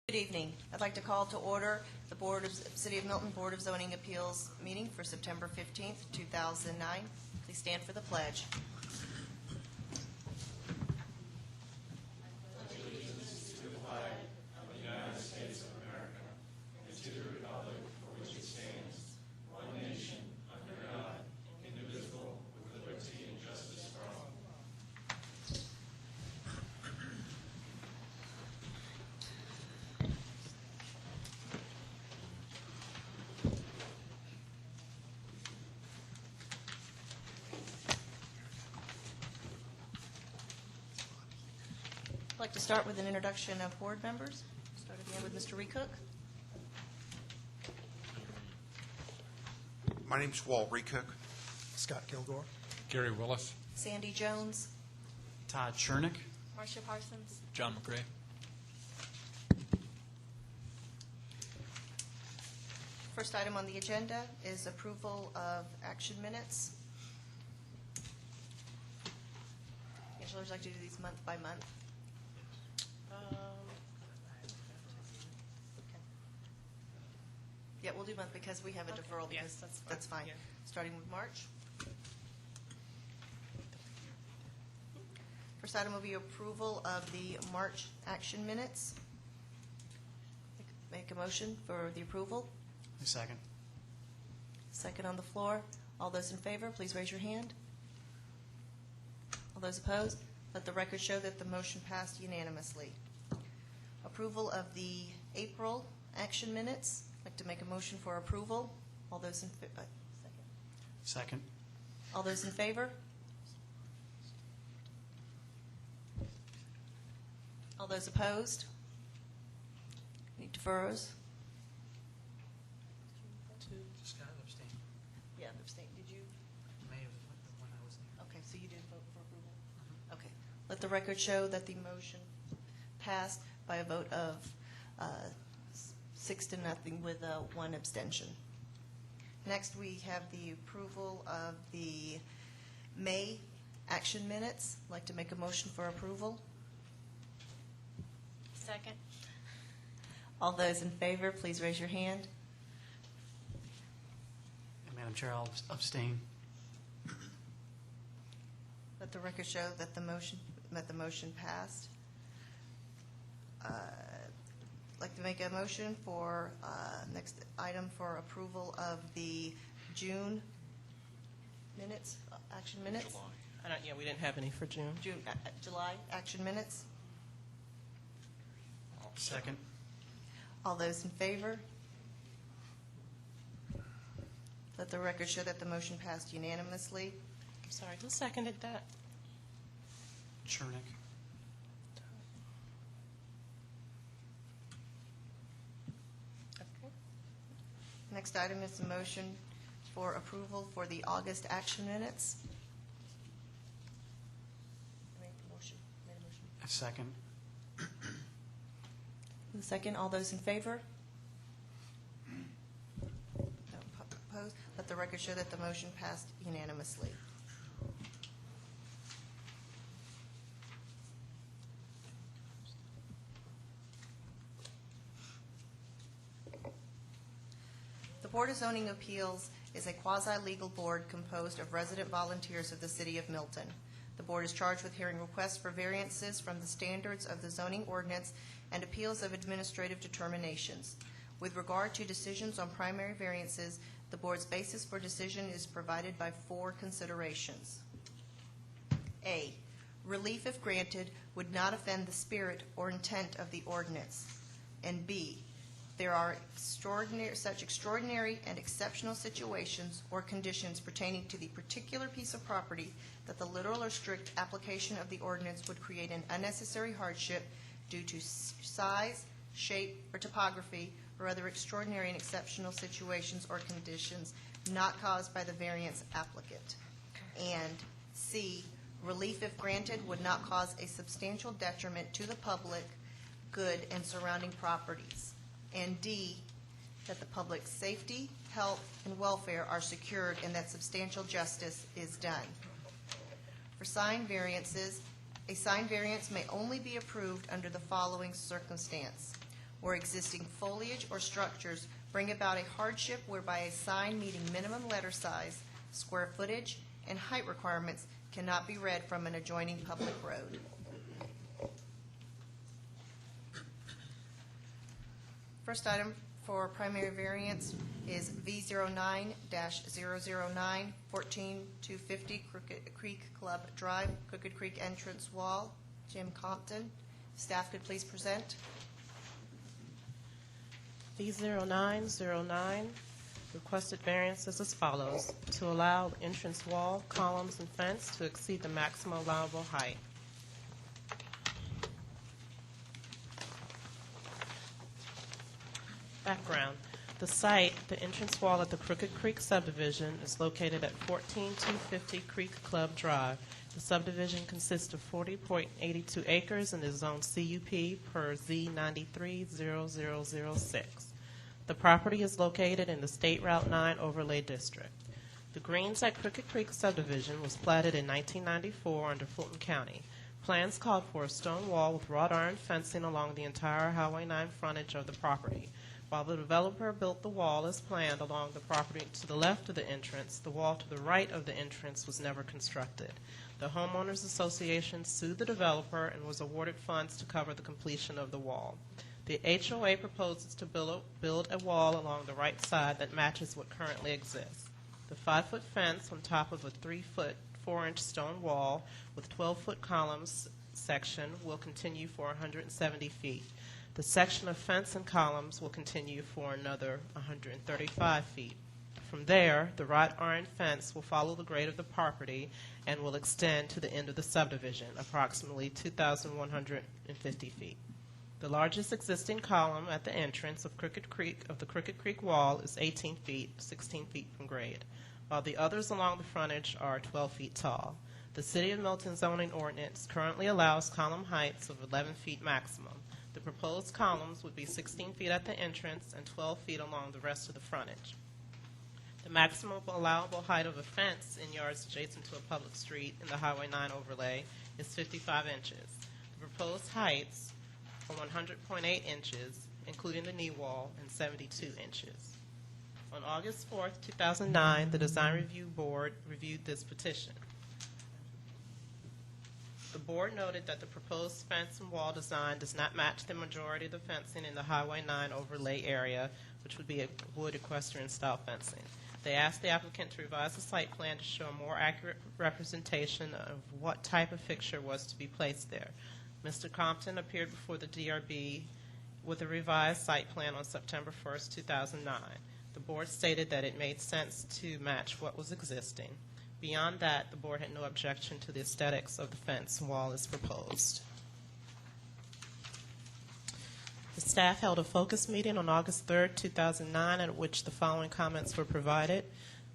Good evening. I'd like to call to order the City of Milton Board of Zoning Appeals meeting for September 15th, 2009. Please stand for the pledge. I'd like to start with an introduction of board members. Start again with Mr. Recook. My name's Walt Recook. Scott Kilgore. Gary Willis. Sandy Jones. Todd Chernick. Marcia Parsons. John McRae. First item on the agenda is approval of action minutes. Angela, would you like to do these month by month? Yeah, we'll do month because we have a deferral. Yes, Because that's fine. fine. Yeah. Starting with March. First item will be approval of the March action minutes. Make a motion for the approval. A second. Second on the floor. All those in favor, please raise your hand. All those opposed, let the record show that the motion passed unanimously. Approval of the April action minutes. I'd like to make a motion for approval. All those in Second. All those in favor? All those opposed? Any deferrals? Scott abstained. Yeah, abstain. Did you? May have when I was there. Okay, so you did vote for approval? Okay. Let the record show that the motion passed by a vote of 6-0 with one abstention. Next, we have the approval of the May action minutes. I'd like to make a motion for approval. Second. All those in favor, please raise your hand. And Madam Chair, I'll abstain. Let the record show that the motion passed. I'd like to make a motion for next item for approval of the June minutes, action minutes. Yeah, we didn't have any for June. July action minutes. Second. All those in favor? Let the record show that the motion passed unanimously. I'm sorry, who seconded that? Chernick. Okay. Next item is a motion for approval for the August action minutes. Made a motion. A second. The second, all those in favor? No opposed? Let the record show that the motion passed unanimously. The Board of Zoning Appeals is a quasi-legal board composed of resident volunteers of the City of Milton. The board is charged with hearing requests for variances from the standards of the zoning ordinance and appeals of administrative determinations. With regard to decisions on primary variances, the board's basis for decision is provided by 4 considerations. A, relief, if granted, would not offend the spirit or intent of the ordinance. And B, there are such extraordinary and exceptional situations or conditions pertaining to the particular piece of property that the literal or strict application of the ordinance would create an unnecessary hardship due to size, shape, or topography, or other extraordinary and exceptional situations or conditions not caused by the variance applicant. And C, relief, if granted, would not cause a substantial detriment to the public good and surrounding properties. And D, that the public's safety, health, and welfare are secured and that substantial justice is done. For sign variances, a sign variance may only be approved under the following circumstance. or existing foliage or structures bring about a hardship whereby a sign meeting minimum letter size, square footage, and height requirements cannot be read from an adjoining public road. First item for primary variance is V09-009, 14250 Crooked Creek Club Drive, Crooked Creek Entrance Wall. Jim Compton. Staff could please present. V0909, requested variance is as follows: to allow entrance wall, columns, and fence to exceed the maximum allowable height. Background. The site, the entrance wall at the Crooked Creek subdivision, is located at 14250 Creek Club Drive. The subdivision consists of 40.82 acres and is zoned CUP per Z930006. The property is located in the State Route 9 Overlay District. The Greens at Crooked Creek subdivision was platted in 1994 under Fulton County. Plans called for a stone wall with wrought iron fencing along the entire Highway 9 frontage of the property. While the developer built the wall as planned along the property to the left of the entrance, the wall to the right of the entrance was never constructed. The Homeowners Association sued the developer and was awarded funds to cover the completion of the wall. The HOA proposes to build a wall along the right side that matches what currently exists. The 5-foot fence on top of a 3-foot, 4-inch stone wall with 12-foot columns section will continue for 170 feet. The section of fence and columns will continue for another 135 feet. From there, the wrought iron fence will follow the grade of the property and will extend to the end of the subdivision, approximately 2,150 feet. The largest existing column at the entrance of the Crooked Creek wall is 18 feet, 16 feet from grade, while the others along the frontage are 12 feet tall. The City of Milton zoning ordinance currently allows column heights of 11 feet maximum. The proposed columns would be 16 feet at the entrance and 12 feet along the rest of the frontage. The maximum allowable height of a fence in yards adjacent to a public street in the Highway 9 overlay is 55 inches. The proposed heights are 100.8 inches, including the knee wall, and 72 inches. On August 4, 2009, the Design Review Board reviewed this petition. The board noted that the proposed fence and wall design does not match the majority of the fencing in the Highway 9 overlay area, which would be a wood equestrian style fencing. They asked the applicant to revise the site plan to show a more accurate representation of what type of fixture was to be placed there. Mr. Compton appeared before the DRB with a revised site plan on September 1, 2009. The board stated that it made sense to match what was existing. Beyond that, the board had no objection to the aesthetics of the fence and wall as proposed. The staff held a focus meeting on August 3, 2009, at which the following comments were provided.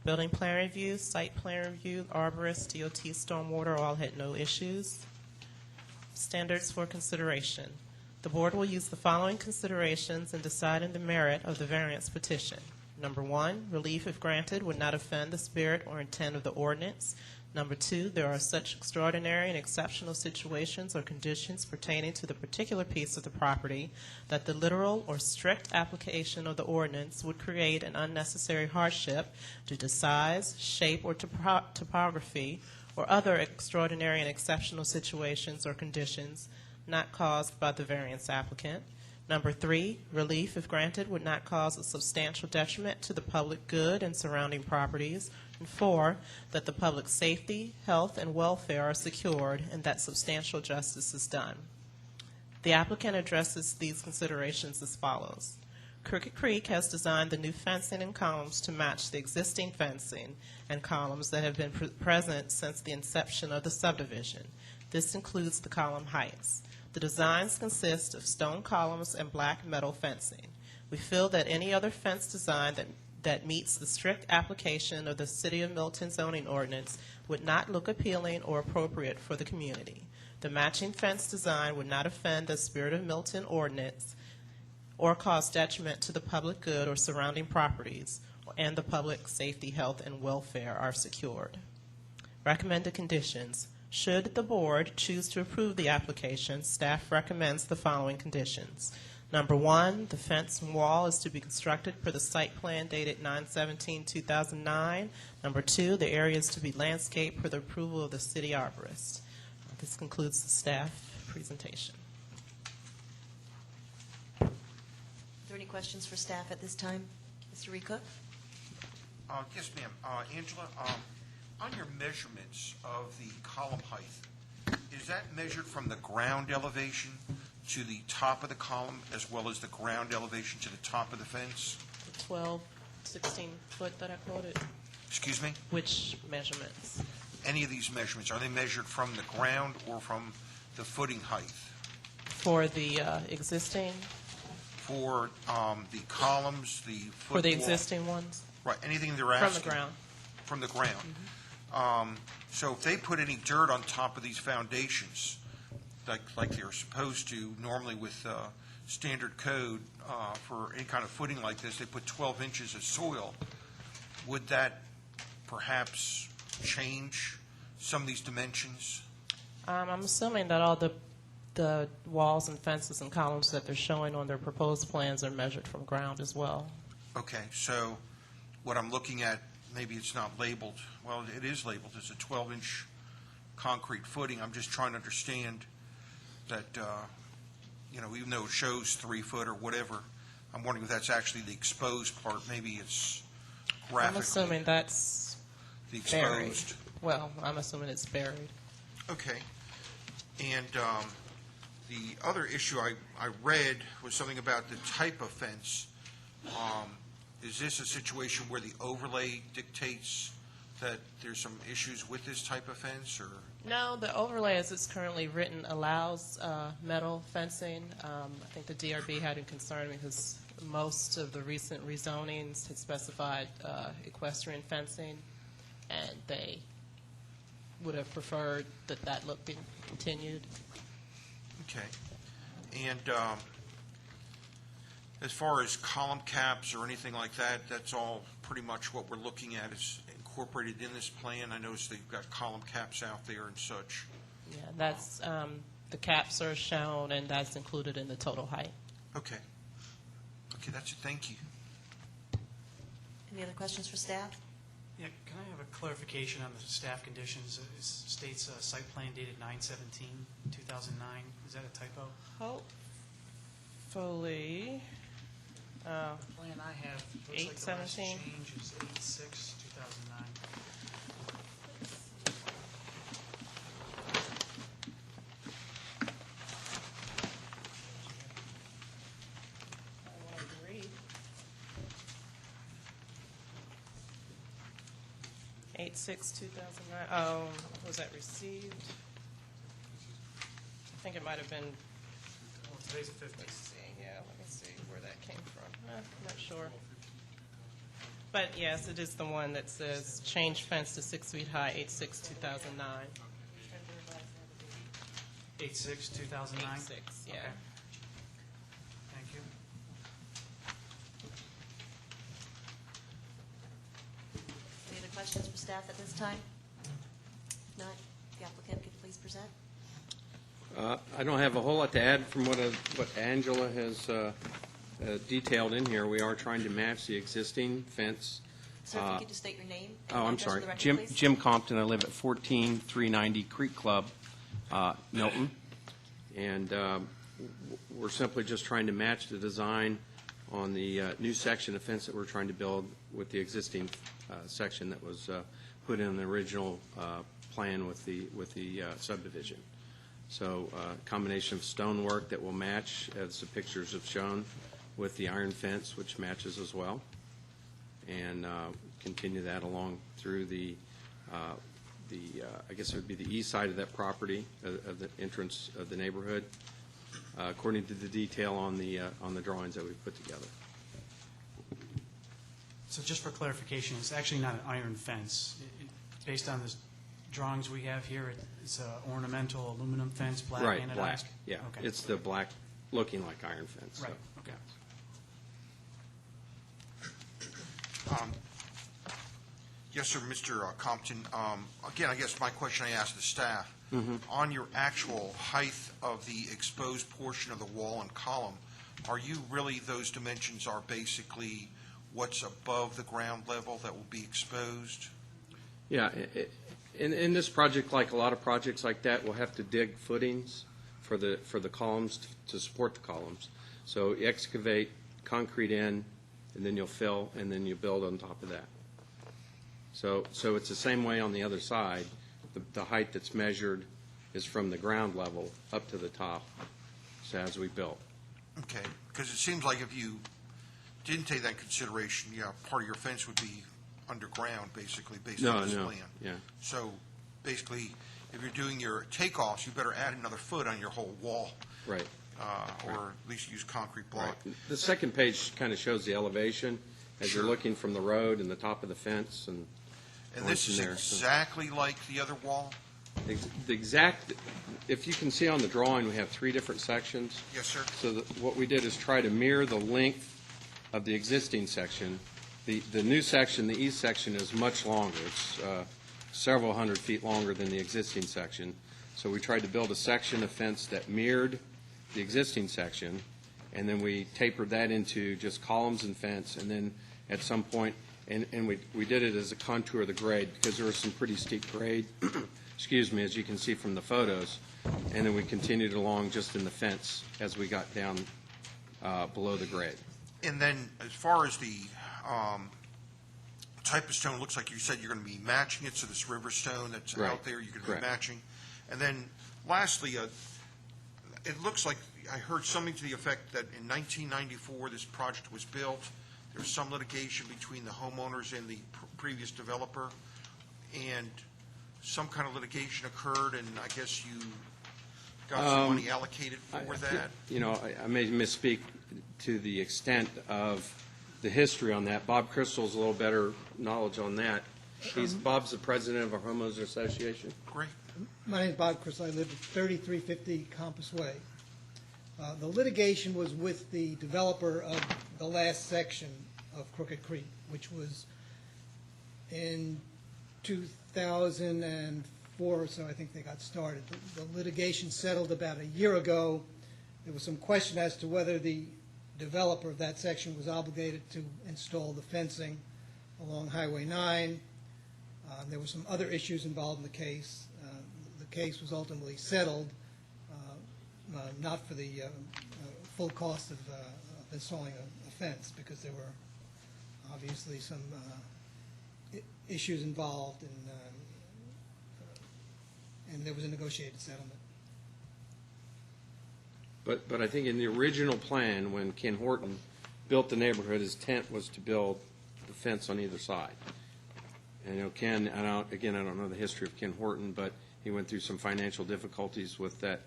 Building plan review, site plan review, arborist, DOT, stormwater all had no issues. Standards for consideration. The board will use the following considerations in deciding the merit of the variance petition. Number 1, relief, if granted, would not offend the spirit or intent of the ordinance. Number 2, there are such extraordinary and exceptional situations or conditions pertaining to the particular piece of the property that the literal or strict application of the ordinance would create an unnecessary hardship due to size, shape, or topography, or other extraordinary and exceptional situations or conditions not caused by the variance applicant. Number 3, relief, if granted, would not cause a substantial detriment to the public good and surrounding properties. And 4, that the public safety, health, and welfare are secured and that substantial justice is done. The applicant addresses these considerations as follows. Crooked Creek has designed the new fencing and columns to match the existing fencing and columns that have been present since the inception of the subdivision. This includes the column heights. The designs consist of stone columns and black metal fencing. We feel that any other fence design that meets the strict application of the City of Milton zoning ordinance would not look appealing or appropriate for the community. The matching fence design would not offend the spirit of Milton ordinance or cause detriment to the public good or surrounding properties, and the public safety, health, and welfare are secured. Recommended conditions. Should the board choose to approve the application, staff recommends the following conditions. Number 1, the fence and wall is to be constructed per the site plan dated 9/17/2009. Number 2, the area is to be landscaped per the approval of the city arborist. This concludes the staff presentation. Are there any questions for staff at this time? Mr. Recook? Yes, ma'am. Angela, on your measurements of the column height, is that measured from the ground elevation to the top of the column as well as the ground elevation to the top of the fence? The 12, 16 foot that I quoted, Excuse me? which measurements? Any of these measurements, are they measured from the ground or from the footing height? For the existing, For the columns, the foot for the wall- existing ones? Right, anything they're From asking? the ground. From the ground. So if they put any dirt on top of these foundations, like they're supposed to normally with standard code for any kind of footing like this, they put 12 inches of soil, would that perhaps change some of these dimensions? I'm assuming that all the walls and fences and columns that they're showing on their proposed plans are measured from ground as well. Okay, so what I'm looking at, maybe it's not labeled, well, it is labeled as a 12-inch concrete footing. I'm just trying to understand that, even though it shows 3 foot or whatever, I'm wondering if that's actually the exposed part. Maybe it's graphically. I'm assuming that's the buried. exposed. Well, I'm assuming it's buried. Okay. And the other issue I read was something about the type of fence. Is this a situation where the overlay dictates that there's some issues with this type of fence, or? No, the overlay as it's currently written allows metal fencing. I think the DRB had a concern because most of the recent rezonings had specified equestrian fencing, and they would have preferred that look be continued. Okay. And as far as column caps or anything like that, that's all pretty much what we're looking at is incorporated in this plan. I noticed they've got column caps out there and such. Yeah, that's the caps are shown, and that's included in the total height. Okay. Okay, that's it. Thank you. Any other questions for staff? Yeah, can I have a clarification on the staff conditions? It states site plan dated 9/17/2009. Is that a typo? Hopefully. The plan I have looks like the last 8/17. change is 8/6/2009. I agree. 8/6/2009. Oh, was that received? I think it might have been. Well, today's the 15th. Let's see. Yeah, let me see where that came from. I'm not sure. But yes, it is the one that says change fence to 6 feet high, 8/6/2009. 8/6/2009? 8/6, yeah. Okay. Thank you. Any other questions for staff at this time? If not, the applicant could please present. I don't have a whole lot to add from what Angela has detailed in here. We are trying to match the existing fence. Sir, if you could just state your name and Oh, I'm address for sorry. the record, Jim please. Jim Compton. I live at 14390 Creek Club, Milton. And we're simply just trying to match the design on the new section of fence that we're trying to build with the existing section that was put in the original plan with the subdivision. So combination of stonework that will match, as the pictures have shown, with the iron fence, which matches as well, and continue that along through the I guess it would be the east side of that property, of the entrance of the neighborhood, according to the detail on the drawings that we've put together. So just for clarification, it's actually not an iron fence. Based on the drawings we have here, it's an ornamental aluminum fence, black Right, anodized? black, yeah. Okay. It's the black, looking like iron fence. so. Right, okay. Yes, sir, Mr. Compton. Again, I guess my question I asked the staff, on your actual height of the exposed portion of the wall and column, are you really, those dimensions are basically what's above the ground level that will be exposed? Yeah, in this project, like a lot of projects like that, we'll have to dig footings for the columns to support the columns. So you excavate, concrete in, and then you'll fill, and then you build on top of that. So it's the same way on the other side. The height that's measured is from the ground level up to the top, so as we built. Okay, because it seems like if you didn't take that into consideration, part of your fence would be underground, basically, based on this plan. Yeah. So basically, if you're doing your takeoffs, you better add another foot on your whole wall, Right. or at least use concrete block. Right. The second page kind of shows the elevation as you're looking from the road and the top of the fence and And this is from there, so- exactly like the other wall? The exact, if you can see on the drawing, we have 3 different sections. Yes, sir. So what we did is try to mirror the length of the existing section. The new section, the east section, is much longer. It's several hundred feet longer than the existing section. So we tried to build a section of fence that mirrored the existing section, and then we tapered that into just columns and fence, and then at some point, and we did it as a contour of the grade, because there was some pretty steep grade, excuse me, as you can see from the photos, and then we continued along just in the fence as we got down below the grade. And then, as far as the type of stone, looks like you said you're going to be matching it, so this river stone that's Right. out there, you're going to be Correct. matching. And then, lastly, it looks like I heard something to the effect that in 1994, this project was built. There was some litigation between the homeowners and the previous developer, and some kind of litigation occurred, and I guess you got some money allocated for that. You know, I may misspeak to the extent of the history on that. Bob Crystal's a little better knowledge on that. Bob's the president of our homeowners association. Great. My name is Bob Crystal. I live at 3350 Compass Way. The litigation was with the developer of the last section of Crooked Creek, which was in 2004 or so, I think they got started. The litigation settled about a year ago. There was some question as to whether the developer of that section was obligated to install the fencing along Highway 9. There were some other issues involved in the case. The case was ultimately settled, not for the full cost of installing a fence, because there were obviously some issues involved, and there was a negotiated settlement. But I think in the original plan, when Ken Horton built the neighborhood, his intent was to build the fence on either side. And, you know, Ken, I don't know the history of Ken Horton, but he went through some financial difficulties with that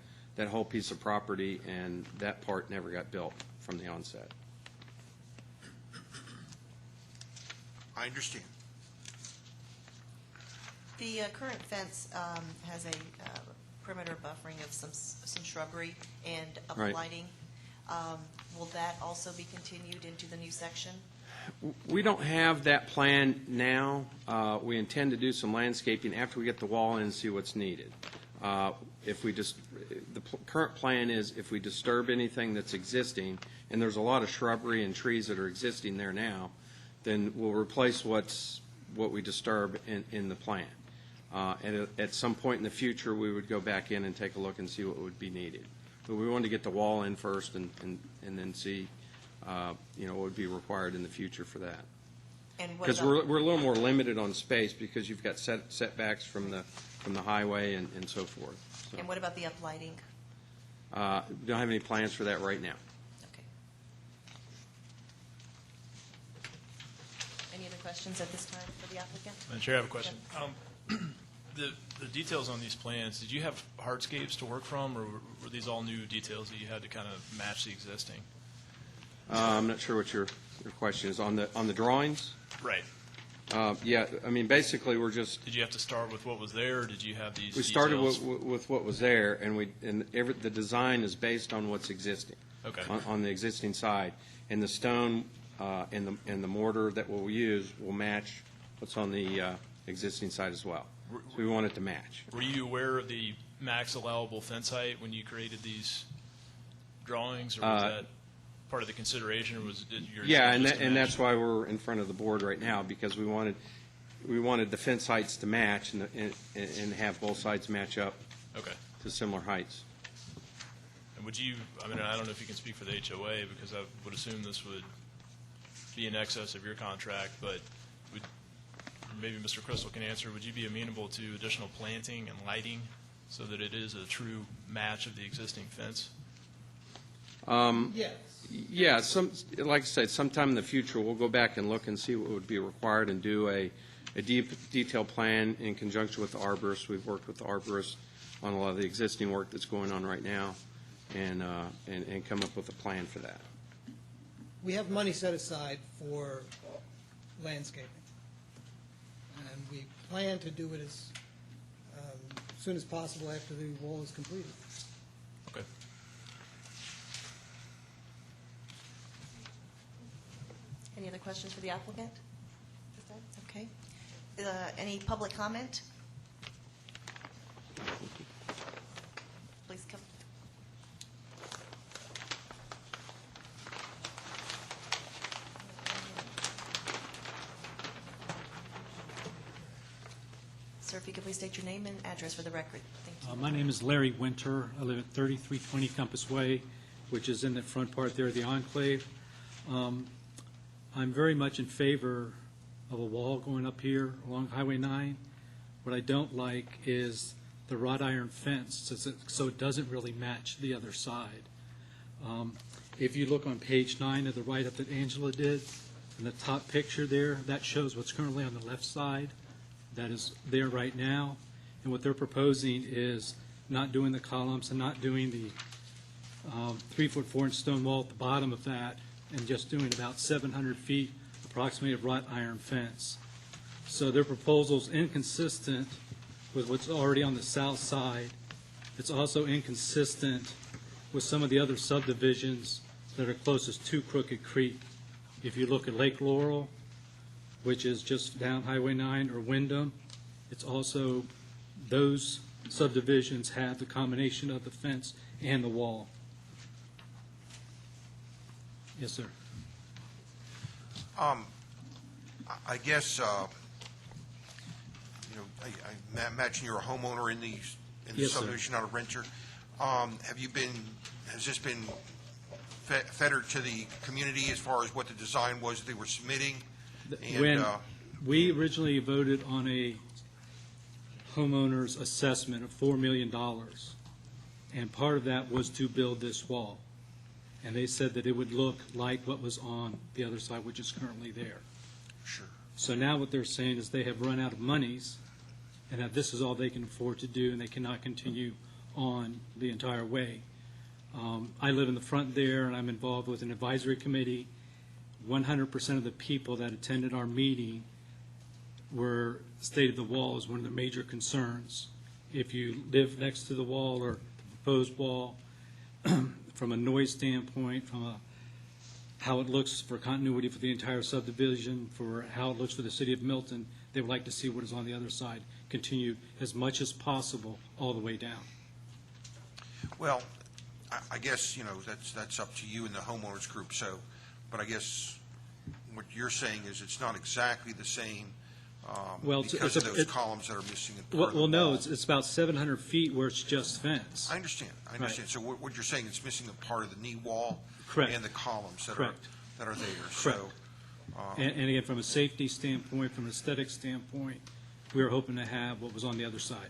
whole piece of property, and that part never got built from the onset. I understand. The current fence has a perimeter buffering of some shrubbery and Right. uplighting. Will that also be continued into the new section? We don't have that plan now. We intend to do some landscaping after we get the wall in and see what's needed. If we just, the current plan is if we disturb anything that's existing, and there's a lot of shrubbery and trees that are existing there now, then we'll replace what we disturb in the plan. And at some point in the future, we would go back in and take a look and see what would be needed. But we wanted to get the wall in first and then see, what would be required in the future for that. And what Because about- we're a little more limited on space because you've got setbacks from the highway and so forth. So, And what about the uplighting? we don't have any plans for that right now. Okay. Any other questions at this time for the applicant? Madam Chair, I have a question. The details on these plans, did you have hardscapes to work from, or were these all new details that you had to kind of match the existing? I'm not sure what your question is. On the drawings? Right. Yeah, I mean, basically, we're just, Did you have to start with what was there, or did you have these we started details? with what was there, and the design is based on what's existing. Okay. On the existing side. And the stone and the mortar that we'll use will match what's on the existing side as well. So we want it to match. Were you aware of the max allowable fence height when you created these drawings, or was that part of the consideration, or was it your? Yeah, and just to match? that's why we're in front of the board right now, because we wanted the fence heights to match and have both sides match up Okay. to similar heights. And would you, I mean, I don't know if you can speak for the HOA, because I would assume this would be in excess of your contract, but would, maybe Mr. Crystal can answer, would you be amenable to additional planting and lighting so that it is a true match of the existing fence? Yes. Yeah, like I said, sometime in the future, we'll go back and look and see what would be required and do a detailed plan in conjunction with the arborist. We've worked with the arborist on a lot of the existing work that's going on right now, and come up with a plan for that. We have money set aside for landscaping, and we plan to do it as soon as possible after the wall is completed. Okay. Any other questions for the applicant? Okay. Any public comment? Please come. Sir, if you could please state your name and address for the record. Thank you. My name is Larry Winter. I live at 3320 Compass Way, which is in the front part there of the enclave. I'm very much in favor of a wall going up here along Highway 9. What I don't like is the wrought iron fence, so it doesn't really match the other side. If you look on page 9 of the write-up that Angela did, in the top picture there, that shows what's currently on the left side. That is there right now. And what they're proposing is not doing the columns and not doing the 3-foot 4-inch stone wall at the bottom of that, and just doing about 700 feet approximately of wrought iron fence. So their proposal's inconsistent with what's already on the south side. It's also inconsistent with some of the other subdivisions that are closest to Crooked Creek. If you look at Lake Laurel, which is just down Highway 9, or Wyndham, it's also, those subdivisions have the combination of the fence and the wall. Yes, sir. I guess, I imagine you're a homeowner in the Yes, sir. subdivision, not a renter. Has this been fettered to the community as far as what the design was they were submitting? When we originally voted on a homeowner's assessment of $4 million, and part of that was to build this wall. And they said that it would look like what was on the other side, which is currently there. Sure. So now what they're saying is they have run out of monies, and that this is all they can afford to do, and they cannot continue on the entire way. I live in the front there, and I'm involved with an advisory committee. 100% of the people that attended our meeting stated the wall is one of the major concerns. If you live next to the wall or the proposed wall, from a noise standpoint, from how it looks for continuity for the entire subdivision, for how it looks for the city of Milton, they would like to see what is on the other side continue as much as possible all the way down. Well, I guess, that's up to you and the homeowners group, but I guess what you're saying is it's not exactly the same Well, because of those columns that are missing. Well, no, it's about 700 feet where it's just fence. I understand. Right. So what you're saying, it's missing a part of the knee wall Correct. and the columns that are Correct. there. Correct. So, And again, from a safety standpoint, from an aesthetic standpoint, we were hoping to have what was on the other side.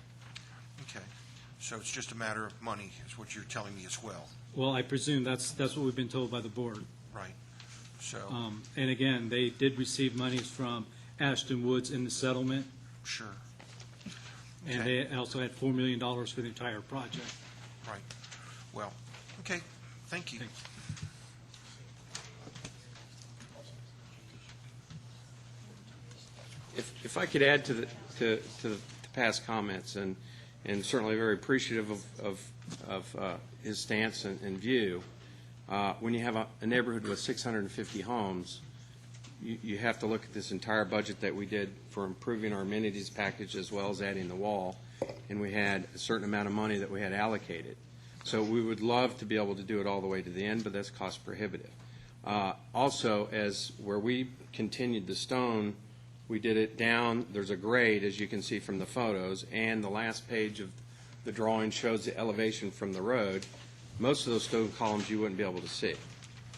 okay. So it's just a matter of money, is what you're telling me as well. Well, I presume that's what we've been told by the board. Right. So, And again, they did receive monies from Ashton Woods in the settlement, sure. and Okay. they also had $4 million for the entire project. Right. Well, okay. Thank you. If I could add to the past comments, and certainly very appreciative of his stance and view, when you have a neighborhood with 650 homes, you have to look at this entire budget that we did for improving our amenities package as well as adding the wall, and we had a certain amount of money that we had allocated. So we would love to be able to do it all the way to the end, but that's cost prohibitive. Also, as where we continued the stone, we did it down, there's a grade, as you can see from the photos, and the last page of the drawing shows the elevation from the road. Most of those stone columns you wouldn't be able to see.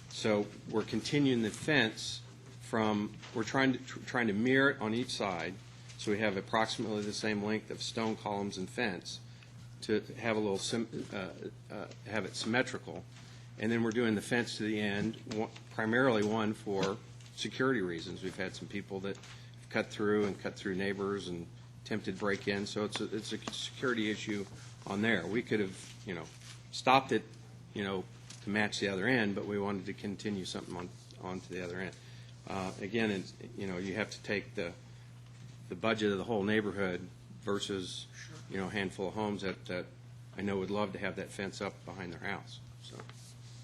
So we're continuing the fence from, we're trying to mirror it on each side, so we have approximately the same length of stone columns and fence to have a little, have it symmetrical. And then we're doing the fence to the end, primarily one for security reasons. We've had some people that cut through neighbors and attempted break-in, so it's a security issue on there. We could have, stopped it, to match the other end, but we wanted to continue something on to the other end. Again, it's, you have to take the budget of the whole neighborhood versus, a handful of homes that I know would love to have that fence up behind their house, so.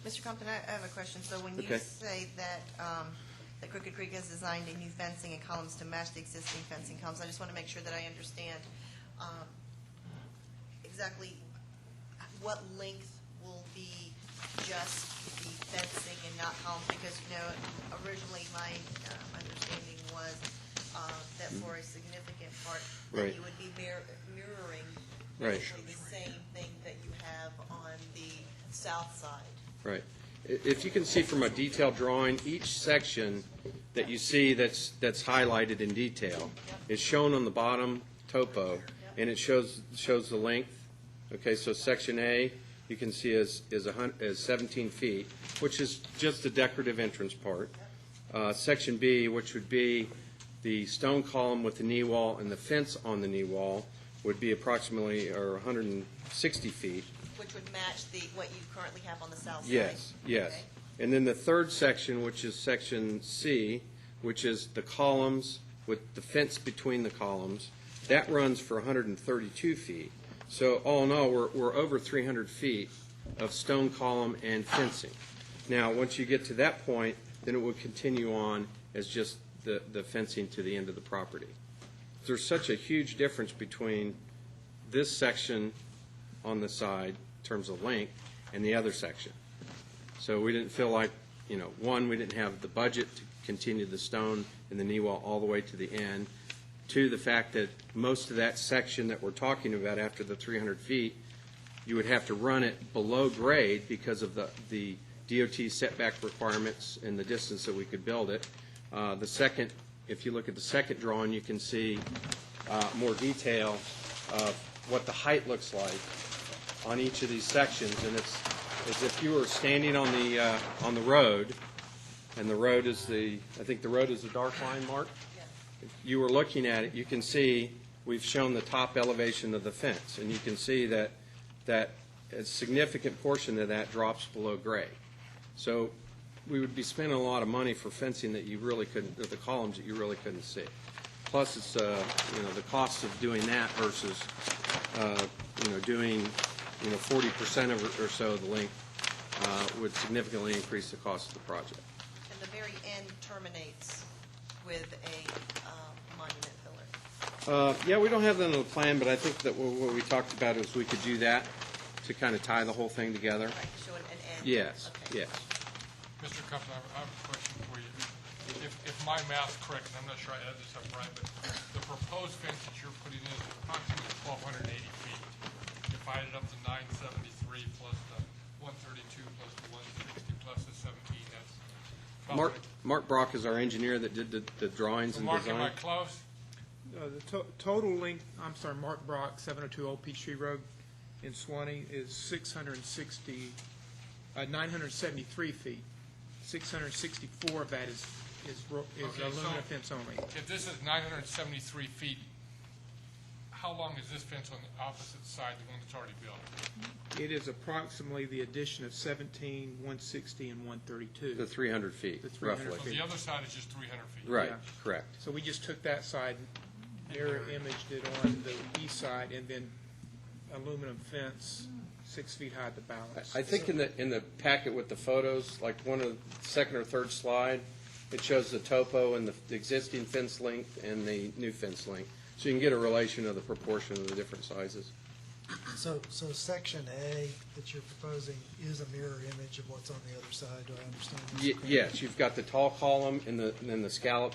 Mr. Compton, I have a question. So when you Okay. say that that Crooked Creek has designed a new fencing and columns to match the existing fencing columns, I just want to make sure that I understand exactly what length will be just the fencing and not columns, because, originally my understanding was that for a significant part, that Right. you would be mirroring Right. basically the same thing that you have on the south side. Right. If you can see from a detailed drawing, each section that you see that's highlighted in detail is shown on the bottom topo, and it shows the length. Okay, so section A, you can see is 17 feet, which is just the decorative entrance part. Section B, which would be the stone column with the knee wall and the fence on the knee wall, would be approximately 160 feet. Which would match what you currently have on the south side? Yes, yes. Okay. And then the third section, which is section C, which is the columns with the fence between the columns, that runs for 132 feet. So all in all, we're over 300 feet of stone column and fencing. Now, once you get to that point, then it would continue on as just the fencing to the end of the property. There's such a huge difference between this section on the side in terms of length and the other section. So we didn't feel like, one, we didn't have the budget to continue the stone and the knee wall all the way to the end. Two, the fact that most of that section that we're talking about after the 300 feet, you would have to run it below grade because of the DOT setback requirements and the distance that we could build it. The second, if you look at the second drawing, you can see more detail of what the height looks like on each of these sections, and it's as if you were standing on the road, and the road is I think the road is the dark line, Mark? Yes. If you were looking at it, you can see we've shown the top elevation of the fence, and you can see that a significant portion of that drops below grade. So we would be spending a lot of money for fencing that you really couldn't, the columns that you really couldn't see. Plus, it's the cost of doing that versus doing 40% or so of the length would significantly increase the cost of the project. And the very end terminates with a monument pillar. Yeah, we don't have that on the plan, but I think that what we talked about is we could do that to kind of tie the whole thing together. Right, show an end. Yes, Okay. yes. Mr. Compton, I have a question for you. If my math's correct, and I'm not sure I added this up right, but the proposed fence that you're putting in is approximately 1,280 feet, divided up to 973 plus the 132 plus the 160 plus the 17. That's Mark Brock is our engineer that did the drawings and Mark, am I design. close? The total length, I'm sorry, Mark Brock, 702 Old Peachtree Road in Swanee is 973 feet. 664 of that is Okay, aluminum so- fence only. If this is 973 feet, how long is this fence on the opposite side, the one that's already built? It is approximately the addition of 17, 160, and 132. The 300 feet, The 300 roughly. So the other side is just 300 feet? Right, Yeah. correct. So we just took that side, mirror imaged it on the east side, and then aluminum fence 6 feet high at the balance. I think in the packet with the photos, like one of the second or third slide, it shows the topo and the existing fence length and the new fence length. So you can get a relation of the proportion of the different sizes. So section A that you're proposing is a mirror image of what's on the other side, do I understand this correctly? Yes, you've got the tall column and then the scallop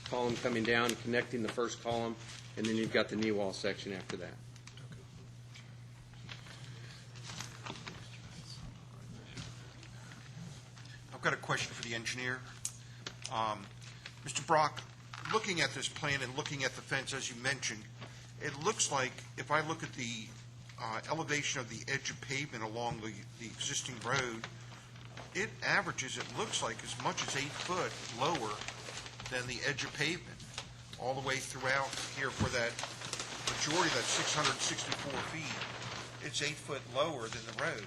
column coming down, connecting the first column, and then you've got the knee wall section after that. I've got a question for the engineer. Mr. Brock, looking at this plan and looking at the fence, as you mentioned, it looks like, if I look at the elevation of the edge of pavement along the existing road, it averages, it looks like, as much as 8 foot lower than the edge of pavement, all the way throughout here for that majority, that 664 feet. It's 8 foot lower than the road.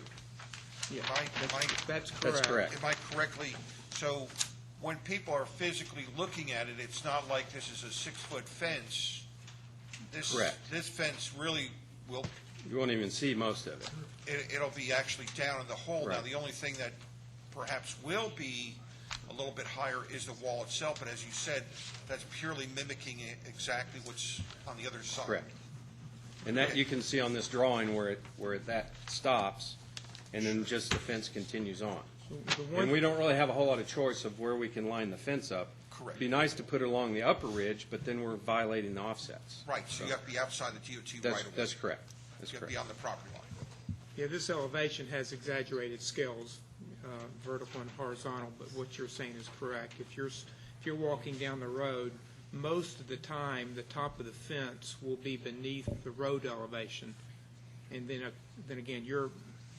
Yeah, Am I that's That's correct. correct. Am I correctly, so when people are physically looking at it, it's not like this is a 6-foot fence. Correct. This fence really will, You won't even see most of it. it'll be actually down in the hole. Now, Right. the only thing that perhaps will be a little bit higher is the wall itself, but as you said, that's purely mimicking exactly what's on the other side. Correct. And that you can see on this drawing where that stops, and then just the fence continues on. The And one, we don't really have a whole lot of choice of where we can line the fence up. Correct. Be nice to put it along the upper ridge, but then we're violating the offsets. Right, so you have to be outside the DOT right away. That's correct. That's You have to correct. be on the property line. yeah, this elevation has exaggerated scales, vertical and horizontal, but what you're saying is correct. If you're walking down the road, most of the time, the top of the fence will be beneath the road elevation. And then again, you're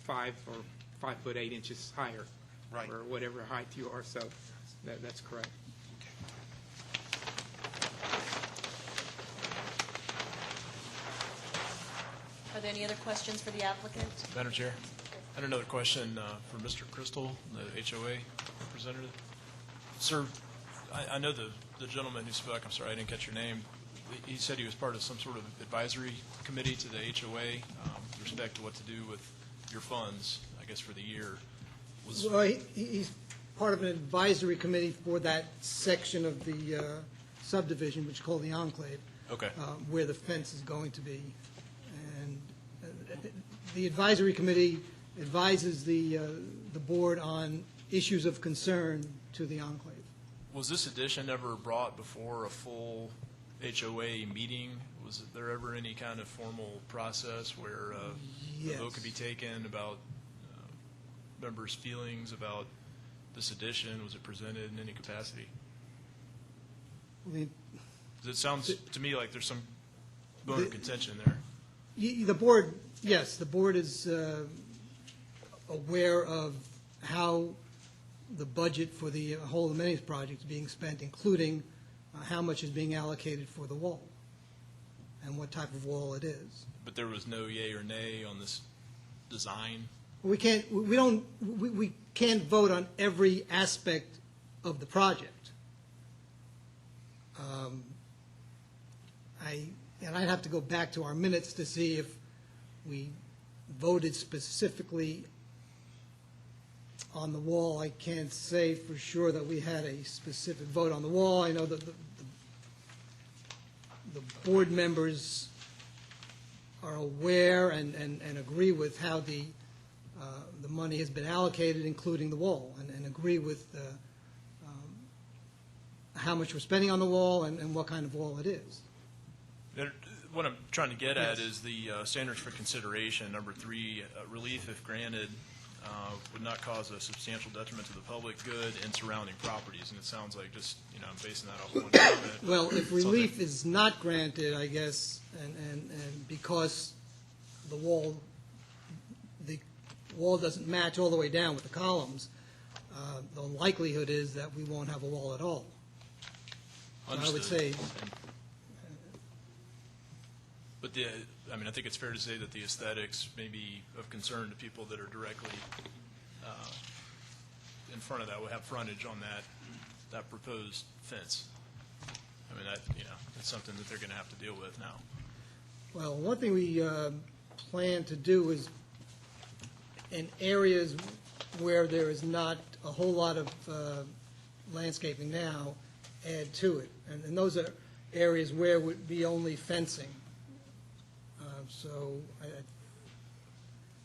5 or 5 foot 8 inches higher. Right. Or whatever height you are, so that's correct. Are there any other questions for the applicant? Madam Chair, I had another question for Mr. Crystal, the HOA representative. Sir, I know the gentleman who spoke, I'm sorry, I didn't catch your name. He said he was part of some sort of advisory committee to the HOA with respect to what to do with your funds, I guess, for the year. Well, he's part of an advisory committee for that section of the subdivision, which is called the Enclave, Okay. where the fence is going to be. And the advisory committee advises the board on issues of concern to the Enclave. Was this addition ever brought before a full HOA meeting? Was there ever any kind of formal process where a vote Yes. could be taken about members' feelings about this addition? Was it presented in any capacity? The 'Cause it sounds to me like there's some bone of contention there. The board, yes, the board is aware of how the budget for the whole amenities project is being spent, including how much is being allocated for the wall and what type of wall it is. But there was no yay or nay on this design? We can't vote on every aspect of the project. I'd have to go back to our minutes to see if we voted specifically on the wall. I can't say for sure that we had a specific vote on the wall. I know that the board members are aware and agree with how the money has been allocated, including the wall, and agree with how much we're spending on the wall and what kind of wall it is. What I'm trying to get at Yes. is the standards for consideration, number 3, relief if granted would not cause a substantial detriment to the public good and surrounding properties. And it sounds like just, I'm basing that off one comment. Well, if relief is not granted, I guess, and because the wall doesn't match all the way down with the columns, the likelihood is that we won't have a wall at all. So I would Understood. say, But I think it's fair to say that the aesthetics may be of concern to people that are directly in front of that, will have frontage on that proposed fence. That's something that they're going to have to deal with now. well, one thing we plan to do is in areas where there is not a whole lot of landscaping now, add to it. And those are areas where would be only fencing. So I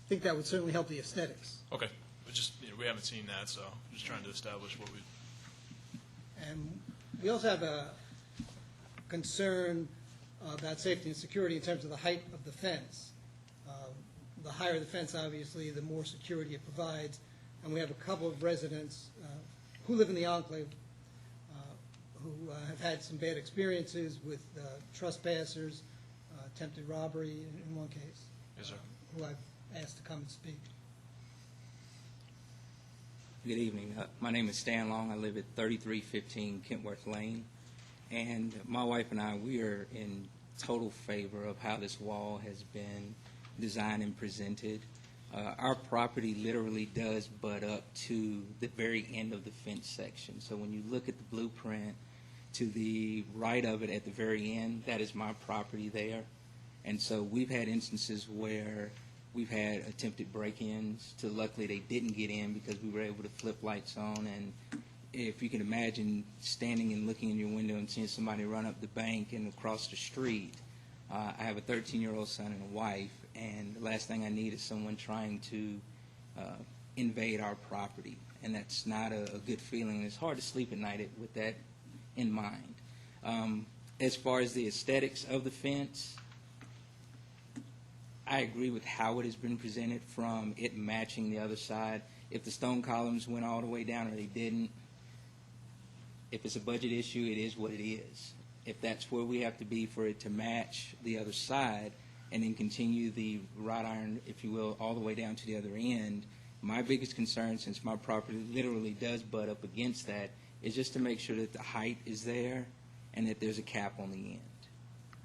think that would certainly help the aesthetics. Okay, but just, we haven't seen that, so just trying to establish what we, And we also have a concern about safety and security in terms of the height of the fence. The higher the fence, obviously, the more security it provides. And we have a couple of residents who live in the enclave who have had some bad experiences with trespassers, attempted robbery in one case. Yes, sir. Who I've asked to come and speak. Good evening. My name is Stan Long. I live at 3315 Kentworth Lane. And my wife and I, we are in total favor of how this wall has been designed and presented. Our property literally does butt up to the very end of the fence section. So when you look at the blueprint, to the right of it at the very end, that is my property there. And so we've had instances where we've had attempted break-ins. Luckily, they didn't get in because we were able to flip lights on. And if you can imagine standing and looking in your window and seeing somebody run up the bank and across the street, I have a 13-year-old son and a wife, and the last thing I need is someone trying to invade our property. And that's not a good feeling. It's hard to sleep at night with that in mind. As far as the aesthetics of the fence, I agree with how it has been presented, from it matching the other side. If the stone columns went all the way down or they didn't, if it's a budget issue, it is what it is. If that's where we have to be for it to match the other side and then continue the wrought iron, if you will, all the way down to the other end, my biggest concern, since my property literally does butt up against that, is just to make sure that the height is there and that there's a cap on the end.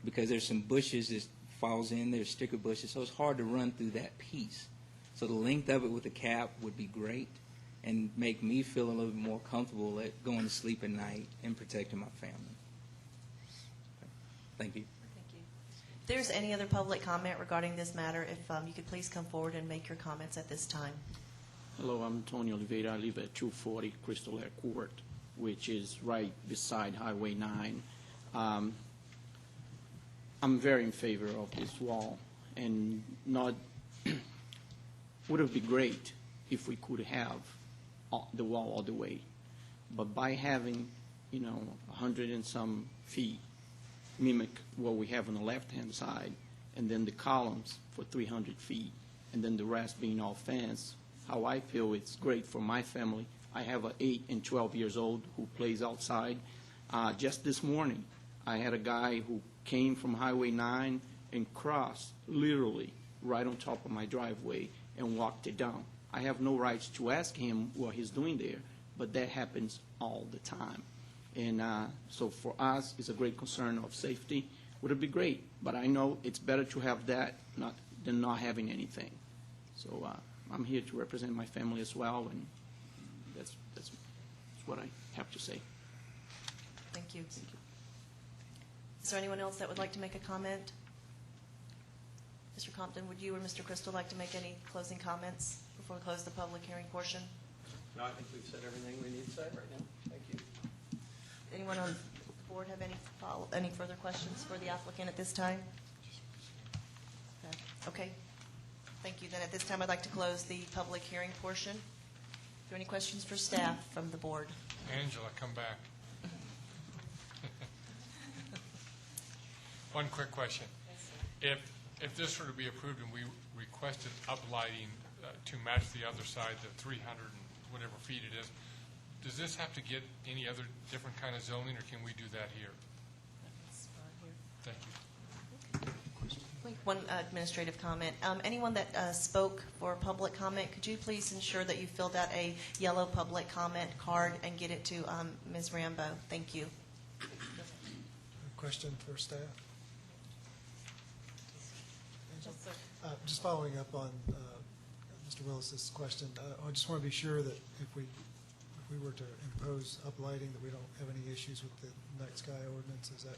Because there's some bushes that falls in, there's sticker bushes, so it's hard to run through that piece. So the length of it with a cap would be great and make me feel a little bit more comfortable at going to sleep at night and protecting my family. Thank you. Thank you. If there's any other public comment regarding this matter, if you could please come forward and make your comments at this time. Hello, I'm Tony Oliveira. I live at 240 Crystal Lake Court, which is right beside Highway 9. I'm very in favor of this wall, and not would it be great if we could have the wall all the way, but by having 100 and some feet, mimic what we have on the left-hand side, and then the columns for 300 feet, and then the rest being all fence. How I feel it's great for my family. I have an 8 and 12 years old who plays outside. Just this morning, I had a guy who came from Highway 9 and crossed literally right on top of my driveway and walked it down. I have no rights to ask him what he's doing there, but that happens all the time. And so for us, it's a great concern of safety. Would it be great? But I know it's better to have that than not having anything. So I'm here to represent my family as well, and that's what I have to say. Thank you. Is there anyone else that would like to make a comment? Mr. Compton, would you or Mr. Crystal like to make any closing comments before we close the public hearing portion? No, I think we've said everything we need to say right now. Thank you. Anyone on the board have any further questions for the applicant at this time? Okay. Thank you. Then at this time, I'd like to close the public hearing portion. Are there any questions for staff from the board? Angela, come back. One quick question. If this were to be approved and we requested uplighting to match the other side, the 300 and whatever feet it is, does this have to get any other different kind of zoning, or can we do that here? Thank you. One administrative comment. Anyone that spoke for public comment, could you please ensure that you filled out a yellow public comment card and get it to Ms. Rambo? Thank you. Question for staff? Just following up on Mr. Willis's question, I just want to be sure that if we were to impose uplighting, that we don't have any issues with the night sky ordinance. Is that?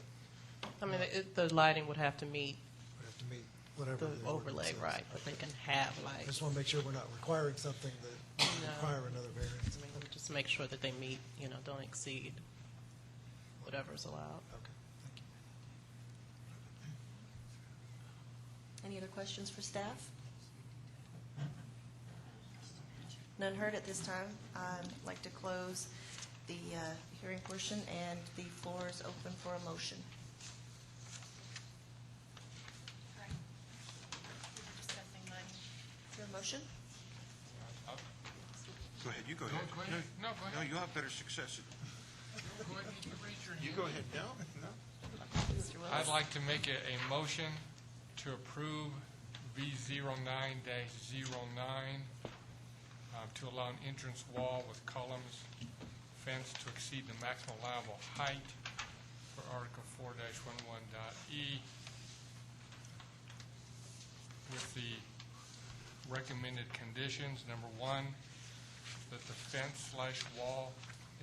I mean, the lighting would have to meet We have to meet whatever the the overlay, ordinance is. right, but they can have I lights. just want to make sure we're not requiring something that would No. require another variance. I mean, just make sure that they meet, don't exceed whatever's allowed. Okay, thank you. Any other questions for staff? None heard at this time. I'd like to close the hearing portion, and the floor is open for a motion. Is there a motion? Go ahead, you go ahead. Go ahead. No, go ahead. No, you'll have better success. Go ahead and raise your hand. You go ahead. No. Mr. Willis? I'd like to make a motion to approve V09-09 to allow an entrance wall with columns, fence to exceed the maximum allowable height for Article 4-11.E with the recommended conditions. Number one, that the fence/wall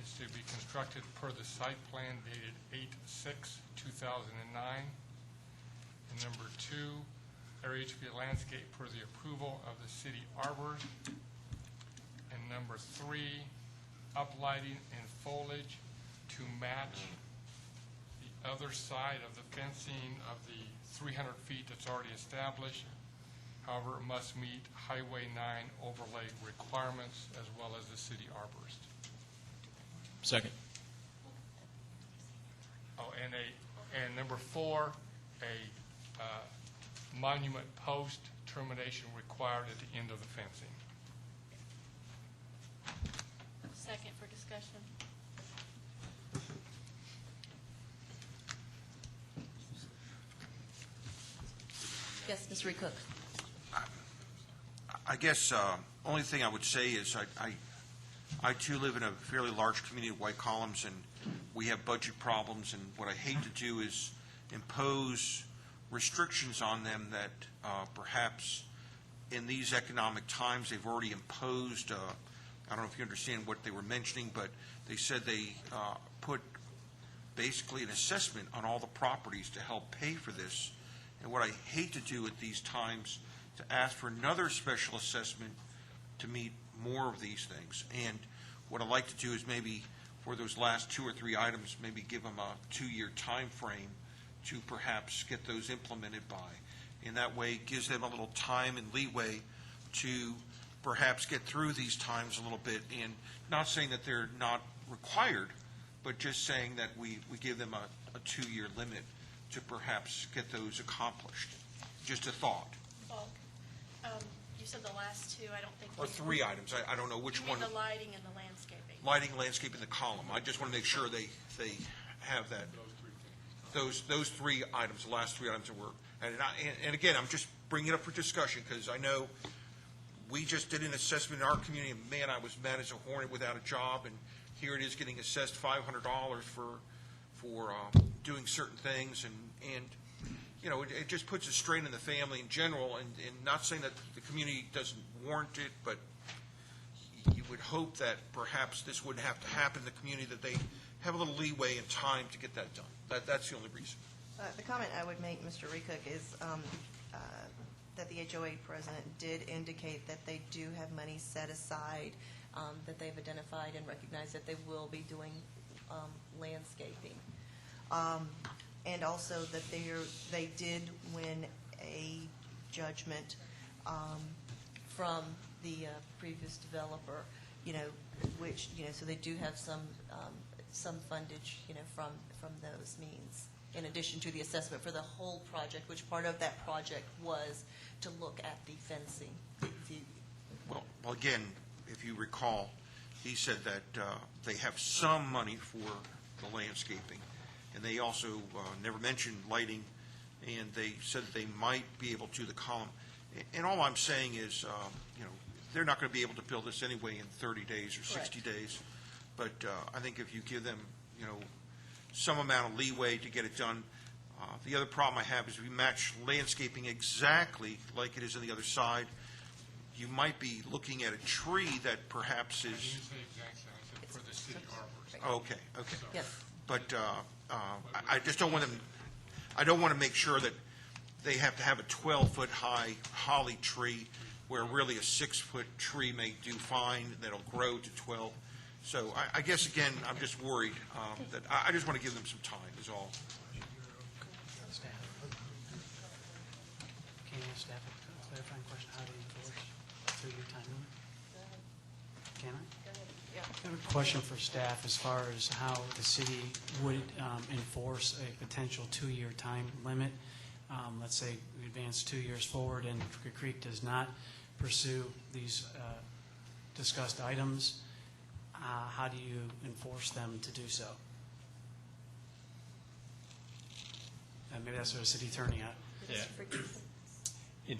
is to be constructed per the site plan dated 8/6/2009. And number two, area to be landscaped per the approval of the city arbor. And number three, uplighting and foliage to match the other side of the fencing of the 300 feet that's already established. However, it must meet Highway 9 overlay requirements as well as the city arborist. Second. Oh, and number four, a monument post termination required at the end of the fencing. Second for discussion. Yes, Ms. Reed-Cook. I guess only thing I would say is I too live in a fairly large community of White Columns, and we have budget problems, and what I hate to do is impose restrictions on them that perhaps in these economic times they've already imposed. I don't know if you understand what they were mentioning, but they said they put basically an assessment on all the properties to help pay for this. And what I hate to do at these times to ask for another special assessment to meet more of these things. And what I'd like to do is maybe for those last 2 or 3 items, maybe give them a 2-year time frame to perhaps get those implemented by. And that way it gives them a little time and leeway to perhaps get through these times a little bit. And not saying that they're not required, but just saying that we give them a 2-year limit to perhaps get those accomplished. Just a thought. Bulk. You said the last two, I don't think. Or 3 items. I don't know which You one. mean the lighting and the landscaping? Lighting, landscaping, the column. I just want to make sure they have that. Those 3 items, the last 3 items that were, and again, I'm just bringing it up for discussion because I know we just did an assessment in our community, and man, I was mad as a hornet without a job, and here it is getting assessed $500 for doing certain things, and you know, it just puts a strain on the family in general, and not saying that the community doesn't warrant it, but you would hope that perhaps this wouldn't have to happen in the community, that they have a little leeway and time to get that done. That's the only reason. The comment I would make, Mr. Reed-Cook, is that the HOA president did indicate that they do have money set aside, that they've identified and recognized that they will be doing landscaping. And also that they did win a judgment from the previous developer, which, so they do have some fundage, from those means, in addition to the assessment for the whole project, which part of that project was to look at the fencing. Well, again, if you recall, he said that they have some money for the landscaping, and they also never mentioned lighting, and they said that they might be able to the column. And all I'm saying is, they're not going to be able to build this anyway in 30 days or 60 days. But I think if you give them, some amount of leeway to get it done. The other problem I have is if you match landscaping exactly like it is on the other side, you might be looking at a tree that perhaps I is. didn't say exactly, I said for the city arborist. Okay. Yes. But I just don't want them, I don't want to make sure that they have to have a 12-foot high holly tree where really a 6-foot tree may do fine, that'll grow to 12. So I guess, again, I'm just worried that I just want to give them some time is all. ask staff a clarifying question? How do you enforce a 3-year time limit? Can I? I have a question for staff as far as how the city would enforce a potential 2-year time limit. Let's say we advance 2 years forward and Crooked Creek does not pursue these discussed items. How do you enforce them to do so? Maybe that's for the city attorney. Yeah. In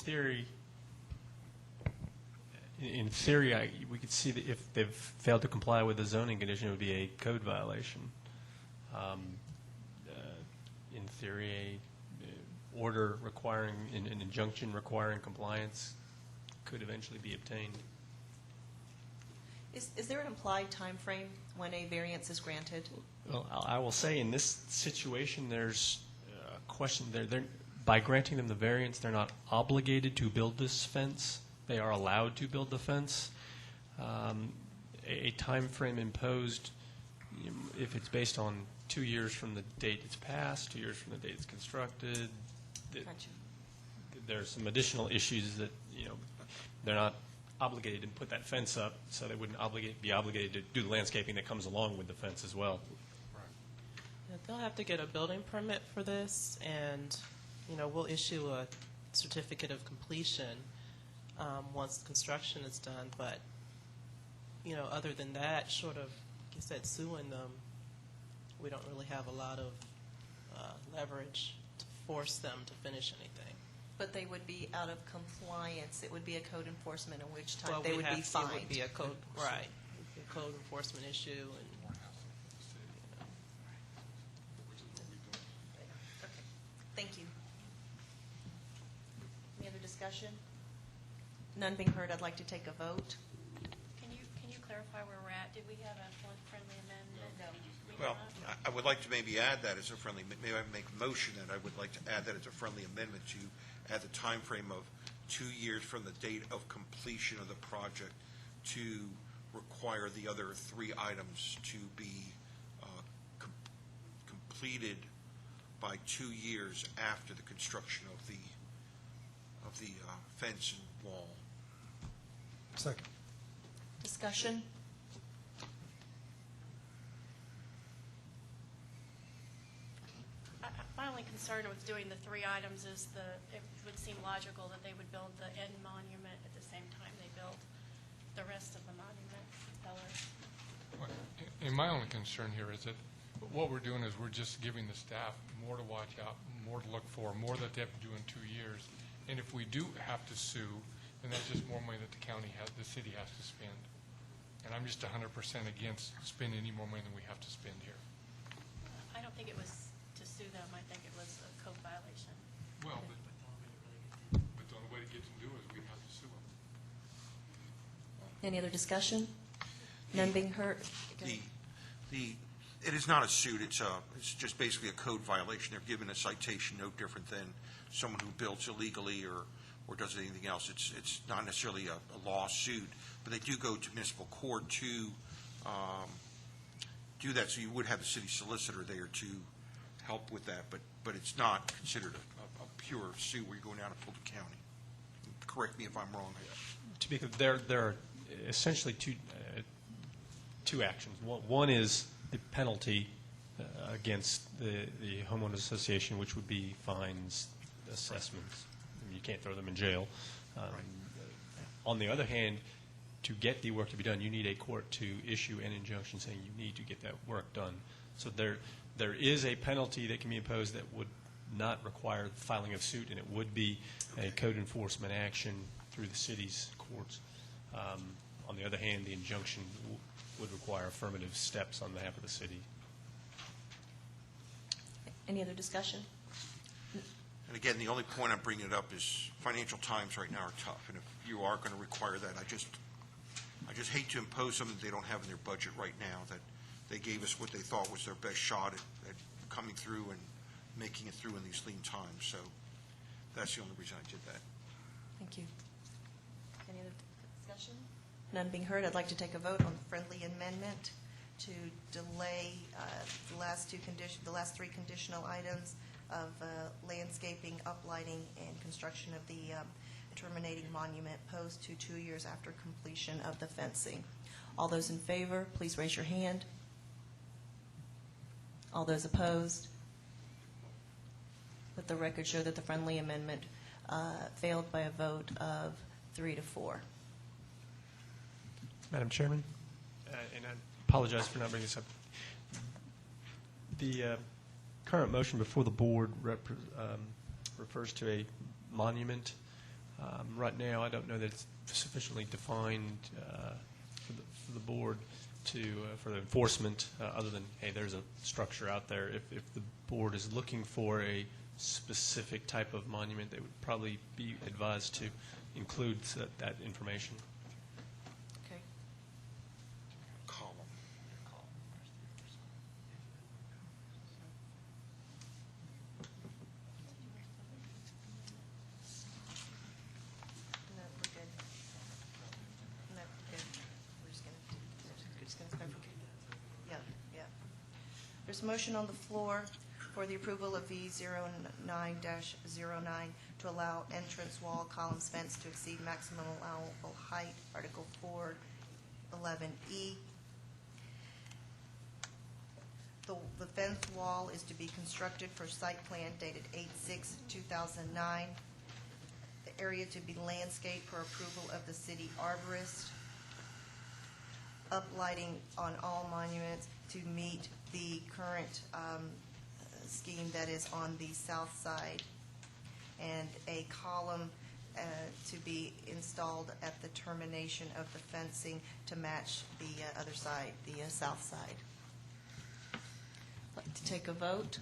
theory, we could see that if they've failed to comply with the zoning condition, it would be a code violation. In theory, a order requiring, an injunction requiring compliance could eventually be obtained. Is there an implied time frame when a variance is granted? Well, I will say in this situation, there's a question there. By granting them the variance, they're not obligated to build this fence. They are allowed to build the fence. A time frame imposed, if it's based on 2 years from the date it's passed, 2 years from the date it's constructed, there's some additional issues that, they're not obligated to put that fence up, so they wouldn't be obligated to do the landscaping that comes along with the fence as well. Yeah, they'll have to get a building permit for this, and we'll issue a certificate of completion once construction is done. But other than that, short of, like you said, suing them, we don't really have a lot of leverage to force them to finish anything. But they would be out of compliance. It would be a code enforcement, in which time Well, they would be fined. It would be a code, right? It would be a code enforcement issue, and Okay. Thank you. Any other discussion? None being heard, I'd like to take a vote. Can you clarify where we're at? Did we have a friendly amendment? No. Well, I would like to maybe add that as a friendly, maybe I make a motion that I would like to add that as a friendly amendment to add the time frame of 2 years from the date of completion of the project to require the other 3 items to be completed by 2 years after the construction of the fence and wall. Second. Discussion? My only concern with doing the 3 items is it would seem logical that they would build the end monument at the same time they build the rest of the monument pillars. And my only concern here is that what we're doing is we're just giving the staff more to watch out, more to look for, more that they have to do in 2 years. And if we do have to sue, then that's just more money that the city has to spend. And I'm just 100% against spending any more money than we have to spend here. I don't think it was to sue them. I think it was a code violation. Well, but the only way to get to do it is we have to sue them. Any other discussion? None being heard. It is not a suit, it's just basically a code violation. They're given a citation no different than someone who builds illegally or does anything else. It's not necessarily a lawsuit, but they do go to municipal court to do that, so you would have the city solicitor there to help with that, but it's not considered a pure suit where you're going down to Fulton County. Correct me if I'm wrong. To be clear, there are essentially two actions. One is the penalty against the homeowners association, which would be fines, assessments. You can't throw them in jail. On the other hand, to get the work to be done, you need a court to issue an injunction saying you need to get that work done. So there is a penalty that can be imposed that would not require the filing of suit, and it would be a code enforcement action through the city's courts. On the other hand, the injunction would require affirmative steps on behalf of the city. Any other discussion? And again, the only point I'm bringing it up is financial times right now are tough, and if you are going to require that, I just hate to impose something they don't have in their budget right now, that they gave us what they thought was their best shot at coming through and making it through in these lean times. So that's the only reason I did that. Thank you. Any other discussion? None being heard, I'd like to take a vote on the friendly amendment to delay the last 3 conditional items of landscaping, uplighting, and construction of the terminating monument post to 2 years after completion of the fencing. All those in favor, please raise your hand. All those opposed? Let the record show that the friendly amendment failed by a vote of 3 to 4. Madam Chairman, and I apologize for not bringing this up. The current motion before the board refers to a monument. Right now, I don't know that it's sufficiently defined for the board for the enforcement, other than, hey, there's a structure out there. If the board is looking for a specific type of monument, they would probably be advised to include that information. Okay. Column. No, we're good. No, we're good. We're just gonna yeah, yeah. There's a motion on the floor for the approval of V09-09 to allow entrance wall columns fence to exceed maximum allowable height, Article 411E. The fence wall is to be constructed for site plan dated 8/6/2009. The area to be landscaped for approval of the city arborist. Uplighting on all monuments to meet the current scheme that is on the south side. And a column to be installed at the termination of the fencing to match the other side, the south side. I'd like to take a vote.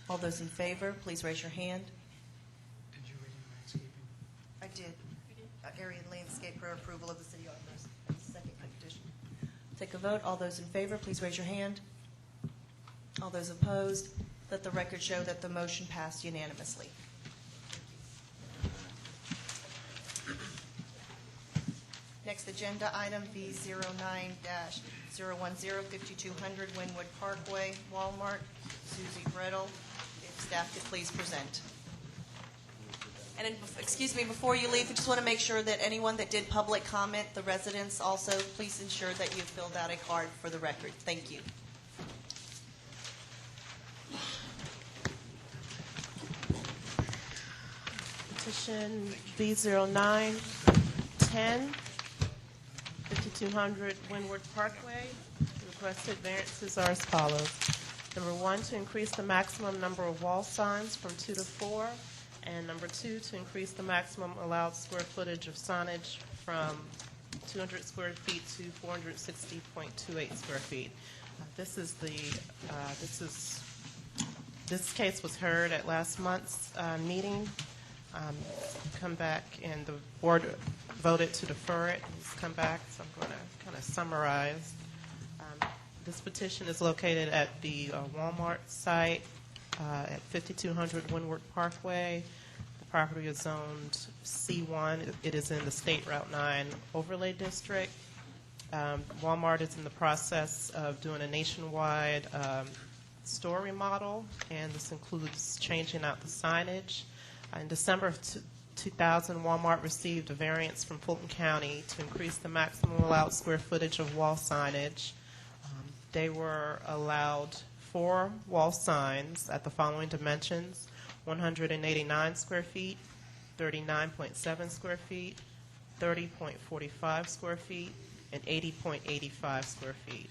All those in favor, please raise your hand. Did you read landscaping? I did. Area landscape for approval of the city arborist. That's the second condition. Take a vote. All those in favor, please raise your hand. All those opposed, let the record show that the motion passed unanimously. Next agenda item, V09-010, 5200 Wynwood Parkway, Walmart. Susie Brettel, if staff could please present. And then, excuse me, before you leave, I just want to make sure that anyone that did public comment, the residents also, please ensure that you filled out a card for the record. Thank you. Petition B09-10, 5200 Wynwood Parkway. Requested variances are as follows. Number 1, to increase the maximum number of wall signs from 2 to 4. And number 2, to increase the maximum allowed square footage of signage from 200 square feet to 460.28 square feet. This case was heard at last month's meeting. Come back, and the board voted to defer it. It's come back, so I'm going to kind of summarize. This petition is located at the Walmart site at 5200 Wynwood Parkway. The property is zoned C1. It is in the State Route 9 Overlay District. Walmart is in the process of doing a nationwide store remodel, and this includes changing out the signage. In December of 2000, Walmart received a variance from Fulton County to increase the maximum allowed square footage of wall signage. They were allowed 4 wall signs at the following dimensions: 189 square feet, 39.7 square feet, 30.45 square feet, and 80.85 square feet.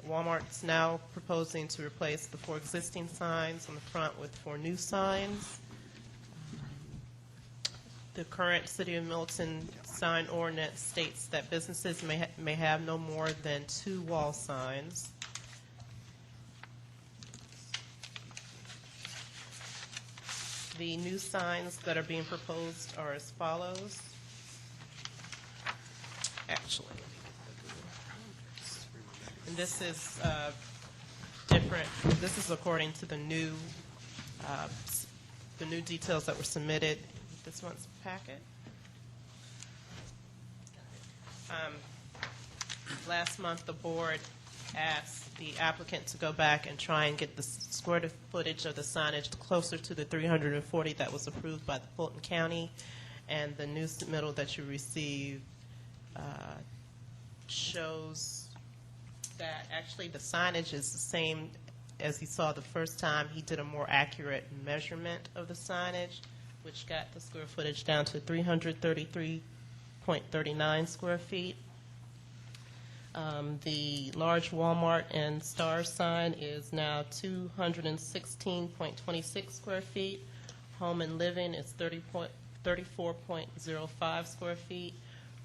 Walmart's now proposing to replace the 4 existing signs on the front with 4 new signs. The current City of Milton sign ordinance states that businesses may have no more than 2 wall signs. The new signs that are being proposed are as follows. Actually, and this is different. This is according to the new details that were submitted with this month's packet. Last month, the board asked the applicant to go back and try and get the square footage of the signage closer to the 340 that was approved by the Fulton County. And the new submittal that you received shows that actually the signage is the same as he saw the first time. He did a more accurate measurement of the signage, which got the square footage down to 333.39 square feet. The large Walmart and Star sign is now 216.26 square feet. Home and living is 34.05 square feet.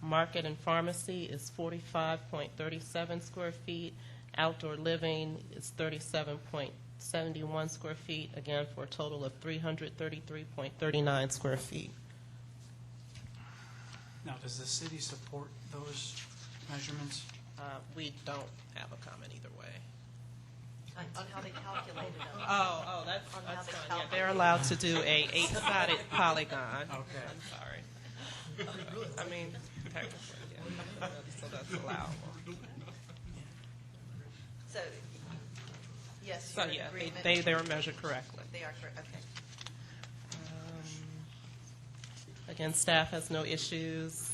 Market and pharmacy is 45.37 square feet. Outdoor living is 37.71 square feet, again for a total of 333.39 square feet. Now, does the city support those measurements? We don't have a comment either way. On how they calculated them. Oh, that's On how fine. they Yeah, calculate. they're allowed to do a 8-sided polygon. Okay. I'm sorry. I mean, technically, yeah. So that's allowable. So, yes, So, you're in yeah, agreement? they were measured correctly. They are correct, okay. Again, staff has no issues.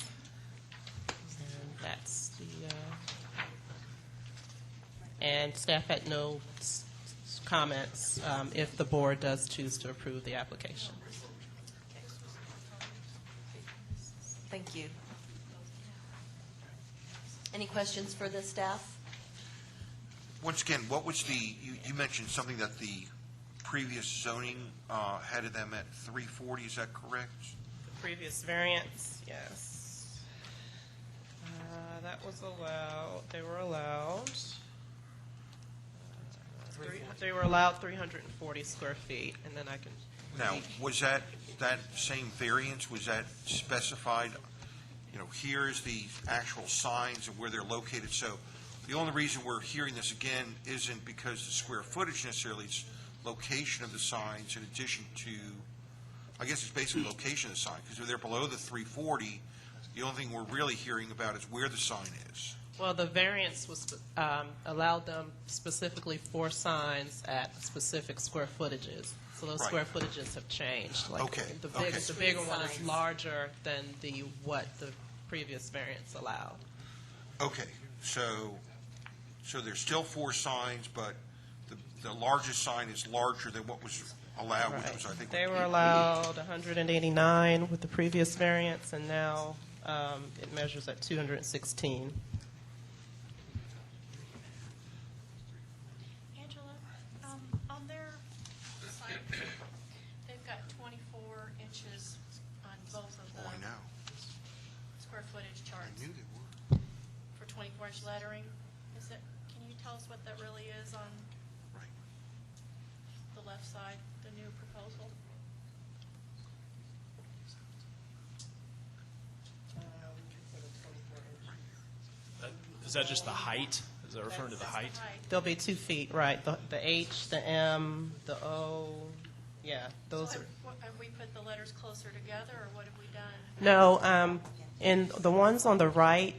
And that's the, and staff had no comments if the board does choose to approve the application. Thank you. Any questions for the staff? Once again, what was you mentioned something that the previous zoning headed them at 340, is that correct? The previous variance, yes. That was allowed, they were allowed, they were allowed 340 square feet, and then I can. Now, was that same variance, was that specified, here's the actual signs and where they're located? So the only reason we're hearing this again isn't because the square footage necessarily, it's location of the signs in addition to, I guess it's basically location of the sign, because if they're below the 340, the only thing we're really hearing about is where the sign is. Well, the variance was allowed them specifically for signs at specific square footages. So those Right. square footages have changed. Like Okay, The okay. bigger one is Signs. larger than what the previous variance allowed. Okay, so there's still 4 signs, but the largest sign is larger than what was allowed, which was, I think, They were allowed 189 with the previous variance, and now it measures at 216. Angela, on their site, they've got 24 inches on both of Oh, I the know, square footage I charts knew they were. for 24-inch lettering. Can you tell us what that really is on Right. the left side, the new proposal? Is that just the height? Is that referring to the That's height? There'll be 2 feet, right? The H, the M, the O, yeah, those So are. have we put the letters closer together, or what have we done? No, in the ones on the right,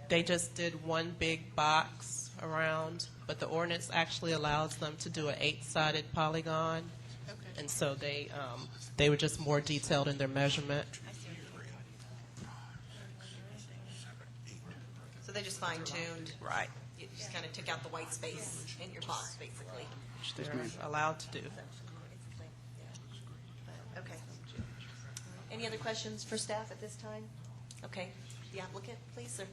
they just did one big box around, but the ordinance actually allows them to do an 8-sided polygon, Okay. and so they were just more detailed in their measurement. I see. So they just fine-tuned? Right. You just kind of took out the white space in your box, basically? Which they're allowed to do. Okay. Any other questions for staff at this time? Okay. The applicant, please, sir.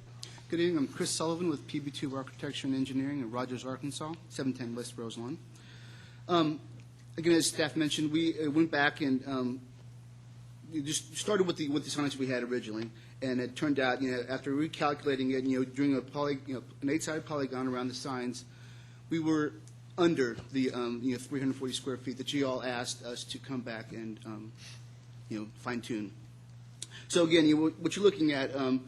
Good evening. I'm Chris Sullivan with PB2 Architecture and Engineering in Rogers, Arkansas, 710 West Roselawn. Again, as staff mentioned, we went back and we just started with the signage we had originally, and it turned out, after recalculating it, doing an 8-sided polygon around the signs, we were under the 340 square feet that you all asked us to come back and fine tune. So again, what you're looking at on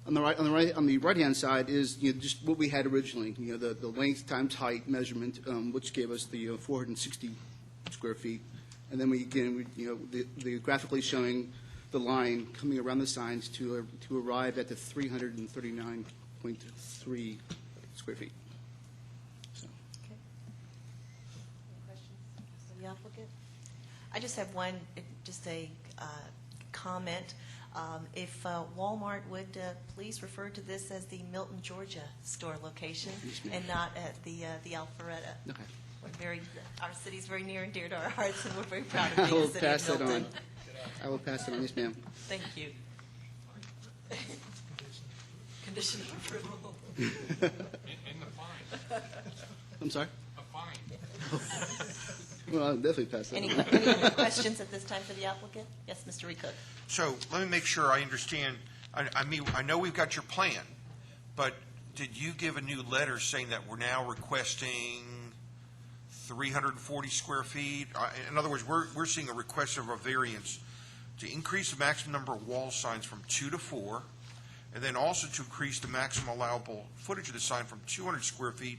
the right-hand side is just what we had originally. The length times height measurement, which gave us the 460 square feet, and then the graphically showing the line coming around the signs to arrive at the 339.3 square feet. the applicant? I just have one, just a comment. If Walmart would please refer to this as the Milton, Georgia store location and not at the Alpharetta. Okay. Our city's very near and dear to our hearts, and we're very proud of I being will a city pass of that Milton. on. I will pass it on. Yes, ma'am. Thank you. Condition of approval. In the fine, I'm sorry? a fine. Well, I'll definitely pass that Any on. other questions at this time for the applicant? Yes, Mr. Recook. So let me make sure I understand. I mean, I know we've got your plan, but did you give a new letter saying that we're now requesting 340 square feet? In other words, we're seeing a request of a variance to increase the maximum number of wall signs from 2 to 4, and then also to increase the maximum allowable footage of the sign from 200 square feet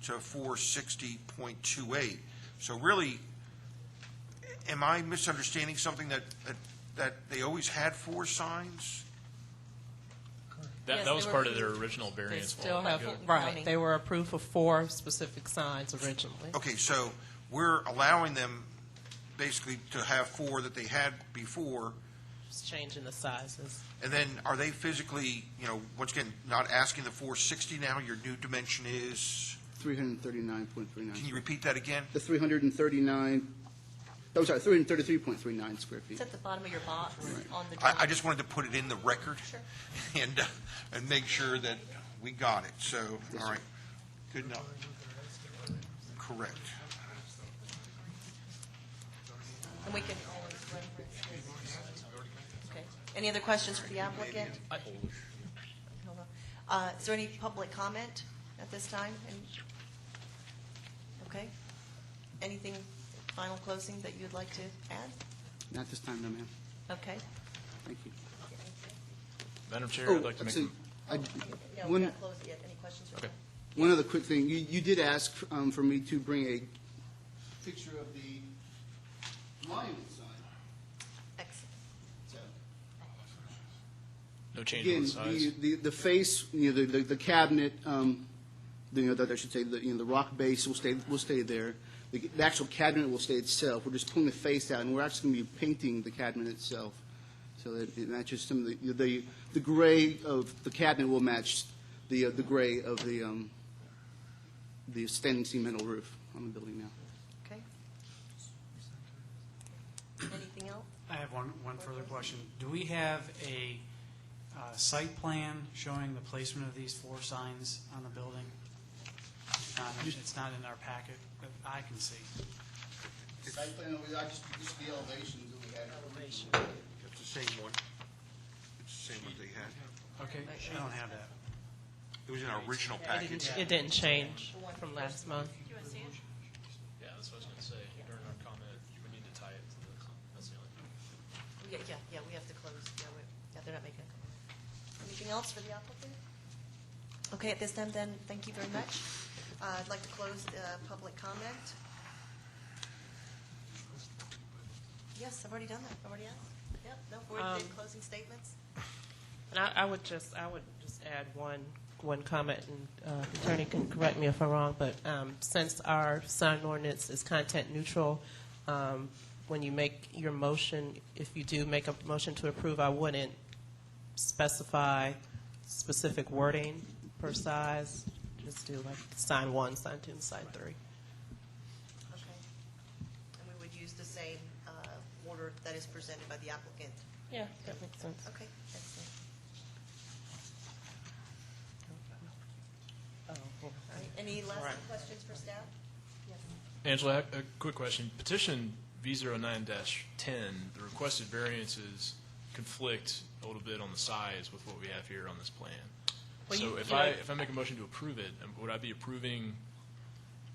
to 460.28. So really, am I misunderstanding something that they always had 4 signs? That Yes, was they were part of their approved. original They variance. still law. have, right, they were approved for 4 specific signs originally. Okay, so we're allowing them basically to have 4 that they had before, Just changing the sizes. and then are they physically, once again, not asking the 460 now? Your new dimension is, 339.39. can you repeat that again? The 339, oh, sorry, 333.39 square feet. It's at the bottom of your box on the I drawing. just wanted to put it in the record Sure. and make sure that we got it. So, all right, good enough. Correct. And we can always reference this. Okay. Any other questions for the applicant? Hold on. Is there any public comment at this time? Okay. Anything, final closing that you'd like to add? Not this time, no, ma'am. Okay. Thank you. Madam Chair, I'd like to make. actually, No, we're not closed yet. Any questions? for Okay. them? one other quick thing. You did ask for me to bring a picture of the monument sign. Excellent. So, No change in the size. again, the face, the cabinet, I should say, the rock base will stay there. The actual cabinet will stay itself. We're just pulling the face out, and we're actually going to be painting the cabinet itself, so that it matches some of the gray of the cabinet will match the gray of the standing seam metal roof on the building now. Okay. Anything else? I have one further question. Do we have a site plan showing the placement of these 4 signs on the building? It's not in our packet, but I can see. Site plan, just the elevations that we had. It's the same one. It's the same one they had. Okay, I don't have that. It was in our original package. It didn't change from last month. You want to see it? Yeah, that's what I was going to say. During our comment, you would need to tie it to the, that's the only thing. Yeah, we have to close. Yeah, they're not making a comment. Anything else for the applicant? Okay, at this time then, thank you very much. I'd like to close public comment. Yes, I've already done that. I've already asked. Yep, no, we're in closing statements. And I would just add one comment, and attorney can correct me if I'm wrong, but since our sign ordinance is content neutral, when you make your motion, if you do make a motion to approve, I wouldn't specify specific wording per size. Just do like sign 1, sign 2, and sign 3. Okay. And we would use the same order that is presented by the applicant. Yeah, that makes sense. Okay, excellent. Oh, All right, any last questions for staff? Yes. Angela, a quick question. Petition V09-10, the requested variances conflict a little bit on the size with what we have here on this plan. Well, So if I make a motion to approve it, would I be approving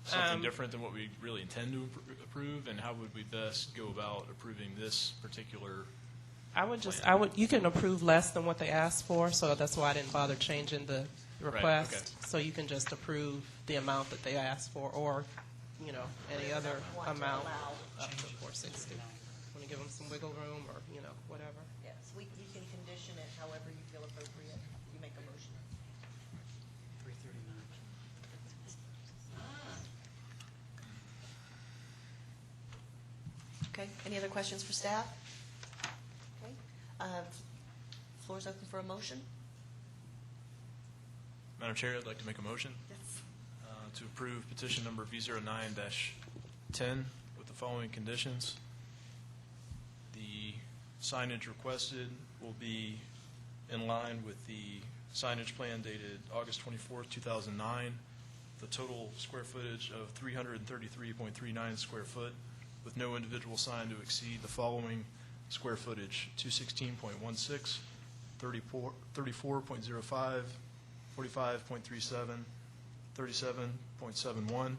something different than what we really intend to approve? And how would we best go about approving this particular? You can approve less than what they asked for, so that's why I didn't bother changing the request. okay. So you can just approve the amount that they asked for, or, any other amount up to 460. Want to give them some wiggle room, or, whatever. Yes, you can condition it however you feel appropriate. You make a motion. 339. Okay, any other questions for staff? Okay, floor is open for a motion. Madam Chair, I'd like to make a motion Yes. to approve petition number B09-10 with the following conditions. The signage requested will be in line with the signage plan dated August 24th, 2009. The total square footage of 333.39 square foot, with no individual sign to exceed the following square footage: 216.16, 34.05, 45.37, 37.71.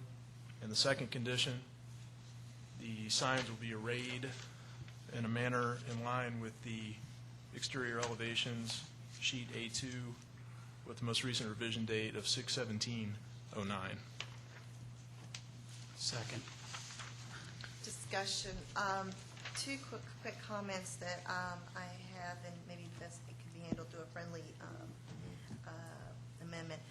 And the second condition, the signs will be arrayed in a manner in line with the exterior elevations, sheet A2, with the most recent revision date of 6/17/09. Second. Discussion. Two quick comments that I have, and maybe best it could be handled through a friendly amendment,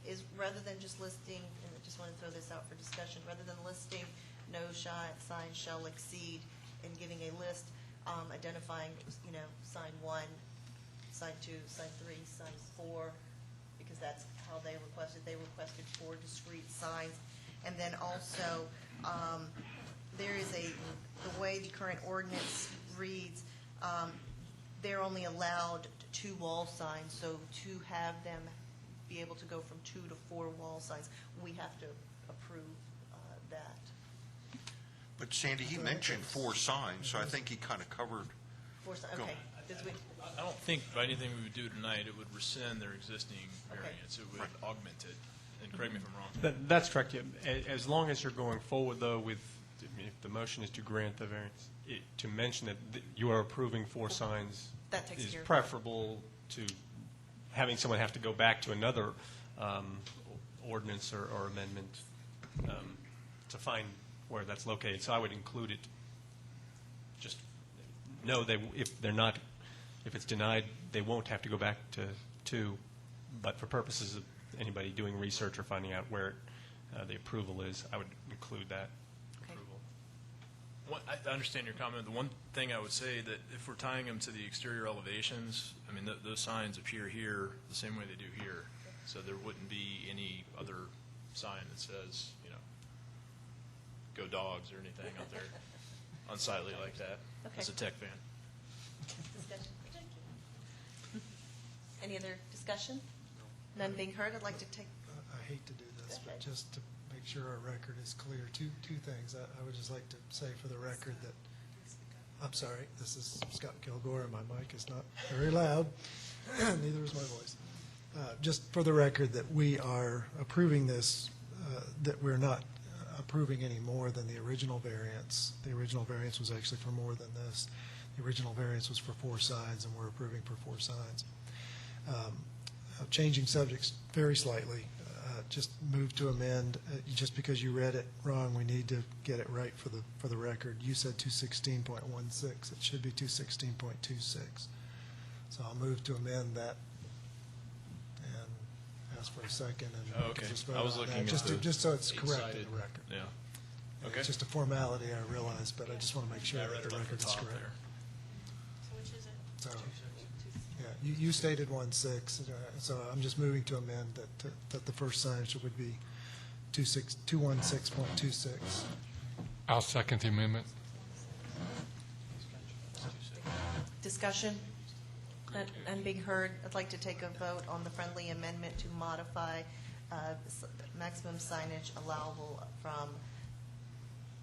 is rather than just listing, and I just want to throw this out for discussion, rather than listing no sign shall exceed and giving a list, identifying, sign 1, sign 2, sign 3, sign 4, because that's how they requested. They requested 4 discrete signs. And then also, there is the way the current ordinance reads, they're only allowed 2 wall signs, so to have them be able to go from 2 to 4 wall signs, we have to approve that. But Sandy, he mentioned 4 signs, so I think he kind of covered. 4 signs, okay. I don't think by anything we would do tonight, it would rescind their existing variance. It would augment it. And correct me if I'm wrong. That's correct. Yeah. As long as you're going forward, though, with, if the motion is to grant the variance, to mention that you are approving 4 signs is preferable to having someone have to go back to another ordinance or amendment to find where that's located. So I would include it. Just know if it's denied, they won't have to go back to 2. But for purposes of anybody doing research or finding out where the approval is, I would include that approval. I understand your comment. The one thing I would say that if we're tying them to the exterior elevations, I mean, those signs appear here the same way they do here. So there wouldn't be any other sign that says, go dogs or anything out there unsightly like that. As a tech fan. Discussion. Any other discussion? None being heard, I'd like to take. I hate to do this, but just to make sure our record is clear, two things. I would just like to say for the record that, I'm sorry, this is Scott Kilgore, and my mic is not very loud. Neither is my voice. Just for the record that we are approving this, that we're not approving any more than the original variance. The original variance was actually for more than this. The original variance was for 4 signs, and we're approving for 4 signs. Changing subjects very slightly, just move to amend. Just because you read it wrong, we need to get it right for the record. You said 216.16. It should be 216.26. So I'll move to amend that and ask for a second. And okay. just I was looking at just so it's correct in the record. Yeah. Okay. It's just a formality, I realize, but I just want to make sure that the record is correct. So which is it? So, yeah, you stated 1.6, so I'm just moving to amend that the first signage would be 216.26. I'll second the amendment. Discussion? None being heard, I'd like to take a vote on the friendly amendment to modify maximum signage allowable from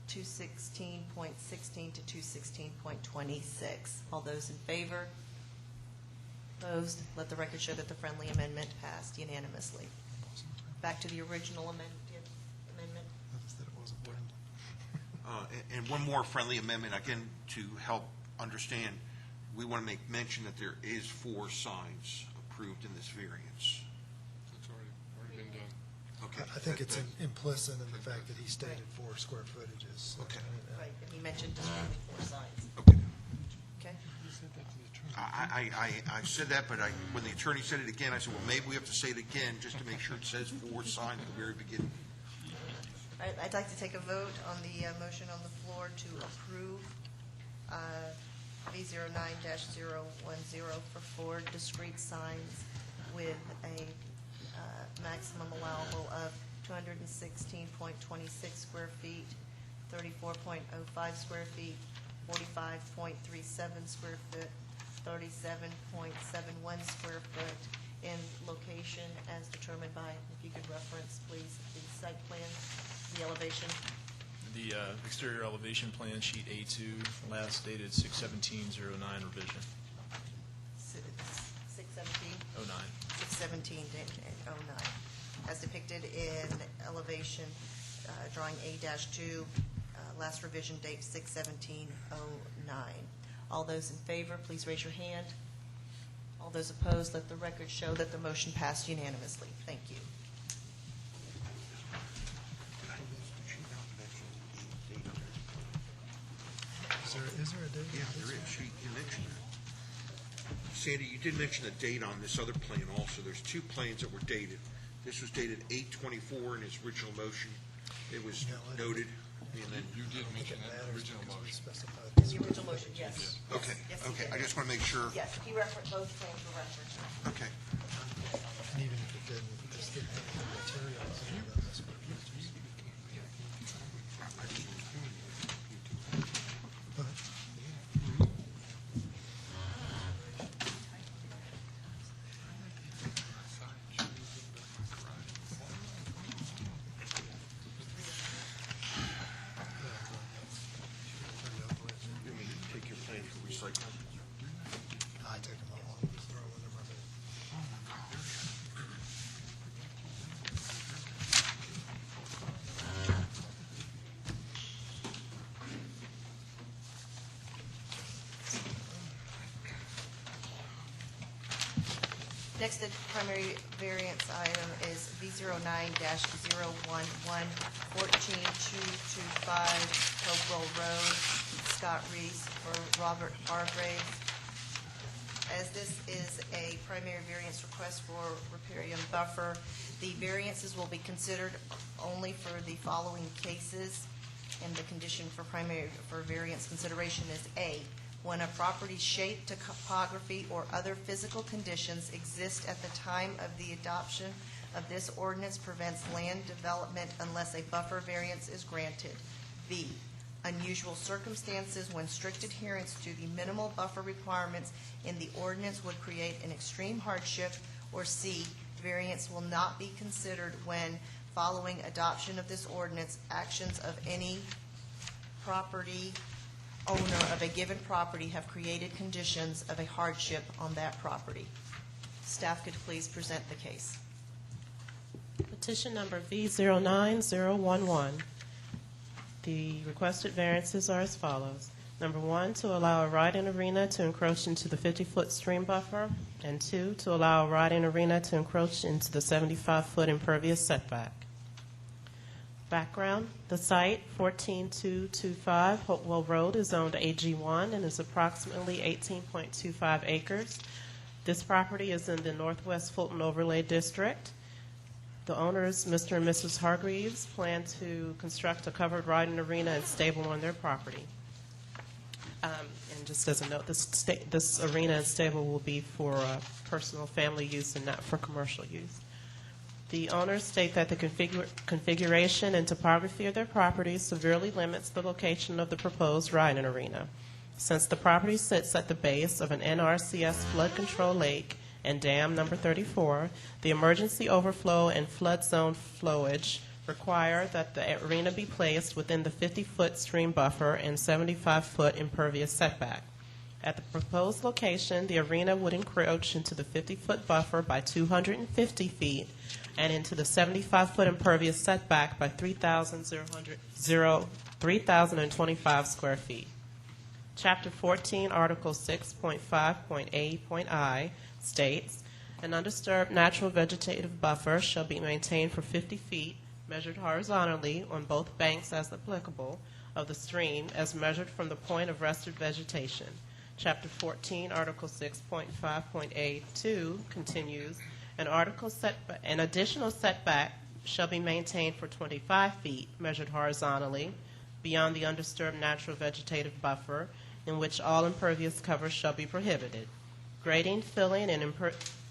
216.16 to 216.26. All those in favor? Opposed? Let the record show that the friendly amendment passed unanimously. Back to the original amendment. That it wasn't blended. And one more friendly amendment, again, to help understand, we want to make mention that there is 4 signs approved in this variance. That's already been done. Okay. I think it's implicit in the fact that he stated 4 square footages. Okay. Right, and he mentioned just only 4 signs. Okay. Okay? I said that, but when the attorney said it again, I said, well, maybe we have to say it again just to make sure it says 4 signs at the very beginning. I'd like to take a vote on the motion on the floor to approve V09-010 for 4 discrete signs with a maximum allowable of 216.26 square feet, 34.05 square feet, 45.37 square foot, 37.71 square foot in location as determined by, if you could reference, please, the site plan, the elevation. The exterior elevation plan, sheet A2, last dated 6/17/09 revision. 617? 09. 617-09, as depicted in elevation, drawing A-2, last revision date 6/17/09. All those in favor, please raise your hand. All those opposed, let the record show that the motion passed unanimously. Thank you. Is there a date? Yeah, there is. You mentioned it. Sandy, you did mention a date on this other plan also. There's 2 plans that were dated. This was dated 8/24 in its original motion. It was noted, and then... You did mention that in the original motion. In the original motion, yes. Okay, Yes, he okay. did. I just want to make sure. Yes, he referenced, both plans were referenced. Okay. And even if it didn't, it just didn't have the materials. You mean take your plan for recycling? I take them all, just throw them in the rubber. Next, the primary variance item is V09-011, 14225 Hopewell Road, Scott Reese for Robert Hargrave. As this is a primary variance request for riparian buffer, the variances will be considered only for the following cases, and the condition for variance consideration is A, when a property's shape, topography, or other physical conditions exist at the time of the adoption of this ordinance prevents land development unless a buffer variance is granted. B, unusual circumstances when strict adherence to the minimal buffer requirements in the ordinance would create an extreme hardship. Or C, variance will not be considered when, following adoption of this ordinance, actions of any property owner of a given property have created conditions of a hardship on that property. Staff could please present the case. Petition number V09-011. The requested variances are as follows. Number 1, to allow a riding arena to encroach into the 50-foot stream buffer, and 2, to allow a riding arena to encroach into the 75-foot impervious setback. Background, the site, 14225 Hopewell Road, is zoned AG1 and is approximately 18.25 acres. This property is in the Northwest Fulton Overlay District. The owners, Mr. and Mrs. Hargreaves, plan to construct a covered riding arena and stable on their property. And just as a note, this arena and stable will be for personal family use and not for commercial use. The owners state that the configuration and topography of their property severely limits the location of the proposed riding arena. Since the property sits at the base of an NRCS flood control lake and dam number 34, the emergency overflow and flood zone flowage require that the arena be placed within the 50-foot stream buffer and 75-foot impervious setback. At the proposed location, the arena would encroach into the 50-foot buffer by 250 feet and into the 75-foot impervious setback by 3,025 square feet. Chapter 14, Article 6.5.A.I states, an undisturbed natural vegetative buffer shall be maintained for 50 feet, measured horizontally on both banks as applicable, of the stream as measured from the point of rested vegetation. Chapter 14, Article 6.5.A2 continues, an additional setback shall be maintained for 25 feet, measured horizontally, beyond the undisturbed natural vegetative buffer, in which all impervious cover shall be prohibited. Grading, filling, and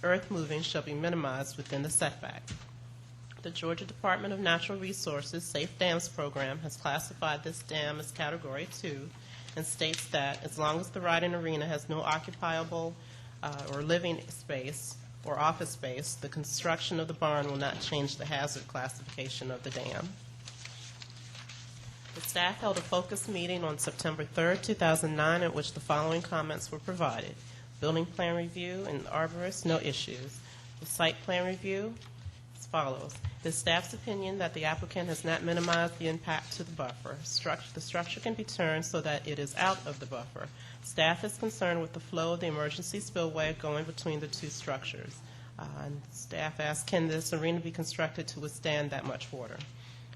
earth moving shall be minimized within the setback. The Georgia Department of Natural Resources Safe Dams Program has classified this dam as Category 2 and states that as long as the riding arena has no occupiable or living space or office space, the construction of the barn will not change the hazard classification of the dam. The staff held a focus meeting on September 3rd, 2009, at which the following comments were provided. Building plan review and arborist, no issues. The site plan review, as follows. It is staff's opinion that the applicant has not minimized the impact to the buffer. The structure can be turned so that it is out of the buffer. Staff is concerned with the flow of the emergency spillway going between the two structures. And staff asked, can this arena be constructed to withstand that much water?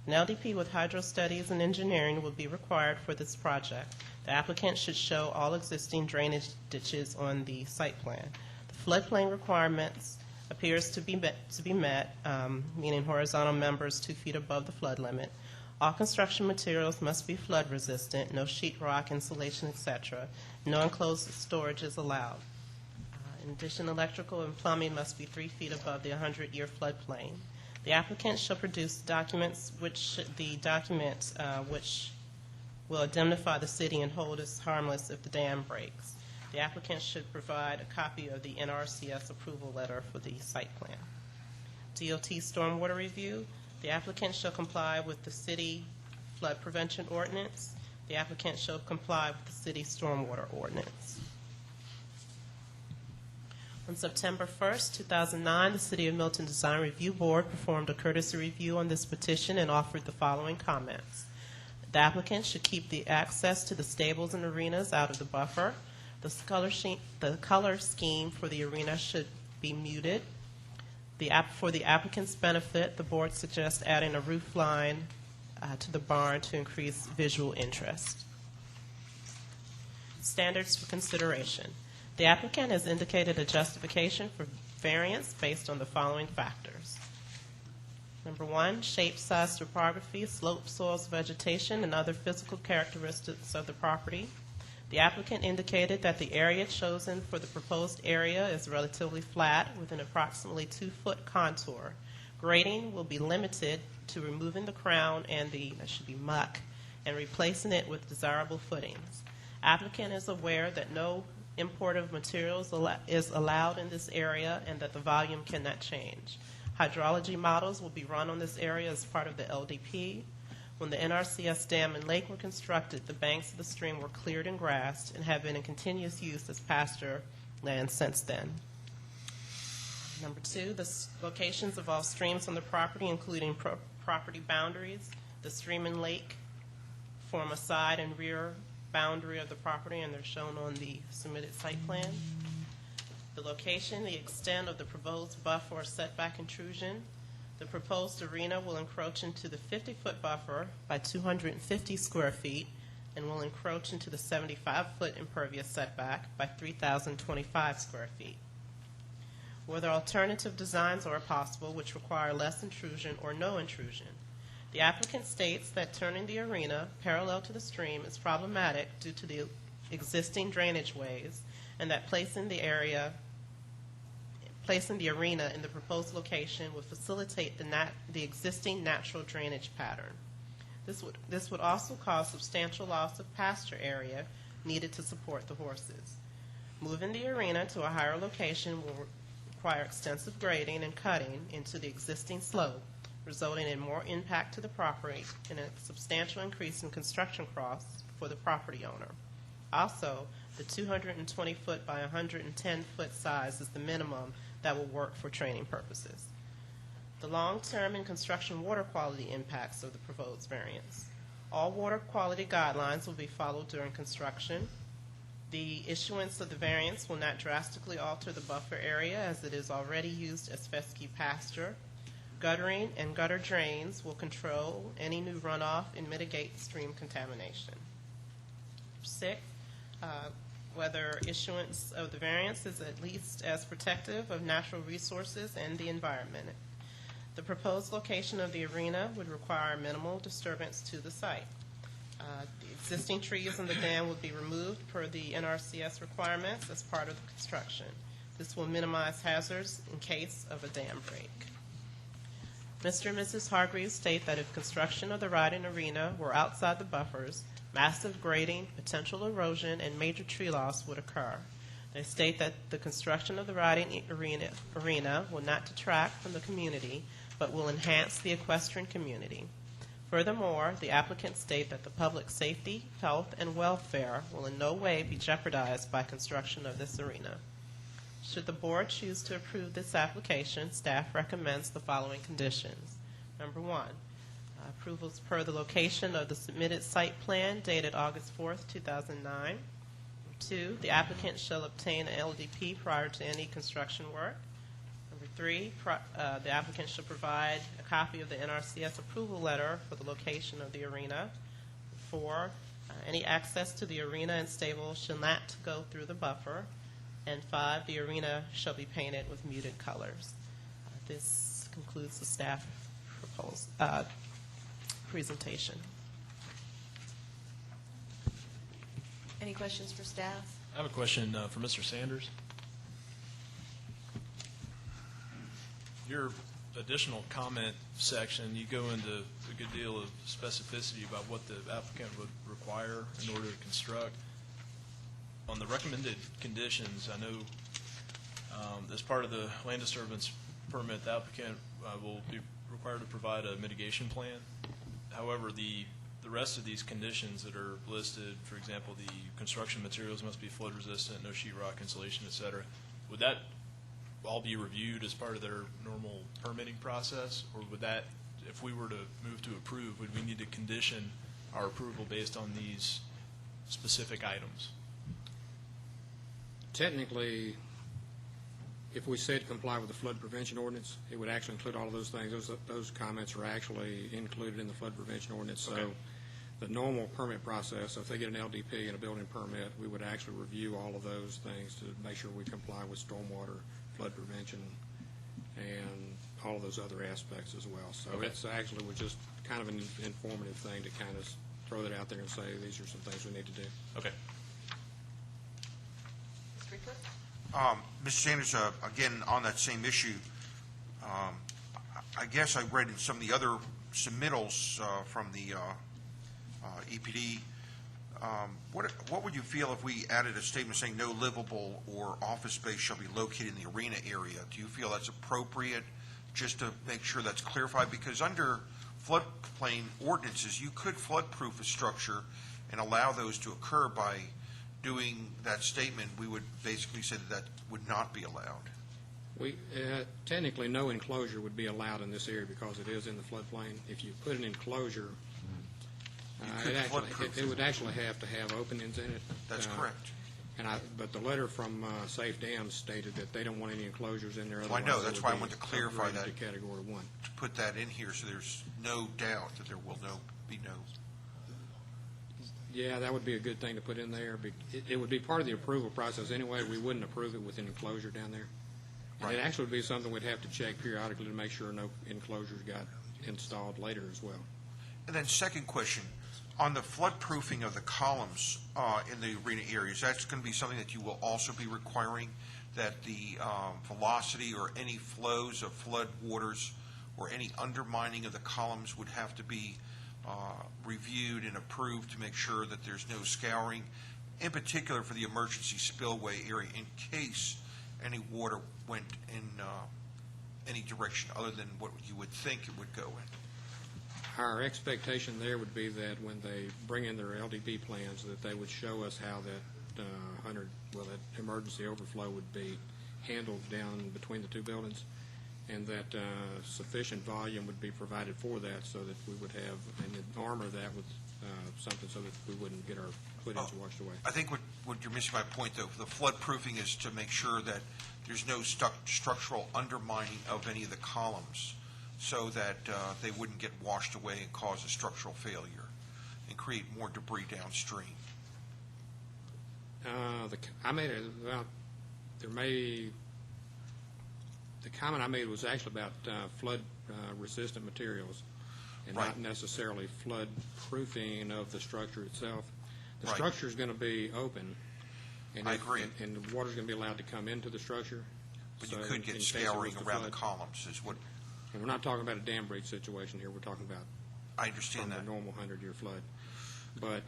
An LDP with hydro studies and engineering will be required for this project. The applicant should show all existing drainage ditches on the site plan. The floodplain requirements appears to be met, meaning horizontal members 2 feet above the flood limit. All construction materials must be flood resistant, no sheetrock, insulation, etc. No enclosed storage is allowed. In addition, electrical and plumbing must be 3 feet above the 100-year floodplain. The applicant shall produce documents which will indemnify the city and hold as harmless if the dam breaks. The applicant should provide a copy of the NRCS approval letter for the site plan. DOT stormwater review. The applicant shall comply with the city flood prevention ordinance. The applicant shall comply with the city stormwater ordinance. On September 1st, 2009, the City of Milton Design Review Board performed a courtesy review on this petition and offered the following comments. The applicant should keep the access to the stables and arenas out of the buffer. The color scheme for the arena should be muted. For the applicant's benefit, the board suggests adding a roof line to the barn to increase visual interest. Standards for consideration. The applicant has indicated a justification for variance based on the following factors. Number 1, shape, size, topography, slope, soils, vegetation, and other physical characteristics of the property. The applicant indicated that the area chosen for the proposed area is relatively flat with an approximately 2-foot contour. Grading will be limited to removing the crown and that should be muck, and replacing it with desirable footings. Applicant is aware that no import of materials is allowed in this area and that the volume cannot change. Hydrology models will be run on this area as part of the LDP. When the NRCS dam and lake were constructed, the banks of the stream were cleared and grassed and have been in continuous use as pasture land since then. Number 2, the locations of all streams on the property, including property boundaries. The stream and lake form a side and rear boundary of the property, and they're shown on the submitted site plan. The location, the extent of the proposed buffer or setback intrusion. The proposed arena will encroach into the 50-foot buffer by 250 square feet and will encroach into the 75-foot impervious setback by 3,025 square feet. Whether alternative designs are possible which require less intrusion or no intrusion. The applicant states that turning the arena parallel to the stream is problematic due to the existing drainage ways and that placing the arena in the proposed location would facilitate the existing natural drainage pattern. This would also cause substantial loss of pasture area needed to support the horses. Moving the arena to a higher location will require extensive grading and cutting into the existing slope, resulting in more impact to the property and a substantial increase in construction costs for the property owner. Also, the 220-foot by 110-foot size is the minimum that will work for training purposes. The long-term and construction water quality impacts of the proposed variance. All water quality guidelines will be followed during construction. The issuance of the variance will not drastically alter the buffer area as it is already used as fescue pasture. Guttering and gutter drains will control any new runoff and mitigate stream contamination. 6, whether issuance of the variance is at least as protective of natural resources and the environment. The proposed location of the arena would require minimal disturbance to the site. The existing trees in the dam would be removed per the NRCS requirements as part of the construction. This will minimize hazards in case of a dam break. Mr. and Mrs. Hargreaves state that if construction of the riding arena were outside the buffers, massive grading, potential erosion, and major tree loss would occur. They state that the construction of the riding arena will not detract from the community, but will enhance the equestrian community. Furthermore, the applicants state that the public safety, health, and welfare will in no way be jeopardized by construction of this arena. Should the board choose to approve this application, staff recommends the following conditions. Number one, approvals per the location of the submitted site plan dated August 4th, 2009. 2, the applicant shall obtain an LDP prior to any construction work. Number 3, the applicant shall provide a copy of the NRCS approval letter for the location of the arena. 4, any access to the arena and stable shall not go through the buffer. And 5, the arena shall be painted with muted colors. This concludes the staff presentation. Any questions for staff? I have a question for Mr. Sanders. Your additional comment section, you go into a good deal of specificity about what the applicant would require in order to construct. On the recommended conditions, I know as part of the land disturbance permit, the applicant will be required to provide a mitigation plan. However, the rest of these conditions that are listed, for example, the construction materials must be flood resistant, no sheetrock insulation, et cetera, would that all be reviewed as part of their normal permitting process? Or would that, if we were to move to approve, would we need to condition our approval based on these specific items? Technically, if we said comply with the flood prevention ordinance, it would actually include all of those things. Those comments are actually included in the flood prevention ordinance. Okay. So the normal permit process, so if they get an LDP and a building permit, we would actually review all of those things to make sure we comply with stormwater, flood prevention, and all of those other aspects as well. So Okay. It's actually was just kind of an informative thing to kind of throw that out there and say, these are some things we need to do. Okay. Mr. Sanders, again, on that same issue, I guess I read in some of the other submittals from the EPD, what would you feel if we added a statement saying no livable or office space shall be located in the arena area? Do you feel that's appropriate, just to make sure that's clarified? Because under floodplain ordinances, you could flood-proof a structure and allow those to occur by doing that statement. We would basically say that would not be allowed. We technically, no enclosure would be allowed in this area because it is in the floodplain. If you put an enclosure, it would actually have to have openings in it. That's correct. But the letter from Safe Dams stated that they don't want any enclosures in there. Well, I know. That's why I wanted to clarify that. To Category 1. To put that in here so there's no doubt that there will be no. Yeah, that would be a good thing to put in there. It would be part of the approval process anyway. We wouldn't approve it with an enclosure down there. And it actually would be something we'd have to check periodically to make sure no enclosures got installed later as well. And then second question, on the floodproofing of the columns in the arena areas, that's going to be something that you will also be requiring, that the velocity or any flows of flood waters or any undermining of the columns would have to be reviewed and approved to make sure that there's no scouring, in particular for the emergency spillway area, in case any water went in any direction other than what you would think it would go in. Our expectation there would be that when they bring in their LDP plans, that they would show us how that that emergency overflow would be handled down between the two buildings, and that sufficient volume would be provided for that, so that we would have and armor that with something so that we wouldn't get our footings washed away. I think what you're missing my point, though. The floodproofing is to make sure that there's no structural undermining of any of the columns, so that they wouldn't get washed away and cause a structural failure and create more debris downstream. The comment I made was actually about flood resistant materials and Right. not necessarily flood proofing of the structure itself. The Right. structure is going to be open. And I agree. And the water's going to be allowed to come into the structure. But So you could in get case it was scouring to around the flood. columns is what, And we're not talking about a dam breach situation here. We're talking about I from understand the that. normal 100-year flood. But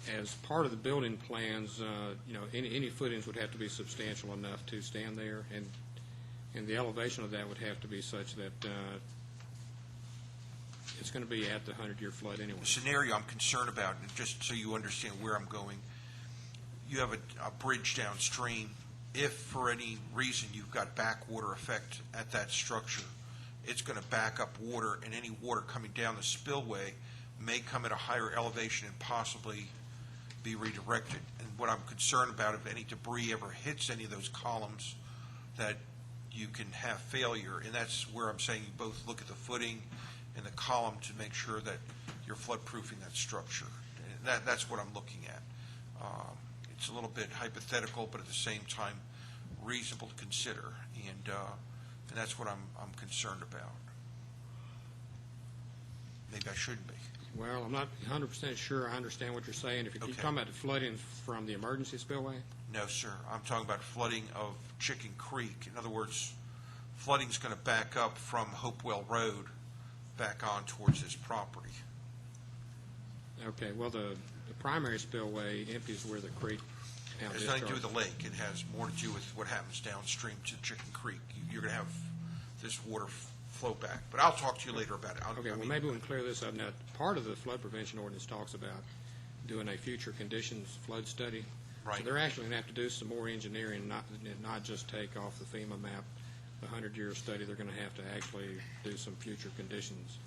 as part of the building plans, any footings would have to be substantial enough to stand there, and the elevation of that would have to be such that it's going to be at the 100-year flood anyway. The scenario I'm concerned about, and just so you understand where I'm going, you have a bridge downstream. If for any reason you've got backwater effect at that structure, it's going to back up water, and any water coming down the spillway may come at a higher elevation and possibly be redirected. And what I'm concerned about, if any debris ever hits any of those columns, that you can have failure. And that's where I'm saying you both look at the footing and the column to make sure that you're flood-proofing that structure. And that's what I'm looking at. It's a little bit hypothetical, but at the same time reasonable to consider. And that's what I'm concerned about. Maybe I shouldn't be. Well, I'm not 100% sure I understand what you're saying. If you're Okay. talking about the flooding from the emergency spillway, No, sir. I'm talking about flooding of Chicken Creek. In other words, flooding's going to back up from Hopewell Road back on towards this property. okay, well, the primary spillway empties where the creek now It has nothing to do with discharges. the lake. It has more to do with what happens downstream to Chicken Creek. You're going to have this water flow back. But I'll talk to you later about it. Okay, well, maybe we can clear this up. Now, part of the flood prevention ordinance talks about doing a future conditions flood study. Right. So they're actually going to have to do some more engineering, not just take off the FEMA map, the 100-year study. They're going to have to actually do some future conditions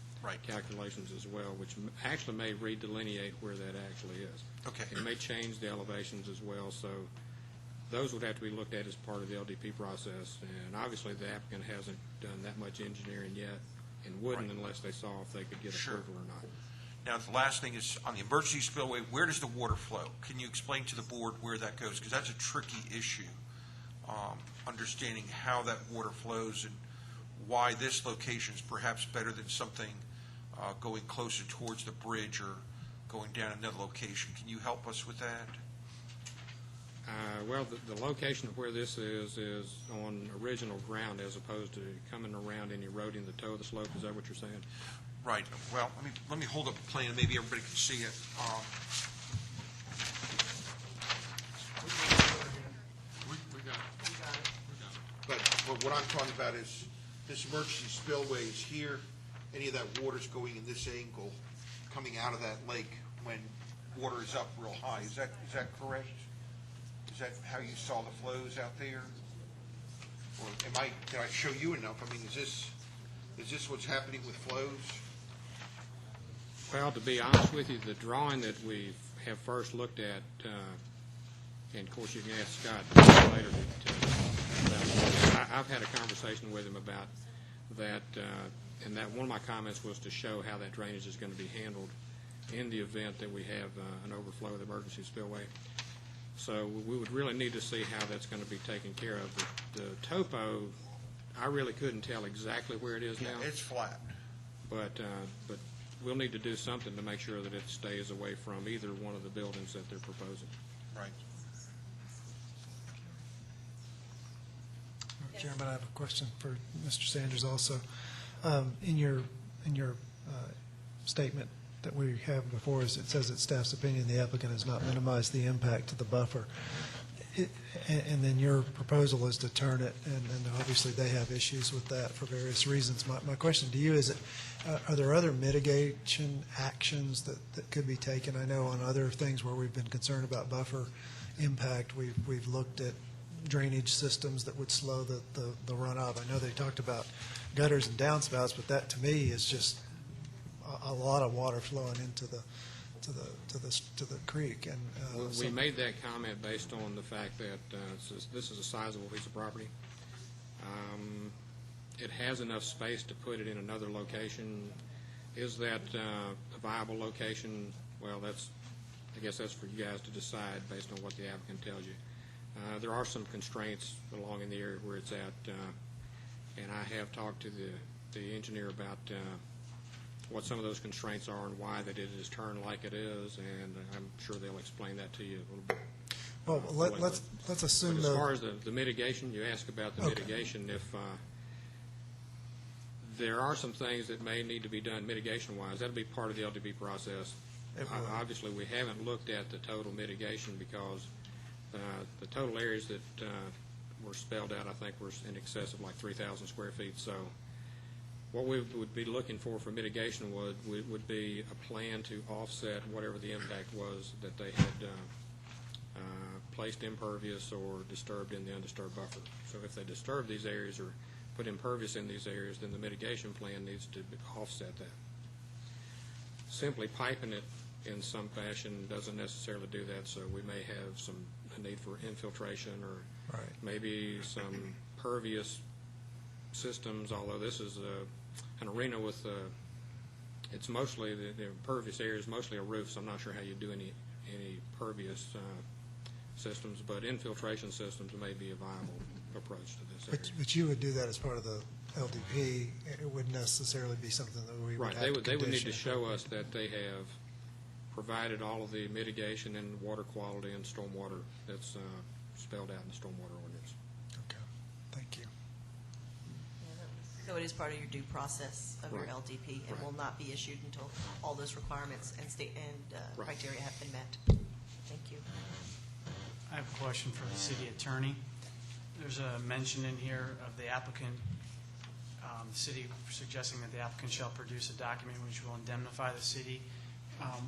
calculations as well, which actually may redelineate where that actually is. Okay. It may change the elevations as well, so those would have to be looked at as part of the LDP process. And obviously, the applicant hasn't done that much engineering yet and wouldn't unless they saw if they could get Sure. approval or not. Now, the last thing is, on the emergency spillway, where does the water flow? Can you explain to the board where that goes? Because that's a tricky issue, understanding how that water flows and why this location is perhaps better than something going closer towards the bridge or going down another location. Can you help us with that? Well, the location of where this is on original ground as opposed to coming around and eroding the toe of the slope. Is that what you're saying? Right. Well, let me hold up a plan, maybe everybody can see it. But what I'm talking about is this emergency spillway is here. Any of that water's going in this angle, coming out of that lake when water is up real high. Is that correct? Is that how you saw the flows out there? Or did I show you enough? I mean, is this what's happening with flows? Well, to be honest with you, the drawing that we have first looked at, and of course you can ask Scott later, I've had a conversation with him about that, and that one of my comments was to show how that drainage is going to be handled in the event that we have an overflow of the emergency spillway. So we would really need to see how that's going to be taken care of. The topo, I really couldn't tell exactly where it is now. It's flat. But we'll need to do something to make sure that it stays away from either one of the buildings that they're proposing. Right. Chairman, I have a question for Mr. Sanders also. In your statement that we have before us, it says it's staff's opinion the applicant has not minimized the impact to the buffer. And then your proposal is to turn it, and obviously they have issues with that for various reasons. My question to you is, are there other mitigation actions that could be taken? I know on other things where we've been concerned about buffer impact, we've looked at drainage systems that would slow the runoff. I know they talked about gutters and downspouts, but that to me is just a lot of water flowing into the creek. And We made that comment based on the fact that this is a sizable piece of property. It has enough space to put it in another location. Is that a viable location? Well, I guess that's for you guys to decide based on what the applicant tells you. There are some constraints along in the area where it's at. and I have talked to the engineer about what some of those constraints are and why that it is turned like it is, and I'm sure they'll explain that to you a little bit. Well, let's assume But though. as far as the mitigation, you ask about the mitigation, if there are some things that may need to be done mitigation-wise, that'll be part of the LDB process. Obviously, we haven't looked at the total mitigation because the total areas that were spelled out, I think, were in excess of like 3,000 square feet. So what we would be looking for mitigation would be a plan to offset whatever the impact was that they had placed impervious or disturbed in the undisturbed buffer. So if they disturb these areas or put impervious in these areas, then the mitigation plan needs to offset that. Simply piping it in some fashion doesn't necessarily do that, so we may have a need for infiltration or maybe some pervious systems, although this is an arena with, it's mostly, the pervious area is mostly a roof, so I'm not sure how you do any pervious systems, but infiltration systems may be a viable approach to this area. But you would do that as part of the LDP. It wouldn't necessarily be something that we would Right, have to they would need to condition. show us that they have provided all of the mitigation and water quality and stormwater that's spelled out in the stormwater ordinance. Okay, thank you. So it is part of your due process of your Right. LDP and Right. will not be issued until all those requirements and Right. criteria have been met. Thank you. I have a question for the city attorney. There's a mention in here of the applicant, the city suggesting that the applicant shall produce a document which will indemnify the city.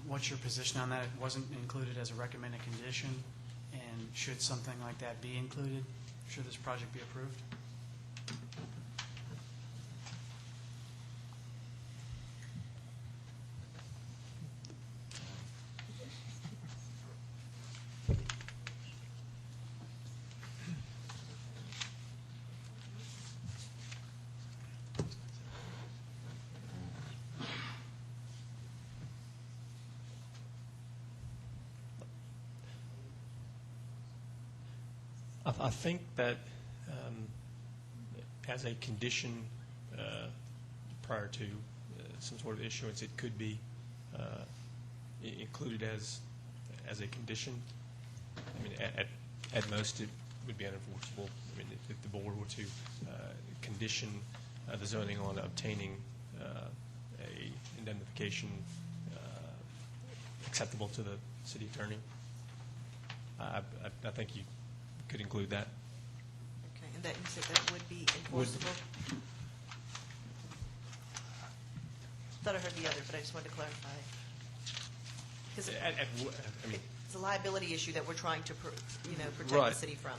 What's your position on that? It wasn't included as a recommended condition, and should something like that be included? Should this project be approved? I think that as a condition prior to some sort of issuance, it could be included as a condition. I mean, at most, it would be unenforceable. I mean, if the board were to condition the zoning on obtaining a indemnification acceptable to the city attorney, I think you could include that. Okay, and that you said that would be enforceable? Thought I heard the other, but I just wanted to clarify. Because I mean, it's a liability issue that we're trying to, protect Right. the city from.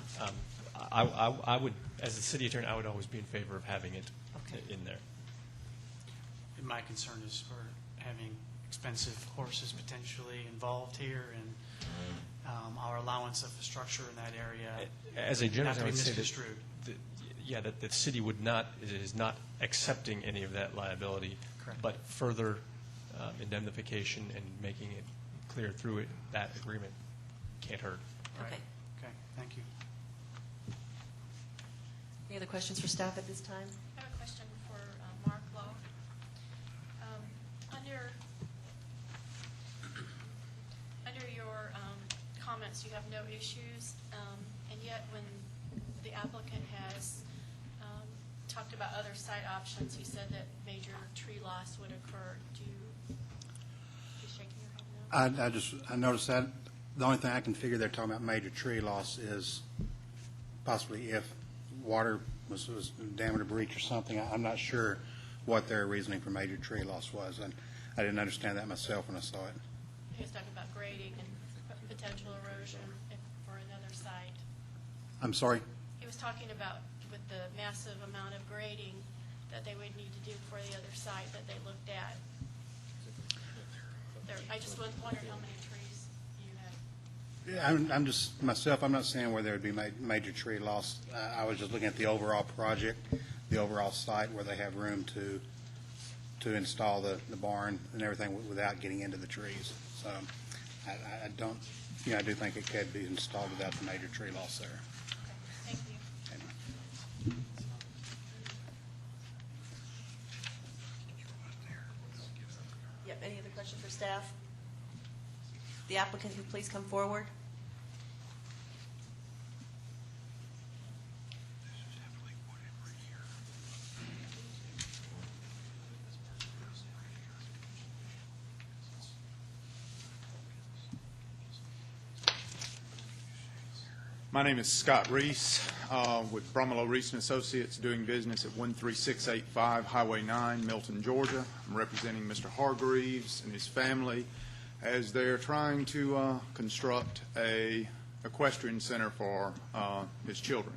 I would, as a city attorney, I would always be in favor of having it in there. And my concern is for having expensive horses potentially involved here, and our allowance of structure in that area. As a general, not to I be would say misconstrued. that the city is not accepting any of that liability. Correct. But further indemnification and making it clear through it, that agreement can't hurt. Right. Okay. Okay, thank you. Any other questions for staff at this time? I have a question for Mark Lowe. Under your comments, you have no issues, and yet when the applicant has talked about other site options, he said that major tree loss would occur. You shaking your head no? I noticed that. The only thing I can figure they're talking about major tree loss is possibly if water was dammed or breach or something. I'm not sure what their reasoning for major tree loss was, and I didn't understand that myself when I saw it. He was talking about grading and potential erosion for another site. I'm sorry? He was talking about with the massive amount of grading that they would need to do for the other site that they looked at. I just wondered how many trees you had. I'm just, myself, I'm not saying where there would be major tree loss. I was just looking at the overall project, the overall site where they have room to install the barn and everything without getting into the trees. So I don't, I do think it could be installed without the major tree loss there. Thank you. Question for staff? The applicant could please come forward. My name is Scott Reese with Brumlow Reese & Associates, doing business at 13685 Highway 9, Milton, Georgia. I'm representing Mr. Hargreaves and his family as they're trying to construct a equestrian center for his children.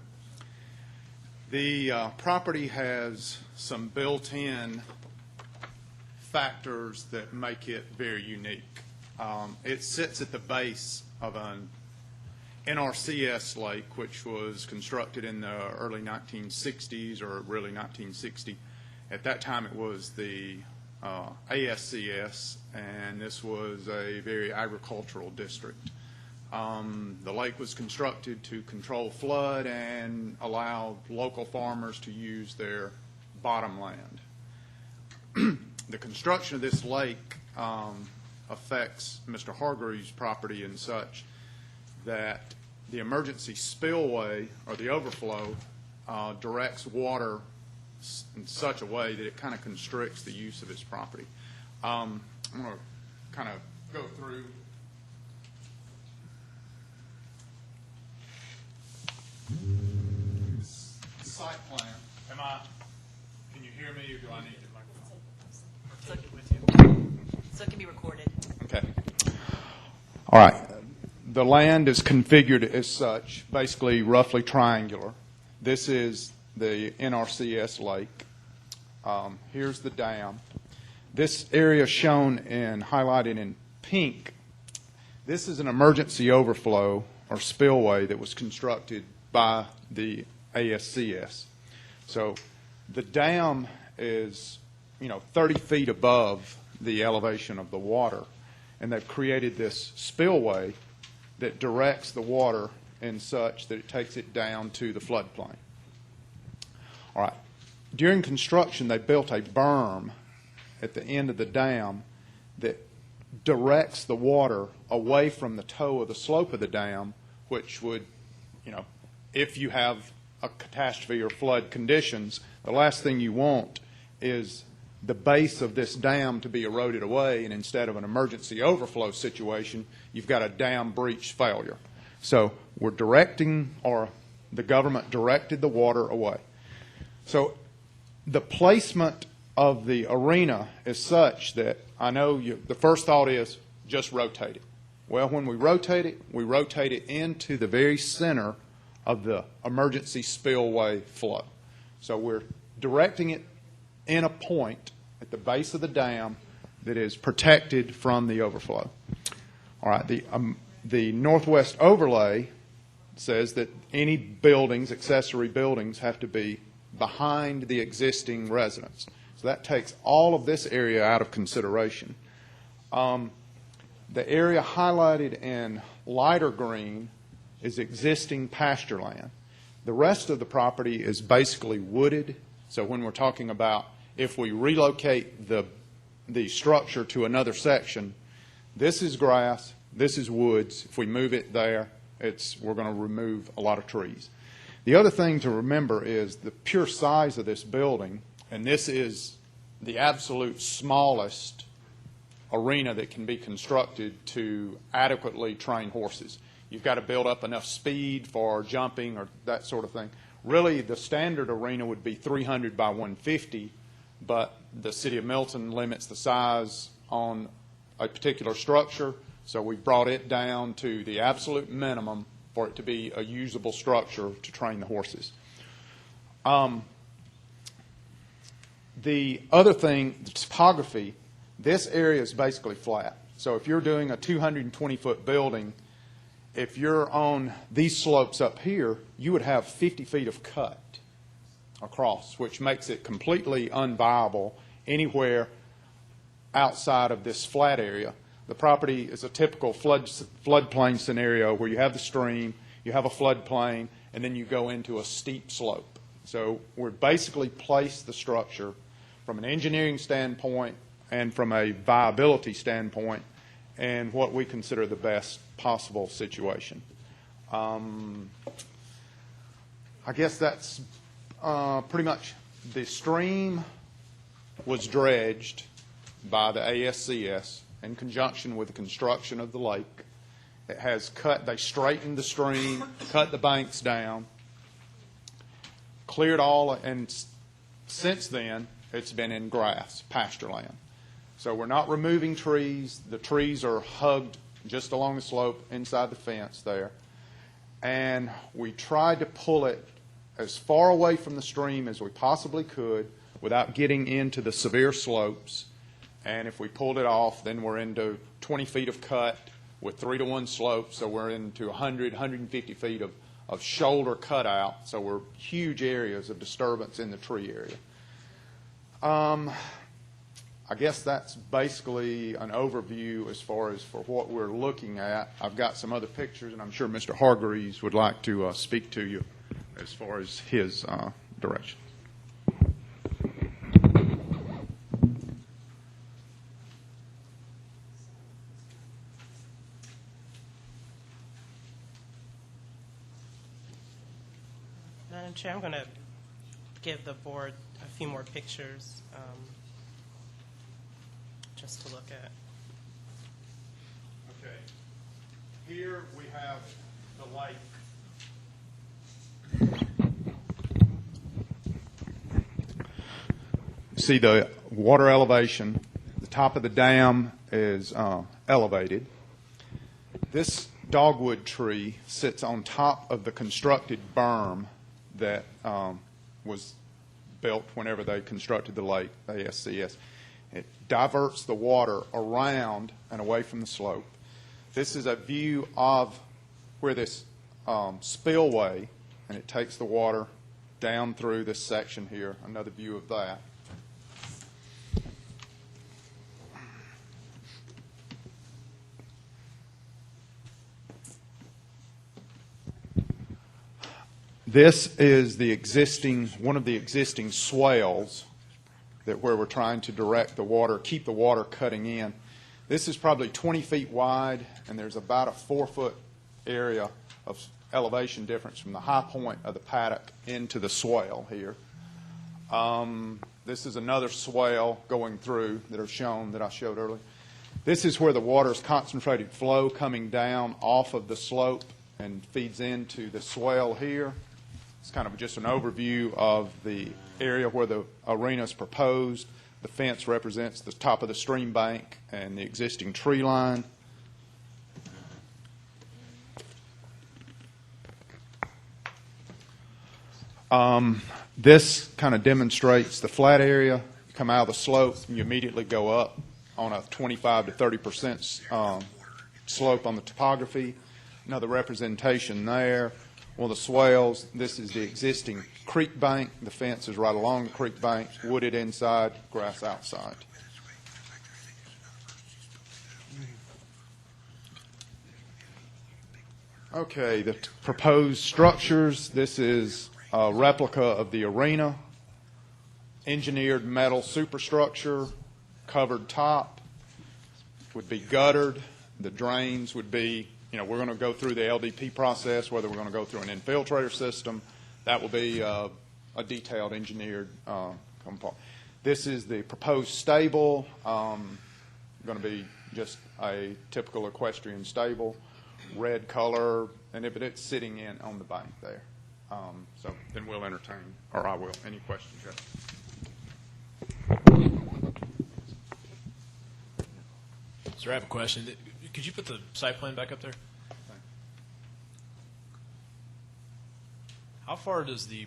The property has some built-in factors that make it very unique. It sits at the base of an NRCS lake, which was constructed in the early 1960s, or really 1960. At that time, it was the ASCS, and this was a very agricultural district. The lake was constructed to control flood and allow local farmers to use their bottom land. The construction of this lake affects Mr. Hargreaves' property in such that the emergency spillway, or the overflow, directs water in such a way that it kind of constricts the use of his property. I'm going to kind of go through this site plan. Can you hear me, or do I need the microphone? So it can be recorded. Okay. All right. The land is configured as such, basically roughly triangular. This is the NRCS lake. Here's the dam. This area shown and highlighted in pink, this is an emergency overflow or spillway that was constructed by the ASCS. So the dam is, 30 feet above the elevation of the water, and they've created this spillway that directs the water in such that it takes it down to the floodplain. All right. During construction, they built a berm at the end of the dam that directs the water away from the toe of the slope of the dam, which would, if you have a catastrophe or flood conditions, the last thing you want is the base of this dam to be eroded away, and instead of an emergency overflow situation, you've got a dam breach failure. So we're directing, or the government directed the water away. So the placement of the arena is such that I know the first thought is just rotate it. Well, when we rotate it into the very center of the emergency spillway flow. So we're directing it in a point at the base of the dam that is protected from the overflow. All right, the northwest overlay says that any buildings, accessory buildings, have to be behind the existing residence. So that takes all of this area out of consideration. The area highlighted in lighter green is existing pasture land. The rest of the property is basically wooded. So when we're talking about if we relocate the structure to another section, this is grass, this is woods. If we move it there, we're going to remove a lot of trees. The other thing to remember is the pure size of this building, and this is the absolute smallest arena that can be constructed to adequately train horses. You've got to build up enough speed for jumping or that sort of thing. Really, the standard arena would be 300 by 150, but the City of Milton limits the size on a particular structure, so we brought it down to the absolute minimum for it to be a usable structure to train the horses. The other thing, the topography, this area is basically flat. So if you're doing a 220-foot building, if you're on these slopes up here, you would have 50 feet of cut across, which makes it completely unviable anywhere outside of this flat area. The property is a typical floodplain scenario where you have the stream, you have a floodplain, and then you go into a steep slope. So we've basically placed the structure from an engineering standpoint, and from a viability standpoint, and what we consider the best possible situation. I guess that's pretty much. The stream was dredged by the ASCS in conjunction with the construction of the lake. It has they straightened the stream, cut the banks down, cleared all, and since then, it's been in grass, pasture land. So we're not removing trees. The trees are hugged just along the slope inside the fence there. And we tried to pull it as far away from the stream as we possibly could without getting into the severe slopes. And if we pulled it off, then we're into 20 feet of cut with 3-to-1 slope, so we're into 100, 150 feet of shoulder cutout, so we're huge areas of disturbance in the tree area. I guess that's basically an overview as far as for what we're looking at. I've got some other pictures, and I'm sure Mr. Hargreaves would like to speak to you as far as his direction. Madam Chair, I'm going to give the board a few more pictures just to look at. Okay. Here we have the lake. See the water elevation. The top of the dam is elevated. This dogwood tree sits on top of the constructed berm that was built whenever they constructed the lake, ASCS. It diverts the water around and away from the slope. This is a view of where this spillway, and it takes the water down through this section here. Another view of that. This is the one of the existing swales that where we're trying to direct the water, keep the water cutting in. This is probably 20 feet wide, and there's about a 4-foot area of elevation difference from the high point of the paddock into the swale here. This is another swale going through that are shown that I showed earlier. This is where the water's concentrated flow coming down off of the slope and feeds into the swale here. It's kind of just an overview of the area where the arena is proposed. The fence represents the top of the stream bank and the existing tree line. This kind of demonstrates the flat area. You come out of the slope, you immediately go up on a 25 to 30% slope on the topography. Another representation there. Well, the swales, this is the existing creek bank. The fence is right along the creek bank, wooded inside, grass outside. Okay, the proposed structures. This is a replica of the arena. Engineered metal superstructure, covered top, would be guttered. The drains would be, we're going to go through the LDP process, whether we're going to go through an infiltrator system. That will be a detailed engineered component. This is the proposed stable, going to be just a typical equestrian stable, red color, but it's sitting on the bank there. So then we'll entertain, or I will, any questions, Jeff? Sir, I have a question. Could you put the site plan back up there? How far does the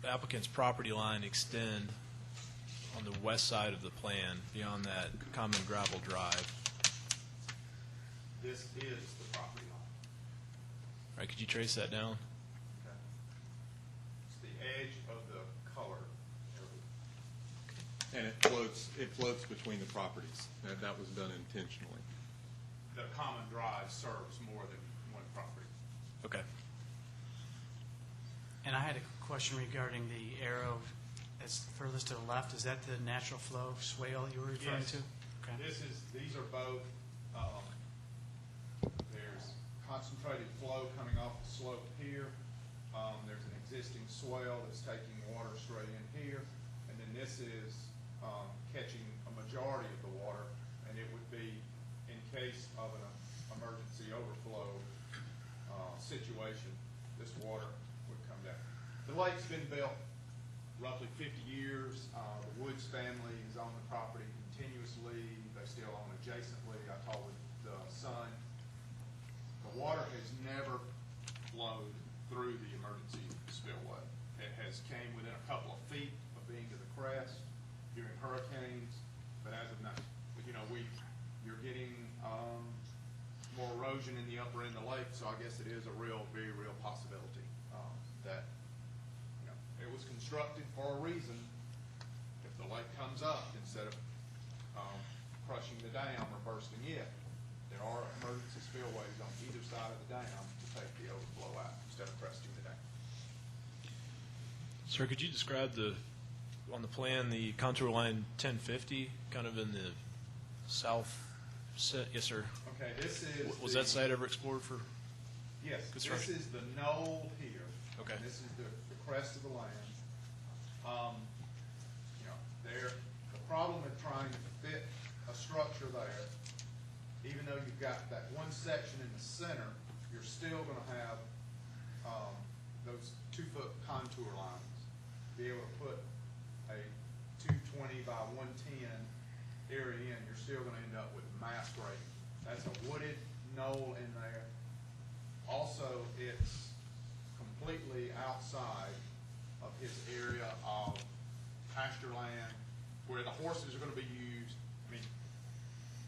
applicant's property line extend on the west side of the plan beyond that common gravel drive? This is the property line. All right, could you trace that down? Okay. It's the edge of the color area. And it floats between the properties. That was done intentionally. The common drive serves more than one property. Okay. And I had a question regarding the arrow that's furthest to the left, is that the natural flow swale you were referring Yes. to? Okay. These are both, there's concentrated flow coming off the slope here. There's an existing swale that's taking water straight in here. And then this is catching a majority of the water. And it would be, in case of an emergency overflow situation, this water would come down. The lake's been built roughly 50 years. The Woods family has owned the property continuously. They still own adjacently. I talked with the son. The water has never flowed through the emergency spillway. It has came within a couple of feet of being to the crest during hurricanes, but as of now, you're getting more erosion in the upper end of the lake, so I guess it is a very real possibility that it was constructed for a reason. If the lake comes up, instead of crushing the dam or bursting it, there are emergency spillways on either side of the dam to take the overflow out instead of cresting the dam. Sir, could you describe on the plan, the contour line 1050, kind of in the south set? Yes, sir. Okay, this is Was that site ever explored for? Yes, this construction? is the knoll here. Okay. And this is the crest of the land. The problem with trying to fit a structure there, even though you've got that one section in the center, you're still going to have those 2-foot contour lines. Be able to put a 220 by 110 area in, you're still going to end up with mass grading. That's a wooded knoll in there. Also, it's completely outside of his area of pasture land where the horses are going to be used. I mean,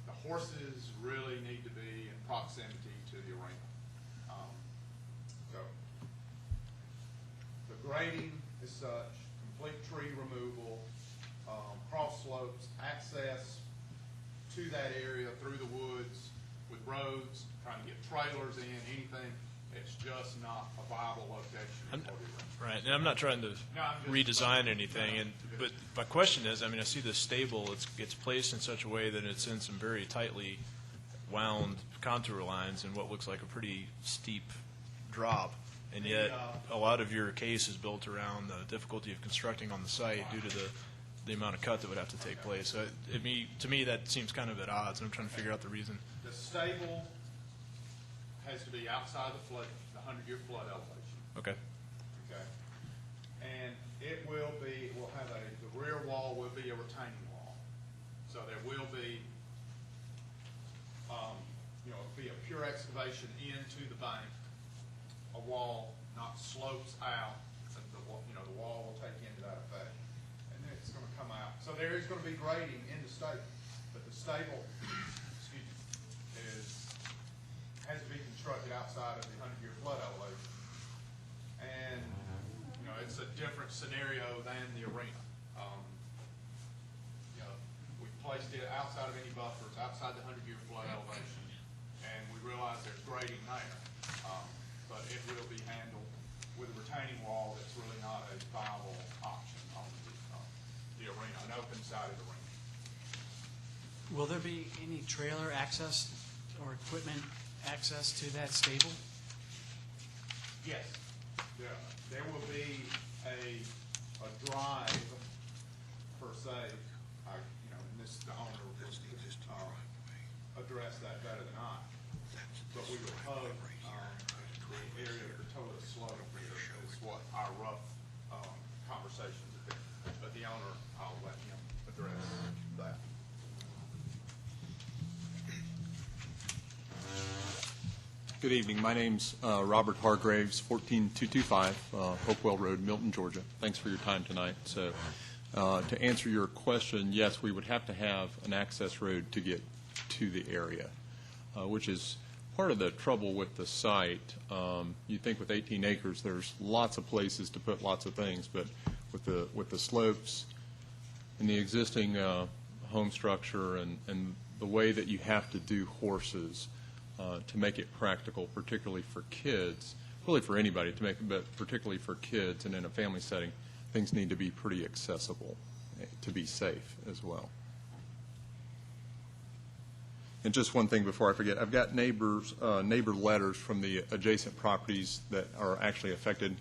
the horses really need to be in proximity to the arena. So the grading is such, complete tree removal, cross slopes, access to that area through the woods with roads, trying to get trailers in, anything. It's just not a viable location for the arena. Right, and I'm not trying to redesign anything, but my question is, I see the stable, it's placed in such a way that it's in some very tightly wound contour lines and what looks like a pretty steep drop, and yet a lot of your case is built around the difficulty of constructing on the site due to the amount of cut that would have to take place. So to me, that seems kind of at odds, and I'm trying to figure out the reason. The stable has to be outside the 100-year flood elevation. Okay. Okay. And we'll have the rear wall will be a retaining wall. So there will be, be a pure excavation into the bank. A wall not slopes out, and the wall will take into that effect. And then it's going to come out. So there is going to be grading in the stable, but the stable, has to be constructed outside of the 100-year flood elevation. And, it's a different scenario than the arena. We placed it outside of any buffers, outside the 100-year flood elevation, and we realize there's grading there. But it will be handled with a retaining wall that's really not a viable option on the arena, an open-sided arena. Will there be any trailer access or equipment access to that stable? Yes. There will be a drive per se. The owner will address that better than I. But we will hug the area of the total slope is what our rough conversations have been. But the owner, I'll let him address that. Good evening. My name's Robert Hargraves, 14225 Hopewell Road, Milton, Georgia. Thanks for your time tonight. So to answer your question, yes, we would have to have an access road to get to the area, which is part of the trouble with the site. You think with 18 acres, there's lots of places to put lots of things, but with the slopes and the existing home structure and the way that you have to do horses, to make it practical, particularly for kids, really for anybody to make, but particularly for kids and in a family setting, things need to be pretty accessible to be safe as well. And just one thing before I forget, I've got neighbor letters from the adjacent properties that are actually affected.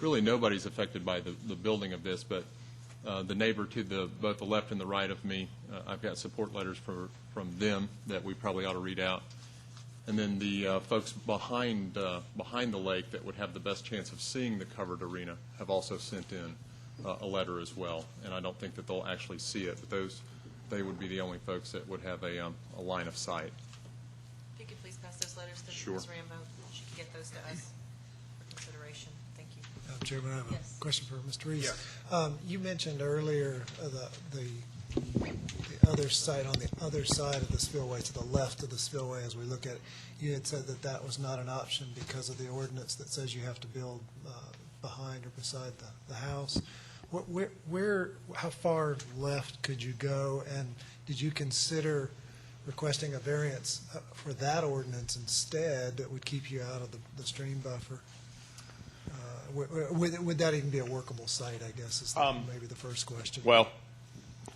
Really, nobody's affected by the building of this, but the neighbor to both the left and the right of me, I've got support letters from them that we probably ought to read out. And then the folks behind the lake that would have the best chance of seeing the covered arena have also sent in a letter as well. And I don't think that they'll actually see it, but they would be the only folks that would have a line of sight. If you could please pass those letters to Sure. Ms. Rambo, she can get those to us for consideration. Thank you. Chairman, I have Yes. a question for Mr. Reese. You mentioned earlier the other site on the other side of the spillway, to the left of the spillway as we look at it. You had said that that was not an option because of the ordinance that says you have to build behind or beside the house. How far left could you go, and did you consider requesting a variance for that ordinance instead that would keep you out of the stream buffer? Would that even be a workable site, I guess, is maybe the first question. Well,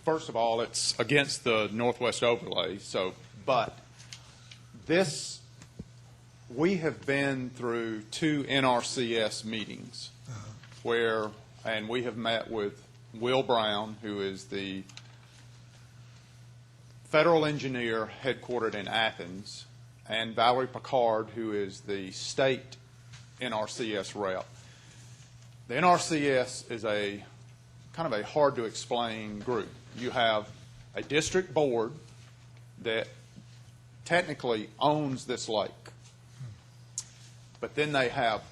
first of all, it's against the Northwest overlay, but this, we have been through 2 NRCS meetings and we have met with Will Brown, who is the federal engineer headquartered in Athens, and Valerie Picard, who is the state NRCS rep. The NRCS is a kind of a hard-to-explain group. You have a district board that technically owns this lake, but then they have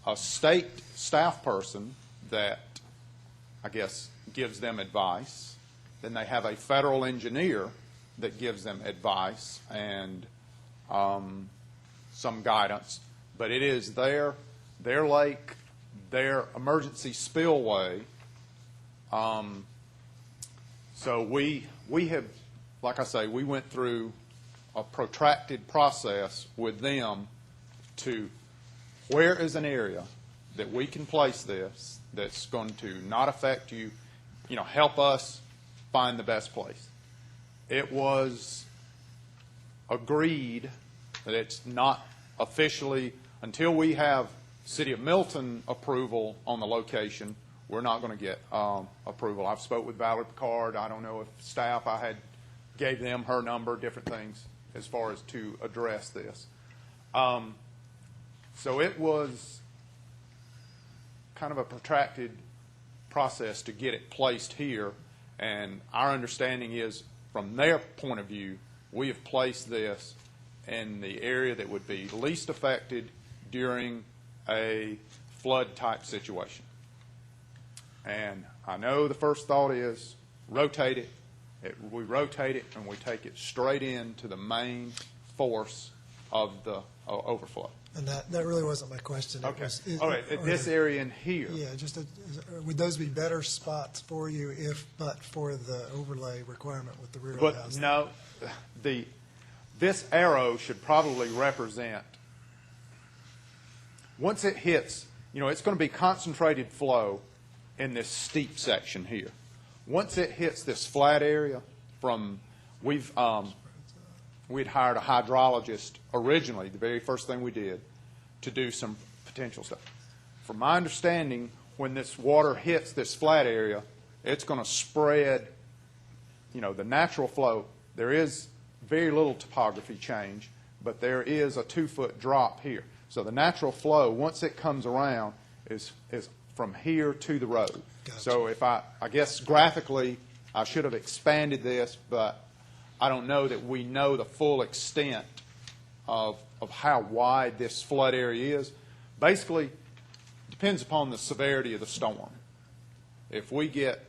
a state staff person that, I guess, gives them advice. Then they have a federal engineer that gives them advice and some guidance. But it is their lake, their emergency spillway. So we have, like I say, we went through a protracted process with them to where is an area that we can place this that's going to not affect you, help us find the best place. It was agreed that it's not officially, until we have City of Milton approval on the location, we're not going to get approval. I've spoke with Valerie Picard. I don't know if staff, I gave them her number, different things as far as to address this. So it was kind of a protracted process to get it placed here, and our understanding is, from their point of view, we have placed this in the area that would be least affected during a flood-type situation. And I know the first thought is rotate it. We rotate it, and we take it straight into the main force of the overflow. And that really wasn't my question. Okay. All right, this area in here. Yeah, would those be better spots for you but for the overlay requirement with the rear of the house? No, this arrow should probably represent, once it hits, it's going to be concentrated flow in this steep section here. Once it hits this flat area we'd hired a hydrologist originally, the very first thing we did, to do some potential stuff. From my understanding, when this water hits this flat area, it's going to spread, the natural flow. There is very little topography change, but there is a 2-foot drop here. So the natural flow, once it comes around, is from here to the road. Gotcha. So if I guess graphically, I should have expanded this, but I don't know that we know the full extent of how wide this flood area is. Basically, depends upon the severity of the storm. If we get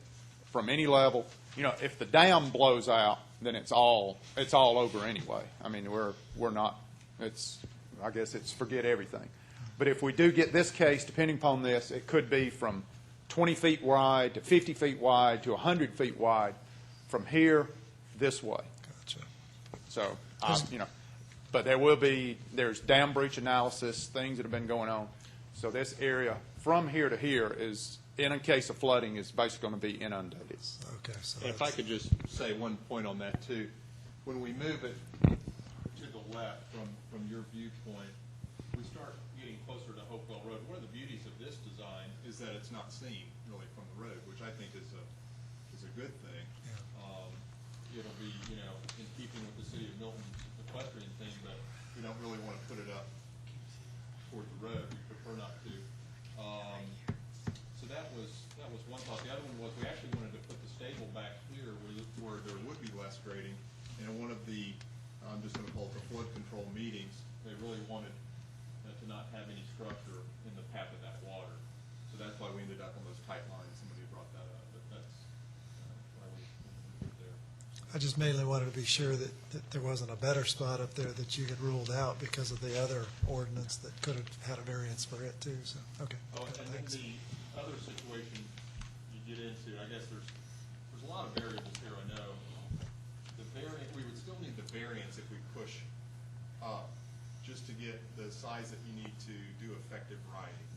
from any level, if the dam blows out, then it's all over anyway. I mean, we're not. I guess it's forget everything. But if we do get this case, depending upon this, it could be from 20 feet wide to 50 feet wide to 100 feet wide from here this way. Gotcha. So, but there's dam breach analysis, things that have been going on. So this area from here to here is, in a case of flooding, is basically going to be inundated. Okay, so If I could just say one point on that, too. When we move it to the left from your viewpoint, we start getting closer to Hopewell Road. One of the beauties of this design is that it's not seen really from the road, which I think is a good thing. It'll be, in keeping with the city of Milton's equestrian thing, but we don't really want to put it up toward the road. We prefer not to. So that was one thought. The other one was we actually wanted to put the stable back here where there would be less grading. And in one of the, I'm just going to call it the flood control meetings, they really wanted to not have any structure in the path of that water. So that's why we ended up on those tight lines. Somebody brought that up, but that's why we moved there. I just mainly wanted to be sure that there wasn't a better spot up there that you had ruled out because of the other ordinance that could have had a variance for it too, so, okay. Oh, and then Thanks. the other situation you get into, I guess there's a lot of variables here, I know. The variant, we would still need the variance if we push up, just to get the size that you need to do effective riding.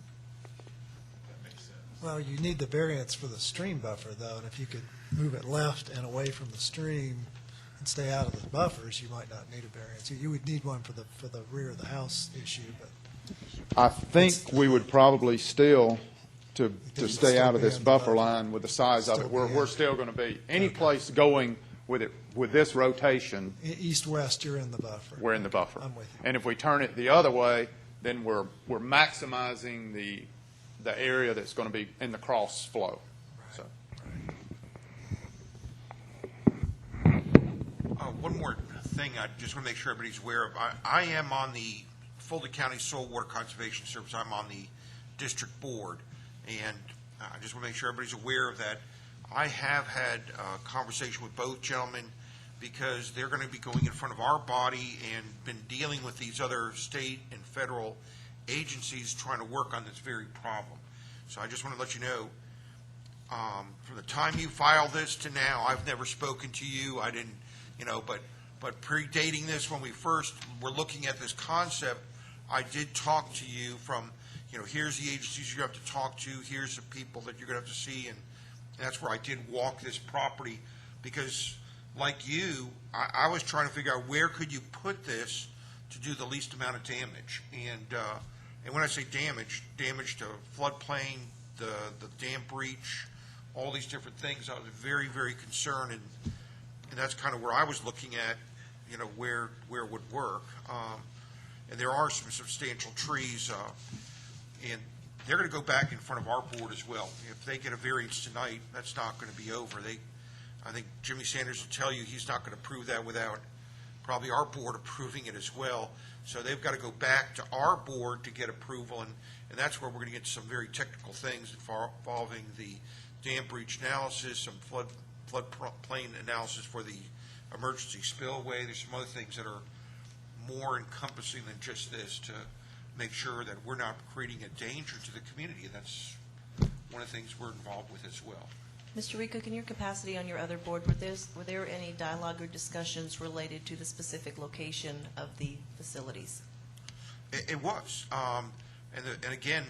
If that makes sense. Well, you need the variance for the stream buffer, though, and if you could move it left and away from the stream and stay out of the buffers, you might not need a variance. You would need one for the rear of the house issue, but I think we would probably still, to you'd stay still out of be this in the buffer buffer. line with the size of it, Still be we're in. still going to be, any place going with it, with this rotation, east-west, you're in the buffer. we're in the buffer. I'm with you. And if we turn it the other way, then we're maximizing the area that's going to be in the cross flow. So. One more thing I just want to make sure everybody's aware of. I am on the Fulton County Soil Water Conservation Service. I'm on the district board, and I just want to make sure everybody's aware of that. I have had a conversation with both gentlemen because they're going to be going in front of our body and been dealing with these other state and federal agencies trying to work on this very problem. So I just want to let you know, from the time you filed this to now, I've never spoken to you. I didn't, but predating this, when we first were looking at this concept, I did talk to you from, here's the agencies you have to talk to, here's the people that you're going to have to see, and that's where I did walk this property, because like you, I was trying to figure out where could you put this to do the least amount of damage. And when I say damage to floodplain, the dam breach, all these different things, I was very, very concerned, and that's kind of where I was looking at, where it would work. And there are some substantial trees, and they're going to go back in front of our board as well. If they get a variance tonight, that's not going to be over. I think Jimmy Sanders will tell you he's not going to approve that without probably our board approving it as well. So they've got to go back to our board to get approval, and that's where we're going to get some very technical things involving the dam breach analysis, some floodplain analysis for the emergency spillway. There's some other things that are more encompassing than just this to make sure that we're not creating a danger to the community, and that's one of the things we're involved with as well. Mr. Rico, in your capacity on your other board, were there any dialogue or discussions related to the specific location of the facilities? It was. And again,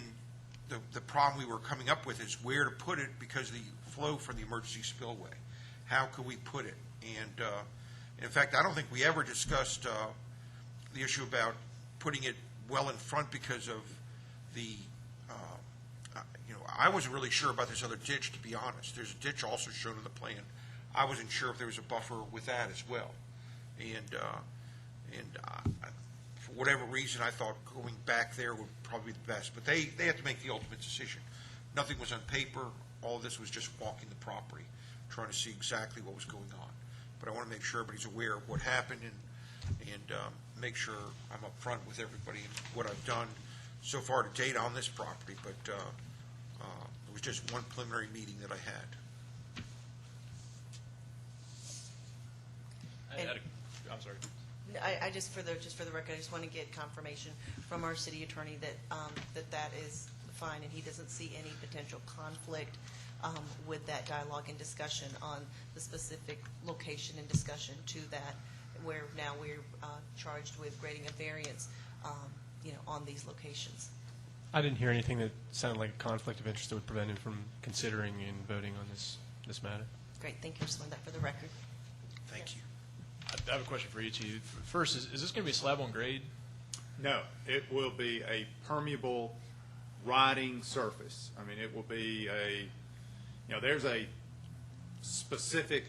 the problem we were coming up with is where to put it because the flow from the emergency spillway. How could we put it? And in fact, I don't think we ever discussed the issue about putting it well in front because of the I wasn't really sure about this other ditch, to be honest. There's a ditch also shown in the plan. I wasn't sure if there was a buffer with that as well. And for whatever reason, I thought going back there would probably be the best. But they have to make the ultimate decision. Nothing was on paper. All of this was just walking the property, trying to see exactly what was going on. But I want to make sure everybody's aware of what happened and make sure I'm upfront with everybody and what I've done so far to date on this property. But it was just one preliminary meeting that I had. I'm sorry. I just for the record, I just want to get confirmation from our city attorney that that is fine, and he doesn't see any potential conflict with that dialogue and discussion on the specific location and discussion to that, where now we're charged with grading a variance, on these locations. I didn't hear anything that sounded like a conflict of interest that would prevent him from considering and voting on this matter. Great, thank you. Just wanted that for the record. Thank you. I have a question for each of you. First, is this going to be slab on grade? No, it will be a permeable riding surface. I mean, it will be there's a specific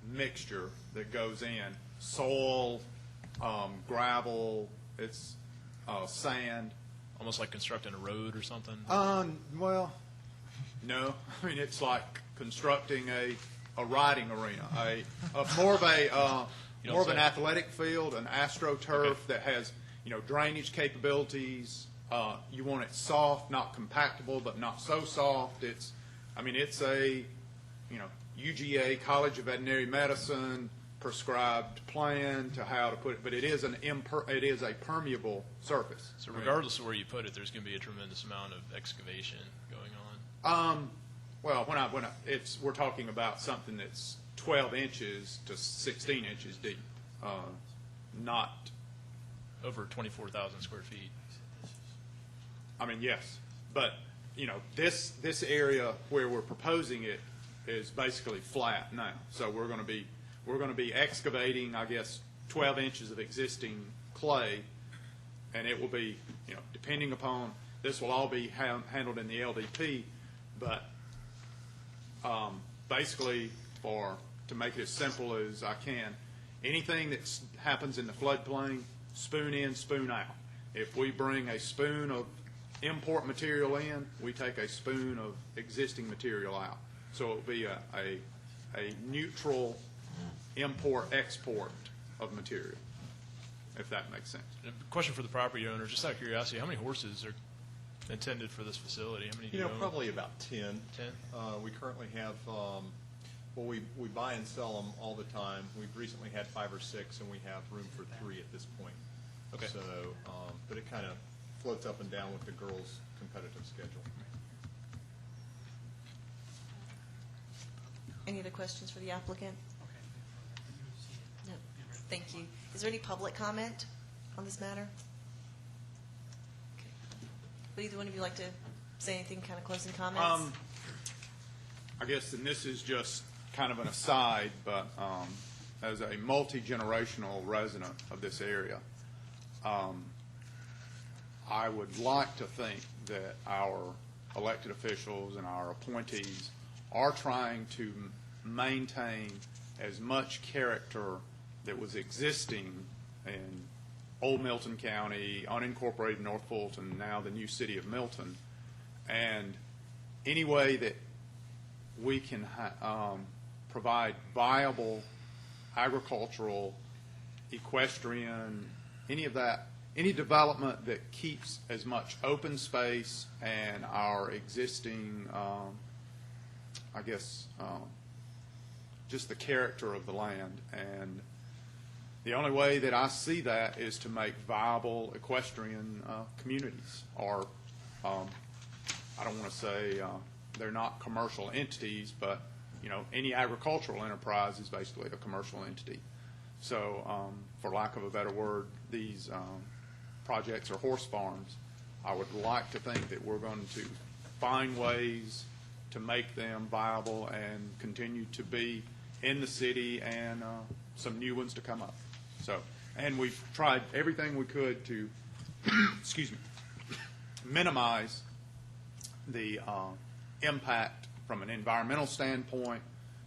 mixture that goes in, soil, gravel, it's sand. Almost like constructing a road or something? Well, no. I mean, it's like constructing a riding arena, more of an athletic field, an AstroTurf that has drainage capabilities. You want it soft, not compactable, but not so soft. It's a UGA, College of Veterinary Medicine, prescribed plan to how to put it, but it is a permeable surface. So regardless of where you put it, there's going to be a tremendous amount of excavation going on. Well, we're talking about something that's 12 inches to 16 inches deep, not over 24,000 square feet. I mean, yes, but this area where we're proposing it is basically flat now. So we're going to be excavating, I guess, 12 inches of existing clay, and it will be, depending upon, this will all be handled in the LDP, but basically, to make it as simple as I can, anything that happens in the floodplain, spoon in, spoon out. If we bring a spoon of import material in, we take a spoon of existing material out. So it will be a neutral import-export of material, if that makes sense. A question for the property owner, just out of curiosity, how many horses are intended for this facility? How many do you own? Probably about 10. 10? We currently have, we buy and sell them all the time. We've recently had 5 or 6, and we have room for 3 at this point. Okay. So, but it kind of floats up and down with the girls' competitive schedule. Any other questions for the applicant? No. Thank you. Is there any public comment on this matter? Okay. Would either one of you like to say anything, kind of closing comments? I guess, and this is just kind of an aside, but as a multi-generational resident of this area, I would like to think that our elected officials and our appointees are trying to maintain as much character that was existing in Old Milton County, unincorporated North Fulton, now the new city of Milton, and any way that we can provide viable agricultural, equestrian, any of that, any development that keeps as much open space and our existing, just the character of the land. And the only way that I see that is to make viable equestrian communities, or I don't want to say they're not commercial entities, but any agricultural enterprise is basically a commercial entity. So, for lack of a better word, these projects are horse farms. I would like to think that we're going to find ways to make them viable and continue to be in the city, and some new ones to come up. So, and we've tried everything we could to, minimize the impact from an environmental standpoint,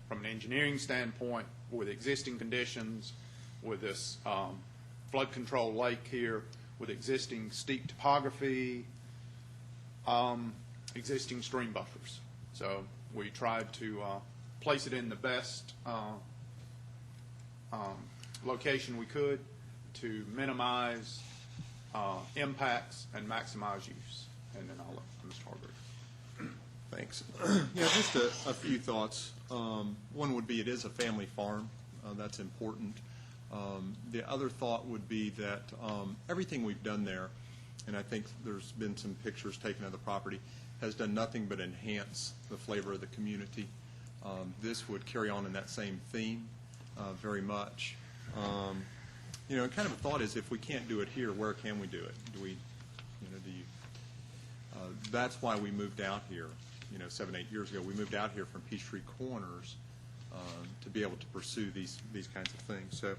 from an engineering standpoint, with existing conditions, with this flood control lake here, with existing steep topography, existing stream buffers. So we tried to place it in the best location we could to minimize impacts and maximize use. And then I'll let Mr. Hargrave. Thanks. Yeah, just a few thoughts. One would be it is a family farm. That's important. The other thought would be that everything we've done there, and I think there's been some pictures taken of the property, has done nothing but enhance the flavor of the community. This would carry on in that same theme very much. Kind of a thought is, if we can't do it here, where can we do it? Do we, That's why we moved out here, 7, 8 years ago. We moved out here from Peachtree Corners to be able to pursue these kinds of things. So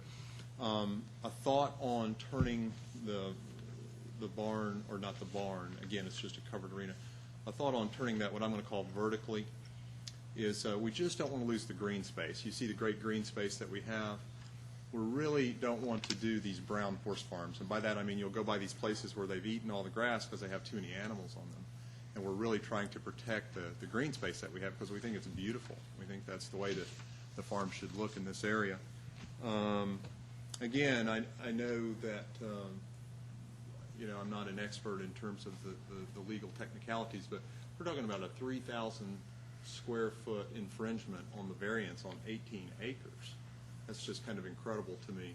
a thought on turning the barn, or not the barn, again, it's just a covered arena, a thought on turning that what I'm going to call vertically is we just don't want to lose the green space. You see the great green space that we have. We really don't want to do these brown horse farms. And by that I mean you'll go by these places where they've eaten all the grass because they have too many animals on them. And we're really trying to protect the green space that we have because we think it's beautiful. We think that's the way that the farm should look in this area. Again, I know that I'm not an expert in terms of the legal technicalities, but we're talking about a 3,000 square foot infringement on the variance on 18 acres. That's just kind of incredible to me.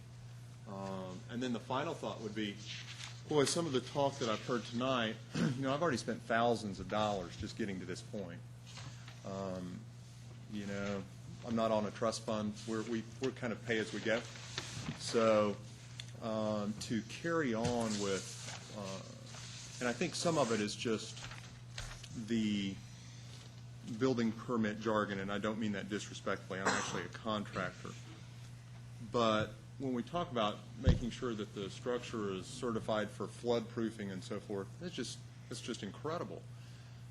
And then the final thought would be, boy, some of the talk that I've heard tonight, I've already spent thousands of dollars just getting to this point. I'm not on a trust fund. We're kind of pay as we go. So to carry on with, and I think some of it is just the building permit jargon, and I don't mean that disrespectfully. I'm actually a contractor. But when we talk about making sure that the structure is certified for flood proofing and so forth, it's just incredible.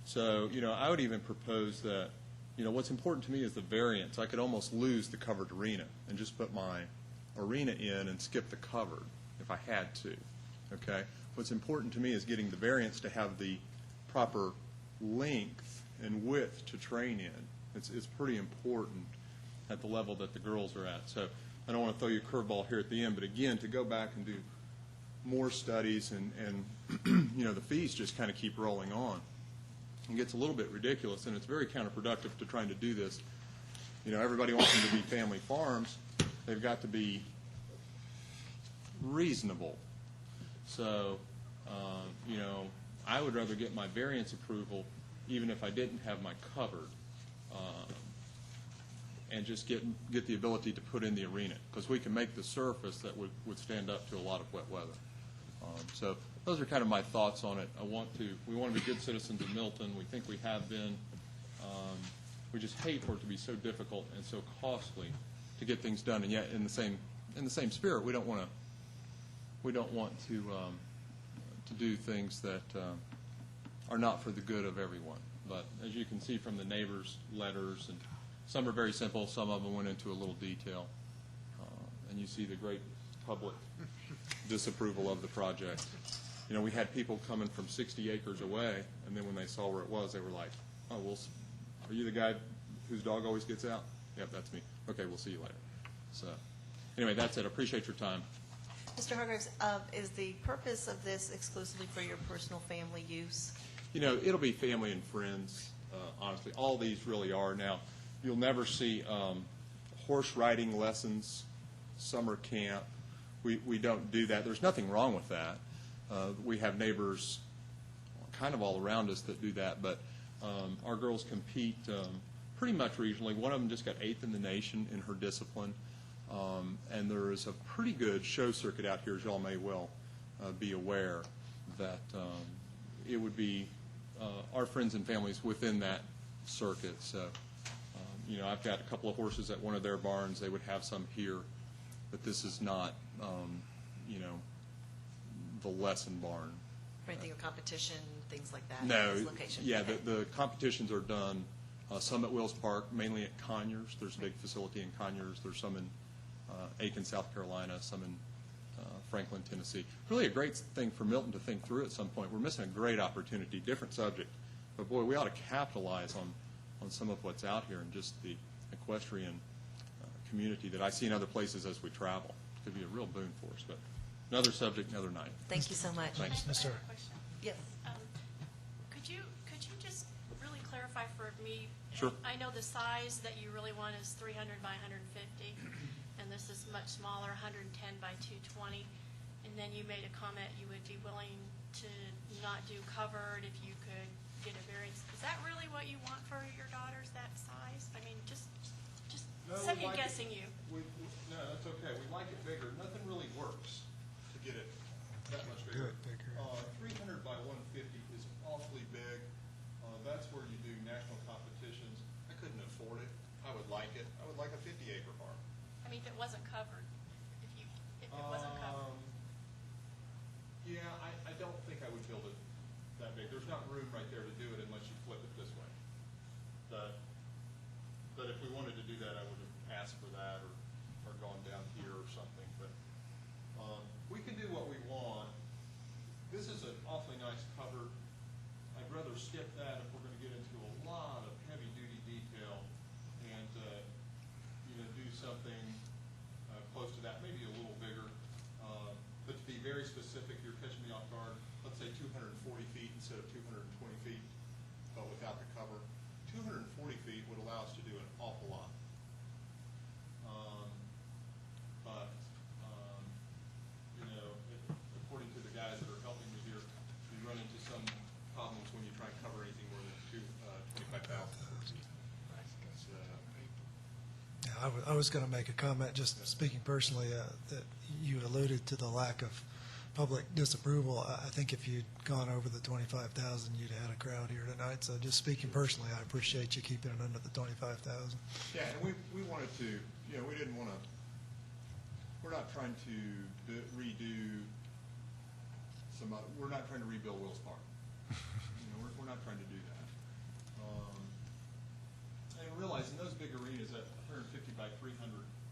So, I would even propose that, what's important to me is the variance. I could almost lose the covered arena and just put my arena in and skip the covered if I had to, okay? What's important to me is getting the variance to have the proper length and width to train in. It's pretty important at the level that the girls are at. So I don't want to throw you a curveball here at the end, but again, to go back and do more studies and the fees just kind of keep rolling on. It gets a little bit ridiculous, and it's very counterproductive to trying to do this. Everybody wants them to be family farms. They've got to be reasonable. So, I would rather get my variance approval even if I didn't have my covered, and just get the ability to put in the arena, because we can make the surface that would stand up to a lot of wet weather. So those are kind of my thoughts on it. We want to be good citizens of Milton. We think we have been. We just hate for it to be so difficult and so costly to get things done, and yet in the same spirit, we don't want to do things that are not for the good of everyone. But as you can see from the neighbors' letters, and some are very simple, some of them went into a little detail, and you see the great public disapproval of the project. We had people coming from 60 acres away, and then when they saw where it was, they were like, "Oh, well, are you the guy whose dog always gets out?" "Yep, that's me." "Okay, we'll see you later." So anyway, that's it. I appreciate your time. Mr. Hargraves, is the purpose of this exclusively for your personal family use? It'll be family and friends, honestly. All these really are. Now, you'll never see horse riding lessons, summer camp. We don't do that. There's nothing wrong with that. We have neighbors kind of all around us that do that, but our girls compete pretty much regionally. One of them just got 8th in the nation in her discipline, and there is a pretty good show circuit out here, as y'all may well be aware, that it would be our friends and families within that circuit. So, I've got a couple of horses at one of their barns. They would have some here, but this is not, the lesson barn. For anything of competition, things like that? No. This location? Yeah, Okay. the competitions are done, some at Wills Park, mainly at Conyers. There's a big facility in Conyers. There's some in Aiken, South Carolina, some in Franklin, Tennessee. Really a great thing for Milton to think through at some point. We're missing a great opportunity, different subject. But, boy, we ought to capitalize on some of what's out here and just the equestrian community that I see in other places as we travel. It could be a real boon for us. But another subject, another night. Thank you so much. Thanks. I have a question. Yes. Could you just really clarify for me? Sure. I know the size that you really want is 300 by 150, and this is much smaller, 110 by 220. And then you made a comment you would be willing to not do covered if you could get a variance. Is that really what you want for your daughters, that size? I mean, just second guessing you. No, that's okay. We like it bigger. Nothing really works to get it that much bigger. 300 by 150 is awfully big. there's not room right there to do it unless you flip it this way. But if we wanted to do that, I would have asked for that or gone down here or something. But we can do what we want. This is an awfully nice cover. I'd rather skip that if we're going to get into a lot of heavy-duty detail and do something close to that, maybe a little bigger. But to be very specific, you're catching me off guard. Let's say 240 feet instead of 220 feet, but without the cover. 240 feet would allow us to do an awful lot. According to the guys that are helping me here, we run into some problems when you try and cover anything more than 25,000. Yeah, I was going to make a comment, just speaking personally, that you alluded to the lack of public disapproval. I think if you'd gone over the 25,000, you'd have had a crowd here tonight. So just speaking personally, I appreciate you keeping it under the 25,000. Yeah, and we wanted to, we didn't want to, we're not trying to redo we're not trying to rebuild Wills Park. We're not trying to do that. And realize in those big arenas at 150 by 300,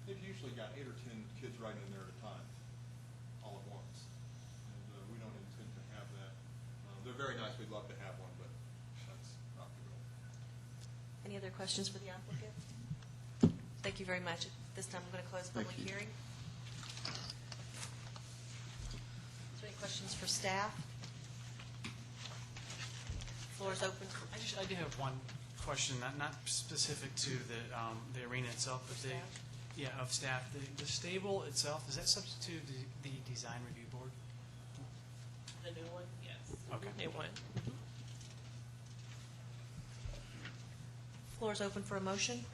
they've usually got 8 or 10 kids riding in there at a time, all at once. And we don't intend to have that. They're very nice. We'd love to have one, but that's not the goal. Any other questions for the applicant? Thank you very much. At this time, I'm going to close the public hearing. Is there any questions for staff? Floor is open. I do have one question, not specific to the arena itself, but of staff. The stable itself, is that subject to the design review board? The new one, yes. Okay. New one. Floor is open for a motion.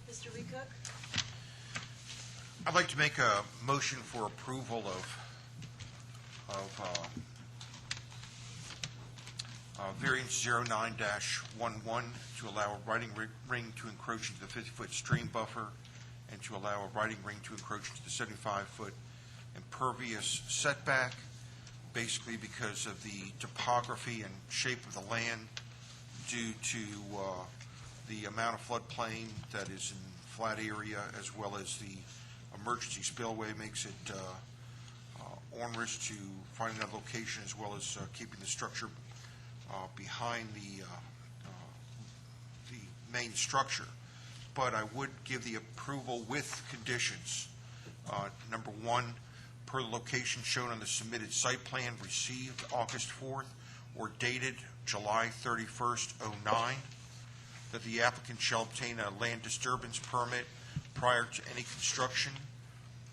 Mr. Recook? I'd like to make a motion for approval of variance 09-11 to allow a riding ring to encroach into the 50-foot stream buffer and to allow a riding ring to encroach into the 75-foot impervious setback, basically because of the topography and shape of the land due to the amount of floodplain that is in flat area as well as the emergency spillway makes it onerous to find that location as well as keeping the structure behind the main structure. But I would give the approval with conditions. Number one, per the location shown on the submitted site plan received August 4th or dated July 31st, 09, that the applicant shall obtain a land disturbance permit prior to any construction.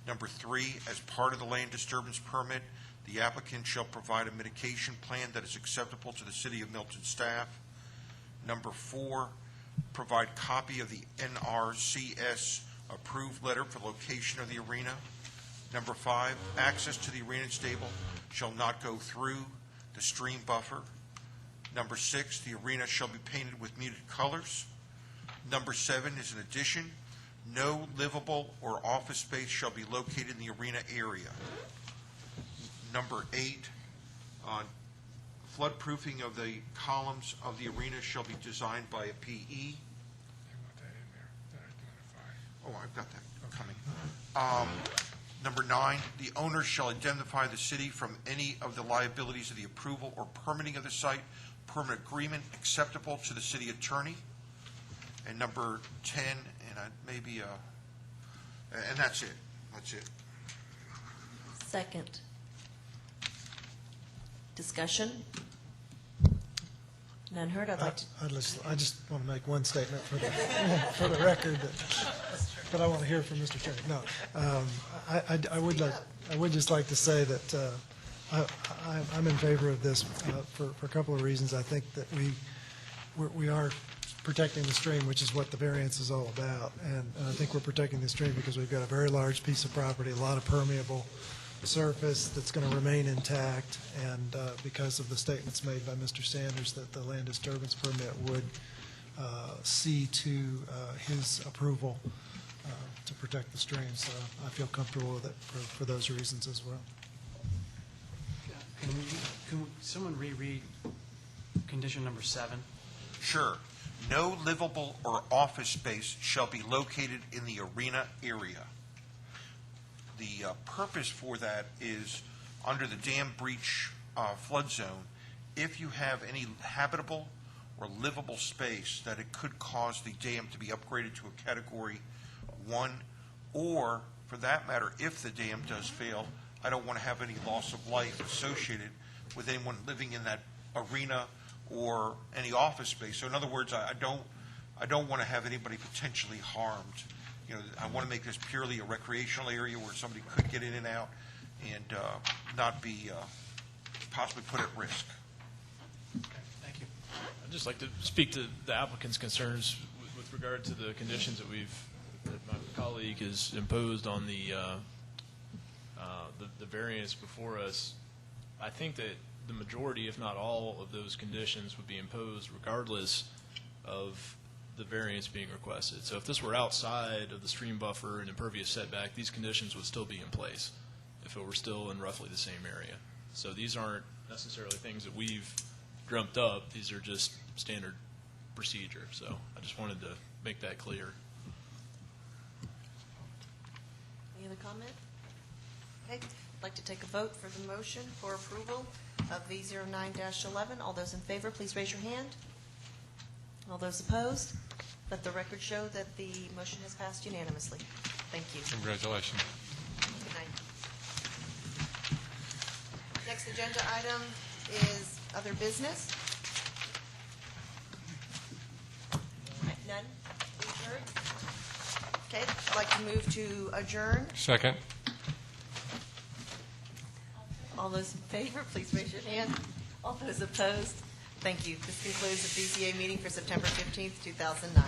Number three, as part of the land disturbance permit, the applicant shall provide a mitigation plan that is acceptable to the City of Milton staff. Number four, provide copy of the NRCS approved letter for location of the arena. Number five, access to the arena stable shall not go through the stream buffer. Number six, the arena shall be painted with muted colors. Number seven is an addition. No livable or office space shall be located in the arena area. Number eight, floodproofing of the columns of the arena shall be designed by a PE. They want that in there, that identify. Oh, I've got that coming. Number nine, the owner shall indemnify the city from any of the liabilities of the approval or permitting of the site, permit agreement acceptable to the city attorney. And number 10, and that's it. That's it. Second. Discussion? None heard. I'd like to. I just want to make one statement for the record, but I want to hear from Mr. Chairman. No, I would just like to say that I'm in favor of this for a couple of reasons. I think that we are protecting the stream, which is what the variance is all about, and I think we're protecting the stream because we've got a very large piece of property, a lot of permeable surface that's going to remain intact, and because of the statements made by Mr. Sanders that the land disturbance permit would see to his approval to protect the stream. So I feel comfortable with it for those reasons as well. Can someone reread condition number 7? Sure. No livable or office space shall be located in the arena area. The purpose for that is under the dam breach flood zone, if you have any habitable or livable space that it could cause the dam to be upgraded to a Category 1, or for that matter, if the dam does fail, I don't want to have any loss of life associated with anyone living in that arena or any office space. So in other words, I don't want to have anybody potentially harmed. You know, I want to make this purely a recreational area where somebody could get in and out and not be possibly put at risk. Thank you. I'd just like to speak to the applicant's concerns with regard to the conditions that my colleague has imposed on the variance before us. I think that the majority, if not all, of those conditions would be imposed regardless of the variance being requested. So if this were outside of the stream buffer and impervious setback, these conditions would still be in place if it were still in roughly the same area. So these aren't necessarily things that we've dreamt up. These are just standard procedure. So I just wanted to make that clear. Any other comment? Okay, I'd like to take a vote for the motion for approval of V09-11. All those in favor, please raise your hand. All those opposed? Let the record show that the motion has passed unanimously. Thank you. Congratulations. Good night. Next agenda item is other business. None? Adjourn? Okay, I'd like to move to adjourn. Second. All those in favor, please raise your hand. All those opposed? Thank you. This concludes the BZA meeting for September 15th, 2009.